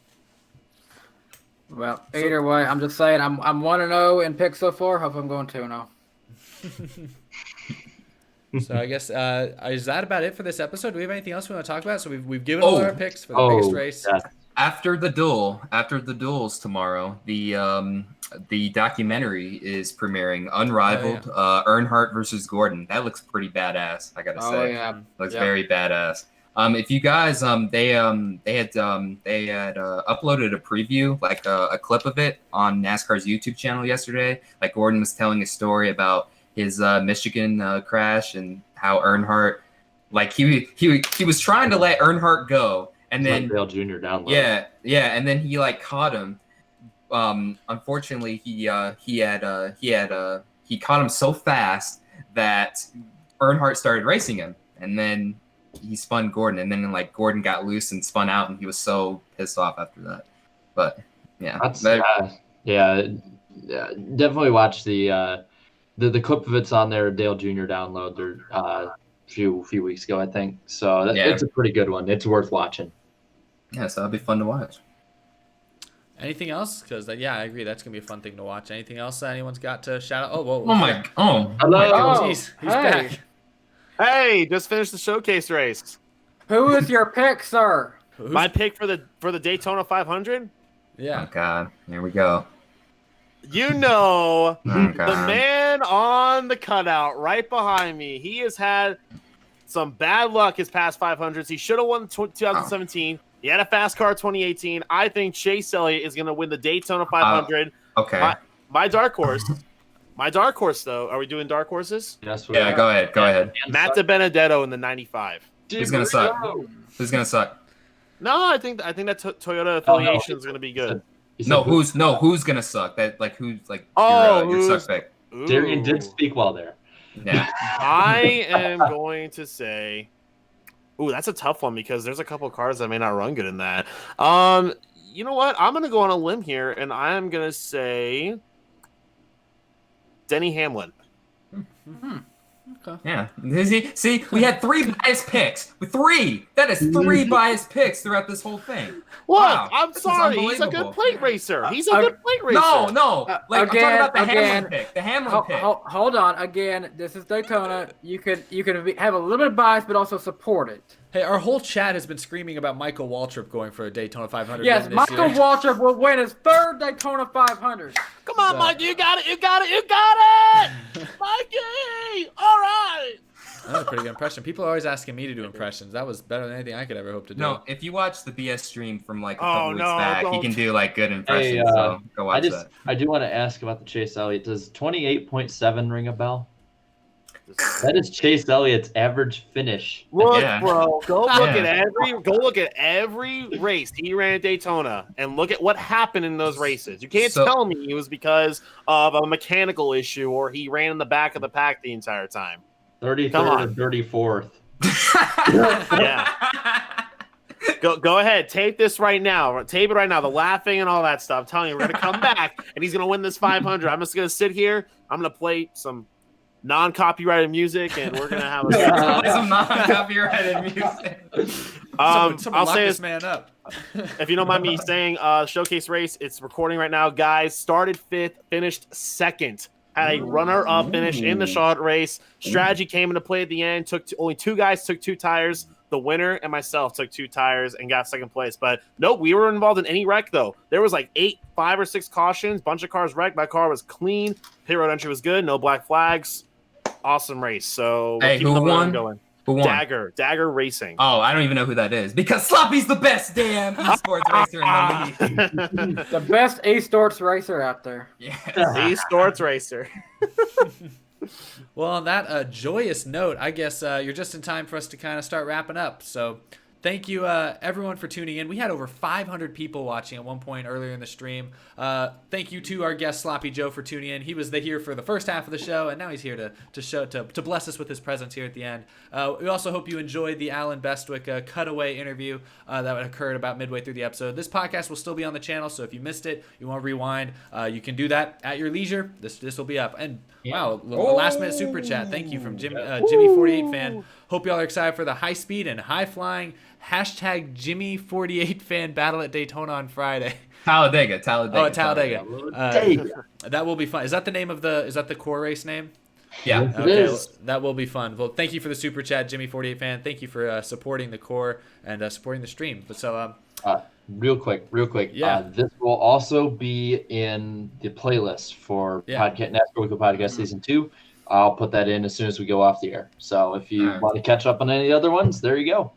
Well, either way, I'm just saying I'm 1-0 in picks so far. Hope I'm going 2-0. So I guess is that about it for this episode? Do we have anything else we want to talk about? So we've given all our picks for the biggest race. Yeah. After the duels tomorrow, the documentary is premiering, Unrivaled, Earnhardt versus Gordon. That looks pretty badass, I gotta say. Oh yeah, looks very badass. If you guys, they had uploaded a preview, like a clip of it on NASCAR's YouTube channel yesterday. Like Gordon was telling a story about his Michigan crash and how Earnhardt, like he was trying to let Earnhardt go, and then Dale Jr. download. Yeah, and then he like caught him. Unfortunately, he caught him so fast that Earnhardt started racing him, and then he spun Gordon, and then like Gordon got loose and spun out, and he was so pissed off after that. But yeah, definitely watch the clip of it's on there. Dale Jr. download there a few weeks ago, I think. So it's a pretty good one. It's worth watching. Yeah, so that'll be fun to watch. Anything else? Because I agree. That's gonna be a fun thing to watch. Anything else that anyone's got to shout out? Hello. He's back. Hey, just finished the showcase race. Who is your pick, sir? My pick for the Daytona 500? Yeah. Oh God, here we go. You know, the man on the cutout right behind me. He has had some bad luck his past 500s. He should have won 2017. He had a fast car 2018. I think Chase Elliott is going to win the Daytona 500. Okay. My dark horse. My dark horse, though. Are we doing dark horses? Yes. Yeah. Go ahead. Matt DiBenedetto in the 95. Who's gonna suck? Who's gonna suck? No, I think that Toyota affiliation is going to be good. Who's gonna suck? That like who's like your suspect? Darian did speak well there. Yeah. I am going to say, that's a tough one because there's a couple cars that may not run good in that. You know what? I'm going to go on a limb here, and I am going to say Denny Hamlin. Okay. Yeah. See, we had 3 biased picks. With 3. That is 3 biased picks throughout this whole thing. What? Wow, I'm sorry. He's a good plate racer. He's a good plate racer. No. I'm talking about the Hamlin pick. The Hamlin pick. Hold on. Again, this is Daytona. You can have a little bit of bias, but also support it. Hey, our whole chat has been screaming about Michael Waltrip going for a Daytona 500. Yes, Michael Waltrip will win his 3rd Daytona 500. Come on, Mike. You got it. Mikey! All right. That was a pretty good impression. People are always asking me to do impressions. That was better than anything I could ever hope to do. No, if you watch the BS stream from like a couple weeks back, he can do like good impressions. Hey, so go watch that. I do want to ask about the Chase Elliott. Does 28.7 ring a bell? That is Chase Elliott's average finish. Look, bro, go look at every race he ran at Daytona and look at what happened in those races. You can't tell me it was because of a mechanical issue or he ran in the back of the pack the entire time. 33rd and 34th. Yeah. Go ahead. Tape this right now. Tape it right now. The laughing and all that stuff. I'm telling you, we're gonna come back and he's gonna win this 500. I'm just gonna sit here. I'm gonna play some non-copyrighted music and we're gonna have some non-copyrighted music. Someone I'll lock say this this, man up. if you don't mind me saying, showcase race. It's recording right now, guys. Started 5th, finished 2nd. Had a runner-up finish in the Charlotte race. Strategy came into play at the end. Only 2 guys took 2 tires. The winner and myself took 2 tires and got 2nd place. But nope, we were involved in any wreck though. There was like 5 or 6 cautions. Bunch of cars wrecked. My car was clean. Pit road entry was good. No black flags. Awesome race. So hey, who won? Going. Who won? Dagger Racing. Oh, I don't even know who that is because Sloppy's the best damn esports racer in the league. The best eSports racer out there. Yeah. eSports racer. Well, on that joyous note, I guess you're just in time for us to kind of start wrapping up. So thank you, everyone, for tuning in. We had over 500 people watching at one point earlier in the stream. Thank you to our guest, Sloppy Joe, for tuning in. He was here for the first half of the show, and now he's here to bless us with his presence here at the end. We also hope you enjoyed the Alan Bestwick cutaway interview that occurred about midway through the episode. This podcast will still be on the channel, so if you missed it, you want to rewind, you can do that at your leisure. This will be up. And wow, last minute super chat. Thank you from Jimmy48 fan. Hope y'all are excited for the high speed and high flying hashtag Jimmy48 fan battle at Daytona on Friday. Talladega. Oh, at Talladega. That will be fun. Is that the name of is that the core race name? Yeah. Yes, Okay, it is. well, that will be fun. Well, thank you for the super chat, Jimmy48 fan. Thank you for supporting the core and supporting the stream. But so, Real quick. Yeah. This will also be in the playlist for NASCAR Weekly Podcast Season 2. I'll put that in as soon as we go off the air. So if you want to catch up on any other ones, there you go.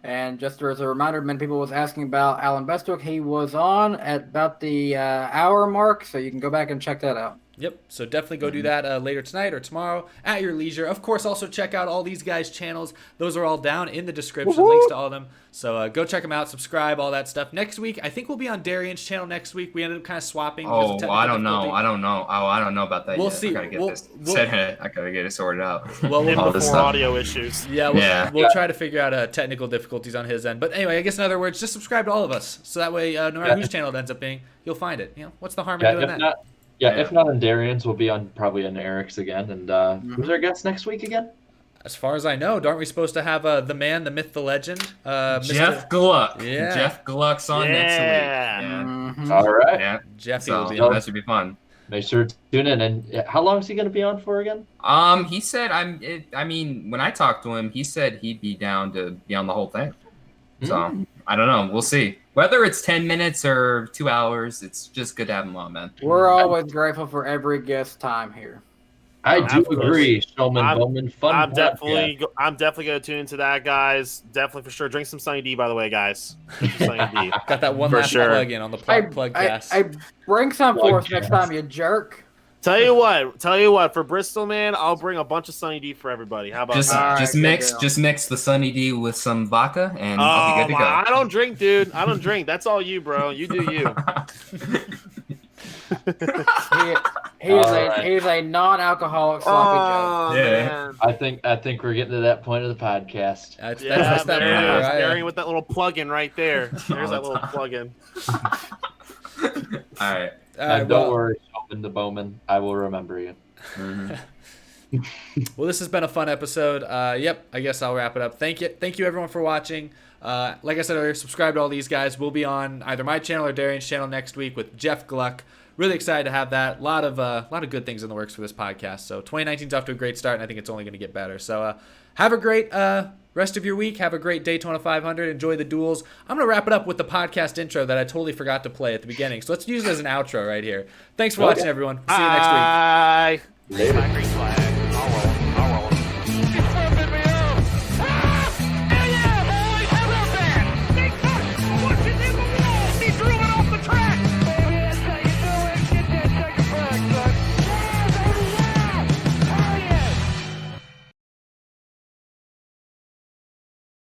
And just as a reminder, many people was asking about Alan Bestwick. He was on at about the hour mark, so you can go back and check that out. Yep, so definitely go do that later tonight or tomorrow at your leisure. Of course, also check out all these guys' channels. Those are all down in the description, links to all of them. So go check them out, subscribe, all that stuff. Next week, I think we'll be on Darian's channel next week. We ended up kind of swapping. Oh, I don't know. I don't know about that We'll yet. see. I gotta get it sorted out. Well, before audio issues. Yeah, we'll try to figure out technical difficulties on his end. But anyway, I guess in other words, just subscribe to all of us. So that way, no matter whose channel it ends up being, you'll find it. You know, what's the harm in doing that? If not on Darian's, we'll be probably on Eric's again. And who's our guest next week again? As far as I know, aren't we supposed to have the man, the myth, the legend? Jeff Gluck. Yeah. Jeff Gluck's on next week. Yeah. Mm-hmm. All right. Yeah. Jeffy So will be on. that should be fun. Make sure to tune in. And how long is he going to be on for again? He said I mean, when I talked to him, he said he'd be down to be on the whole thing. So I don't know. We'll see. Whether it's 10 minutes or 2 hours, it's just good to have him on, man. We're always grateful for every guest time here. I do agree, Showman Bowman. Fun. I'm definitely going to tune into that, guys. Definitely for sure. Drink some Sunny D, by the way, guys. Drink some Sunny D. Got that one For last sure. plug in on the plug cast. I bring some for us next time, you jerk. Tell you what, for Bristol, man, I'll bring a bunch of Sunny D for everybody. How about that? Just mix the Sunny D with some vodka, and I'll be good to go. I don't drink, dude. I don't drink. That's all you, bro. You do you. He's a non-alcoholic sloppy Joe. Man. I think we're getting to that point of the podcast. That's that there part, it is. right? Staring with that little plug-in right there. There's that little plug-in. All right. Don't worry, Showman the Bowman. I will remember you. Well, this has been a fun episode. Yep, I guess I'll wrap it up. Thank you everyone for watching. Like I said earlier, subscribe to all these guys. We'll be on either my channel or Darian's channel next week with Jeff Gluck. Really excited to have that. A lot of good things in the works for this podcast. So 2019's off to a great start, and I think it's only going to get better. So have a great rest of your week. Have a great Daytona 500. Enjoy the duels. I'm going to wrap it up with the podcast intro that I totally forgot to play at the beginning. So let's use it as an outro right here. Thanks for watching, everyone. See you next week. Bye. Green flag.